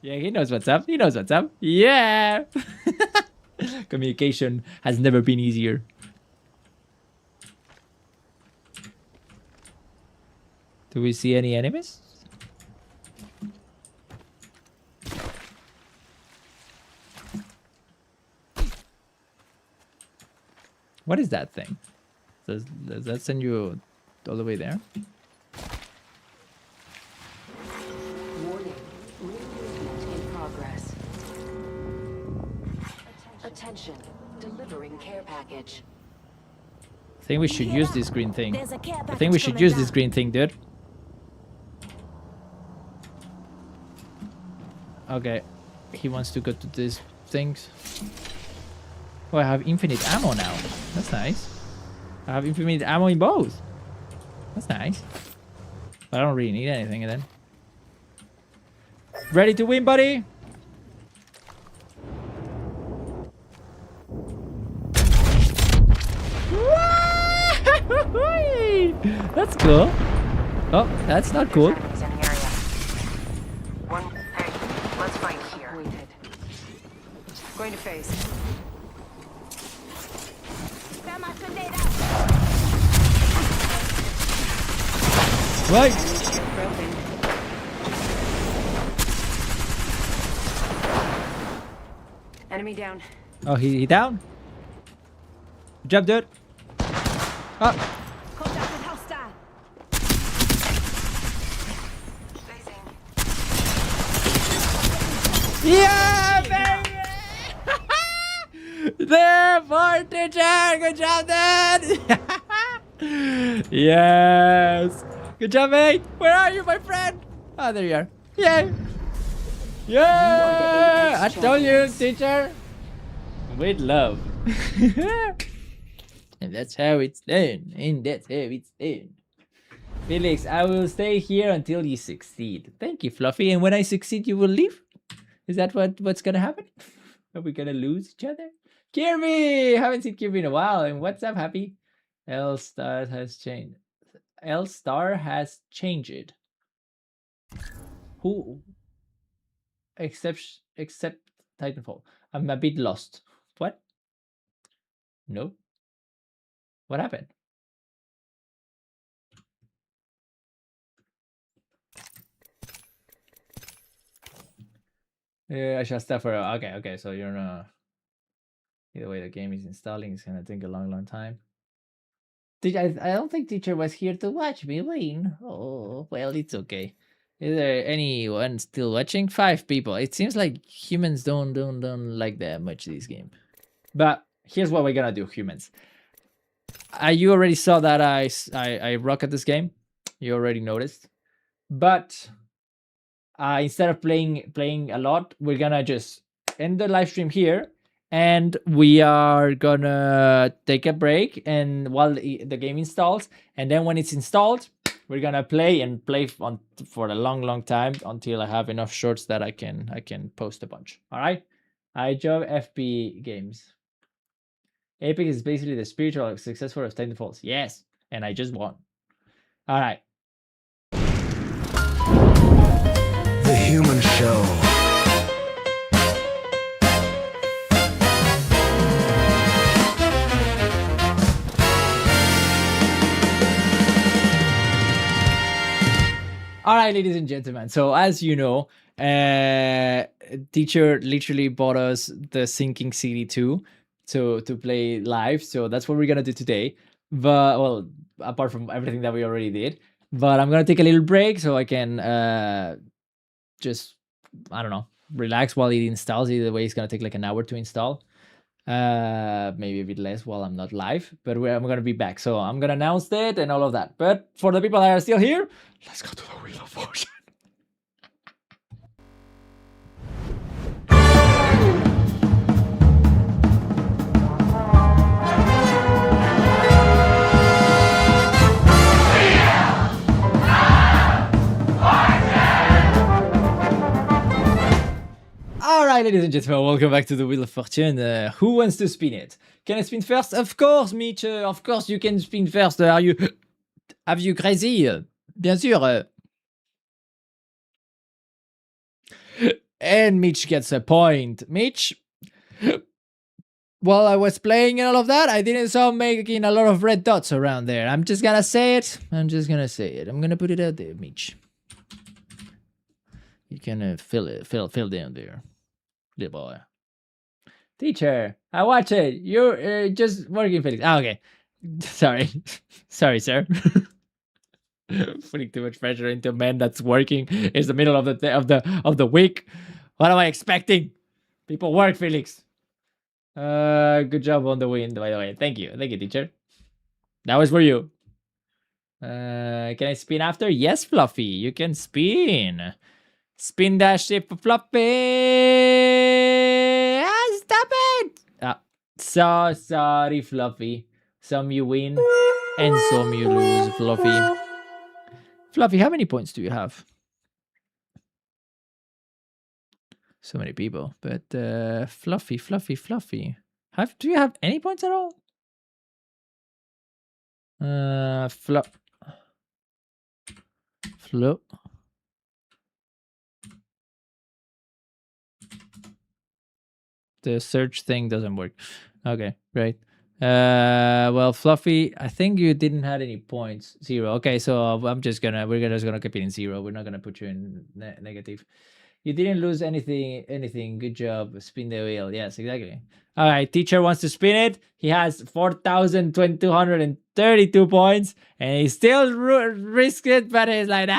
yeah, he knows what's up. He knows what's up. Yeah. Communication has never been easier. Do we see any enemies? What is that thing? Does that send you all the way there? Warning. Movement in progress. Attention. Delivering care package. I think we should use this green thing. I think we should use this green thing, dude. Okay. He wants to go to these things. Oh, I have infinite ammo now. That's nice. I have infinite ammo in both. That's nice. But I don't really need anything then. Ready to win, buddy? That's cool. Oh, that's not cool. Hey, let's fight here. Waited. Going to phase. Right. Enemy down. Oh, he down? Good job, dude. Oh. Contact with hostile. Yeah, baby! There, for teacher! Good job, dude! Yes! Good job, mate! Where are you, my friend? Oh, there you are. Yay! Yeah! I told you, teacher! With love. And that's how it's done. And that's how it's done. Felix, I will stay here until you succeed. Thank you, Fluffy. And when I succeed, you will leave? Is that what's gonna happen? Are we gonna lose each other? Kirby! Haven't seen Kirby in a while. And what's up, Happy? L-Star has changed. L-Star has changed. Who? Except Titanfall. I'm a bit lost. What? No. What happened? I shall stop for okay. So you're not. Either way, the game is installing. It's gonna take a long time. I don't think teacher was here to watch me win. Oh well, it's okay. Is there anyone still watching? 5 people. It seems like humans don't like that much this game. But here's what we're gonna do, humans. You already saw that I rock at this game. You already noticed. But instead of playing a lot, we're gonna just end the live stream here, and we are gonna take a break and while the game installs, and then when it's installed, we're gonna play for a long time until I have enough shorts that I can post a bunch. All right. I job FP games. Epic is basically the spiritual successor of Titanfall. Yes, and I just won. All right. The Human Show. All right, ladies and gentlemen. So as you know, teacher literally bought us the Sinking City 2 to play live. So that's what we're gonna do today. But well, apart from everything that we already did. But I'm gonna take a little break so I can just, I don't know, relax while it installs. Either way, it's gonna take like an hour to install. Maybe a bit less while I'm not live, but I'm gonna be back. So I'm gonna announce that and all of that. But for the people that are still here, let's go to the Wheel of Fortune. Alright, ladies and gentlemen, welcome back to the Wheel of Fortune. Who wants to spin it? Can I spin first? Of course, Mitch. Of course you can spin first. Have you crazy? Bien sûr. And Mitch gets a point. Mitch, while I was playing and all of that, I didn't saw making a lot of red dots around there. I'm just gonna say it. I'm gonna put it out there, Mitch. You can fill down there, little boy. Teacher, I watch it. You're just working, Felix. Ah, okay. Sorry, sorry, sir. Putting too much pressure into a man that's working. It's the middle of the week. What am I expecting? People work, Felix. Good job on the win, by the way. Thank you, teacher. That was for you. Can I spin after? Yes, Fluffy, you can spin. Spin that ship for Fluffy. Ah, stop it! So sorry, Fluffy. Some you win, and some you lose, Fluffy. Fluffy, how many points do you have? So many people, but Fluffy. Do you have any points at all? Flo. The search thing doesn't work. Okay, great. Well, Fluffy, I think you didn't have any points. 0. Okay, so we're just gonna keep it in 0. We're not gonna put you in negative. You didn't lose anything. Good job. Spin the wheel. Yes, exactly. All right, teacher wants to spin it. He has 4,232 points, and he still risks it, but he's like,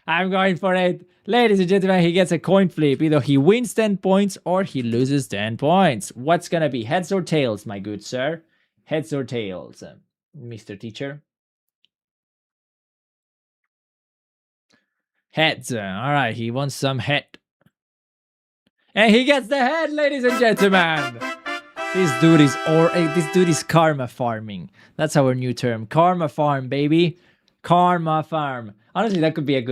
I'm going for it. Ladies and gentlemen, he gets a coin flip. Either he wins 10 points or he loses 10 points. What's gonna be, heads or tails, my good sir? Heads or tails, Mr. Teacher? Heads. All right, he wants some head. And he gets the head, ladies and gentlemen. This dude is karma farming. That's our new term. Karma farm, baby. Karma farm. Honestly, that could be a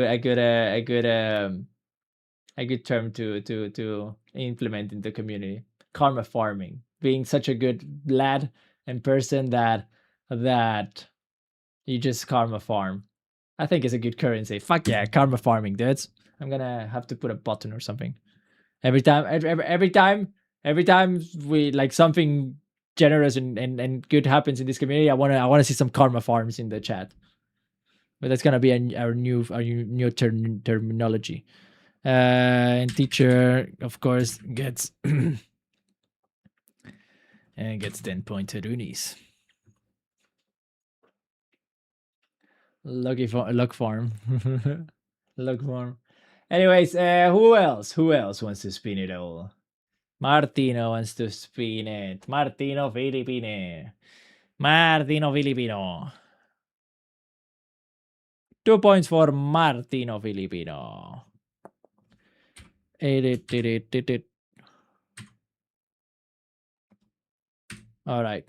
good term to implement in the community. Karma farming. Being such a good lad and person that you just karma farm. I think it's a good currency. Fuck yeah, karma farming, dudes. I'm gonna have to put a button or something. Every time we like something generous and good happens in this community, I wanna see some karma farms in the chat. But that's gonna be our new terminology. And teacher, of course, gets and gets 10 pointed unis. Luck farm. Luck farm. Anyways, who else wants to spin it all? Martino wants to spin it. Martino Filipino. 2 points for Martino Filipino. All right.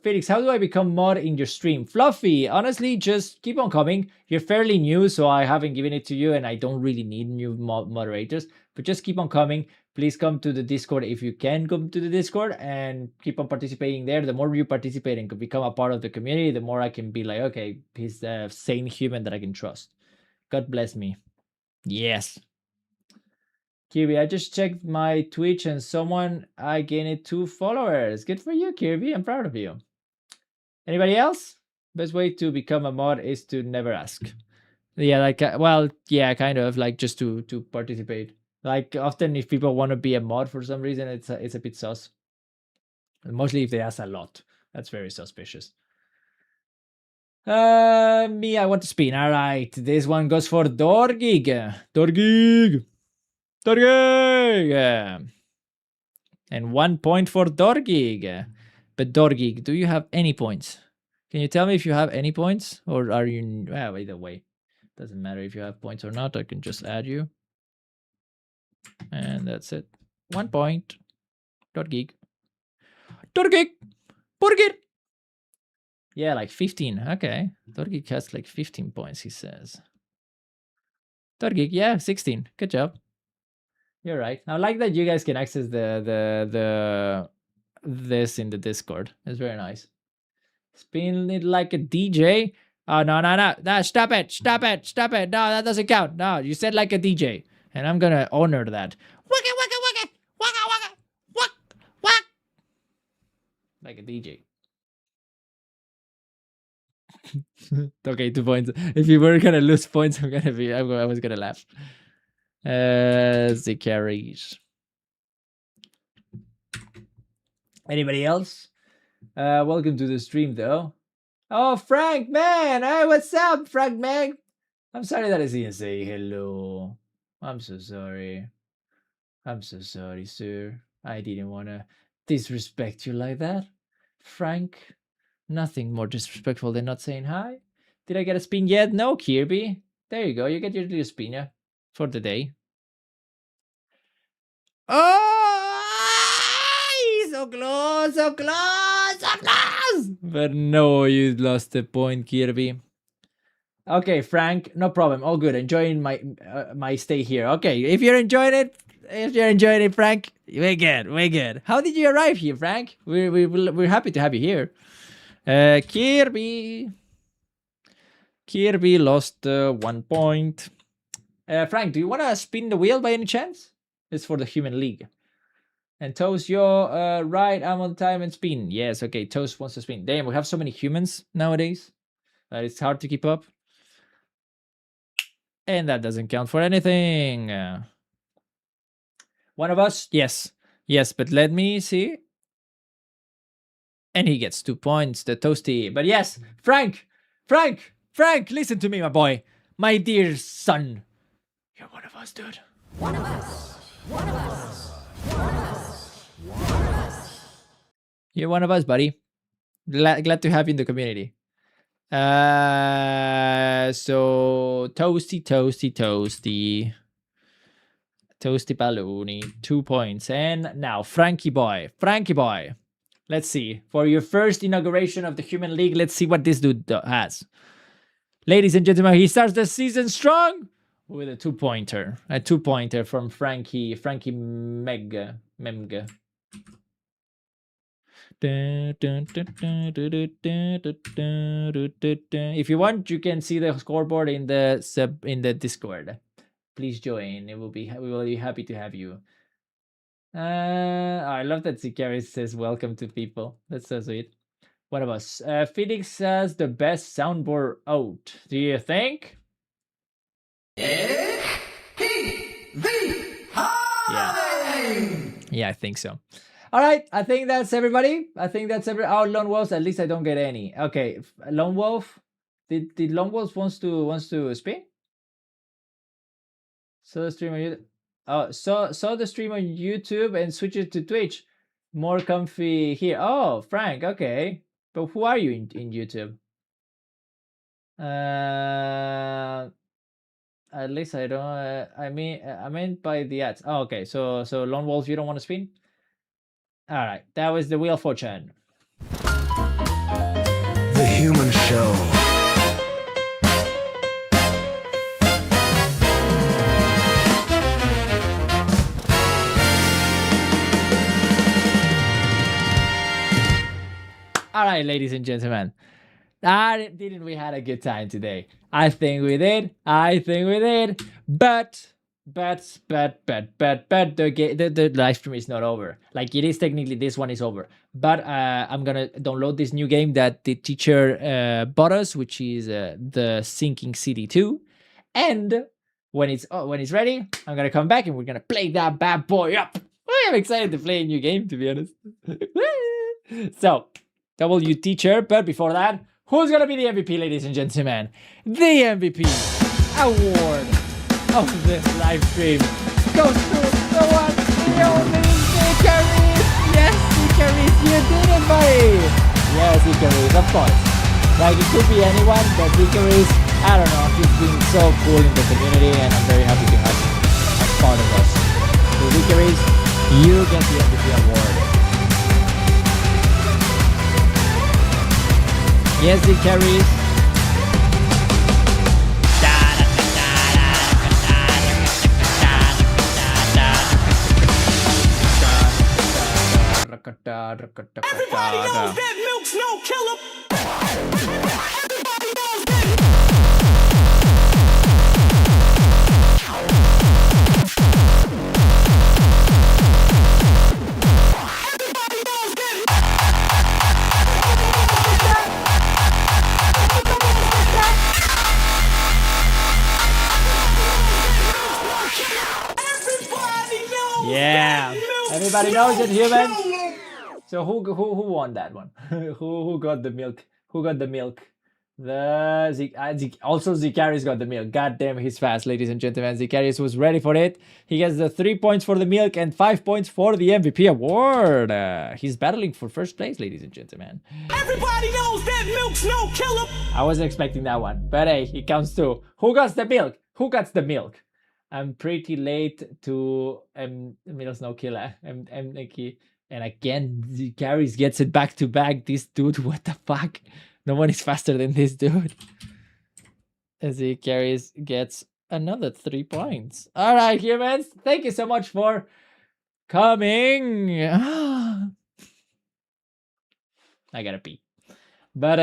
Felix, how do I become mod in your stream? Fluffy, honestly, just keep on coming. You're fairly new, so I haven't given it to you, and I don't really need new moderators. But just keep on coming. Please come to the Discord if you can come to the Discord and keep on participating there. The more you participate and become a part of the community, the more I can be like, okay, he's a sane human that I can trust. God bless me. Yes. Kirby, I just checked my Twitch and I gained 2 followers. Good for you, Kirby. I'm proud of you. Anybody else? Best way to become a mod is to never ask. Yeah, like, well, yeah, kind of like just to participate. Like often if people want to be a mod for some reason, it's a bit sus. Mostly if they ask a lot. That's very suspicious. Me, I want to spin. All right, this one goes for Dorgig. And 1 point for Dorgig. But Dorgig, do you have any points? Can you tell me if you have any points? Or are you... Well, either way. Doesn't matter if you have points or not. I can just add you. And that's it. 1 point. Dorgig. Borgir! Yeah, like 15. Okay. Dorgig has like 15 points, he says. Dorgig, yeah, 16. Good job. You're right. I like that you guys can access this in the Discord. It's very nice. Spin it like a DJ. Oh no, stop it. No, that doesn't count. No, you said like a DJ. And I'm gonna honor that. like a DJ. Okay, 2 points. If you were gonna lose points, I was gonna laugh. The carries. Anybody else? Welcome to the stream, though. Oh, Frank, man! Hey, what's up, Frank, man? I'm sorry that I didn't say hello. I'm so sorry. I'm so sorry, sir. I didn't want to disrespect you like that. Frank, nothing more disrespectful than not saying hi. Did I get a spin yet? No, Kirby. There you go. You get your little spin for the day. Oh, so close, so close, so close. But no, you lost the point, Kirby. Okay, Frank, no problem. All good. Enjoying my stay here. Okay, if you're enjoying it, Frank, we're good. We're good. How did you arrive here, Frank? We're happy to have you here. Kirby lost 1 point. Frank, do you want to spin the wheel by any chance? It's for the Human League. And Toast, you're right. I'm on time and spin. Yes, okay. Toast wants to spin. Damn, we have so many humans nowadays that it's hard to keep up. And that doesn't count for anything. One of us? Yes. Yes, but let me see. And he gets 2 points, the Toasty. But yes, Frank, listen to me, my boy. My dear son. You're one of us, dude. One of us. One of us. One of us. One of us. You're one of us, buddy. Glad to have you in the community. So Toasty Balloony, 2 points. And now Frankie boy. Let's see. For your first inauguration of the Human League, let's see what this dude has. Ladies and gentlemen, he starts the season strong with a 2-pointer. A 2-pointer from Frankie Memge. If you want, you can see the scoreboard in the Discord. Please join. We will be happy to have you. I love that Zikari says welcome to people. That's so sweet. One of us. Felix has the best soundboard out. Do you think? Yeah. Yeah, I think so. All right, I think that's everybody. Oh, Lone Wolves. At least I don't get any. Okay, Lone Wolf. Did Lone Wolf wants to spin? So the stream on YouTube. Oh, saw the stream on YouTube and switch it to Twitch. More comfy here. Oh, Frank. Okay, but who are you in YouTube? At least I don't. I meant by the ads. Oh, okay. So Lone Wolf, you don't want to spin? All right, that was the Wheel of Fortune. The Human Show. All right, ladies and gentlemen. Didn't we had a good time today? I think we did. But the live stream is not over. Like, it is technically, this one is over. But I'm gonna download this new game that the teacher bought us, which is the Sinking City 2. And when it's ready, I'm gonna come back and we're gonna play that bad boy up. I'm excited to play a new game, to be honest. So, W teacher, but before that, who's gonna be the MVP, ladies and gentlemen? The MVP award of this live stream goes to the one, the only Icarus. Yes, Icarus, you did it, buddy. Yes, Icarus, of course. Like, it could be anyone, but Icarus, I don't know, he's been so cool in the community, and I'm very happy to have him as part of us. So Icarus, you get the MVP award. Yes, Icarus. Everybody knows that milk's no killer. Everybody knows that. Everybody knows that. Yeah. Everybody knows it, humans. So who won that one? who got the milk? Who got the milk? Also Zicarius got the milk. God damn, he's fast, ladies and gentlemen. Zicarius was ready for it. He gets the 3 points for the milk and 5 points for the MVP award. He's battling for first place, ladies and gentlemen. Everybody knows that milk's no killer. I wasn't expecting that one, but hey, it counts too. Who got the milk? Who got the milk? I'm pretty late to Milk's no killer. Nikki. And again, Zicarius gets it back to back. This dude, what the fuck? No one is faster than this dude. Zicarius gets another 3 points. All right, humans. Thank you so much for coming. I gotta pee. But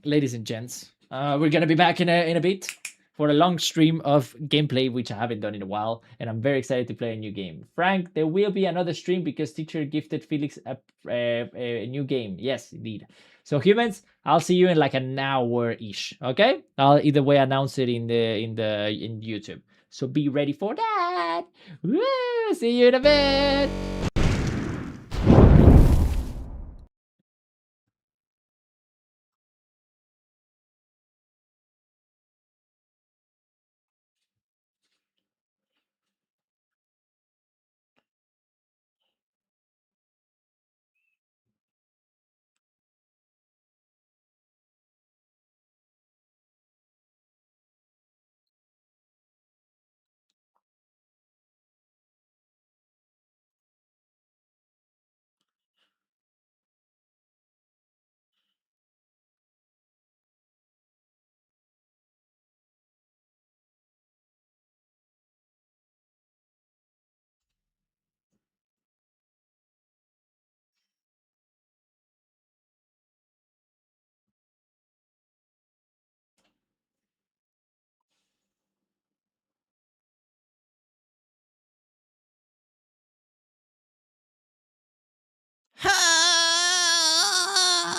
ladies and gents, we're gonna be back in a bit for a long stream of gameplay, which I haven't done in a while, and I'm very excited to play a new game. Frank, there will be another stream because teacher gifted Felix a new game. Yes, indeed. So humans, I'll see you in like an hour-ish. Okay? I'll either way announce it in YouTube. So be ready for that. Woo! See you in a bit.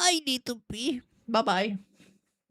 I need to pee. Bye-bye.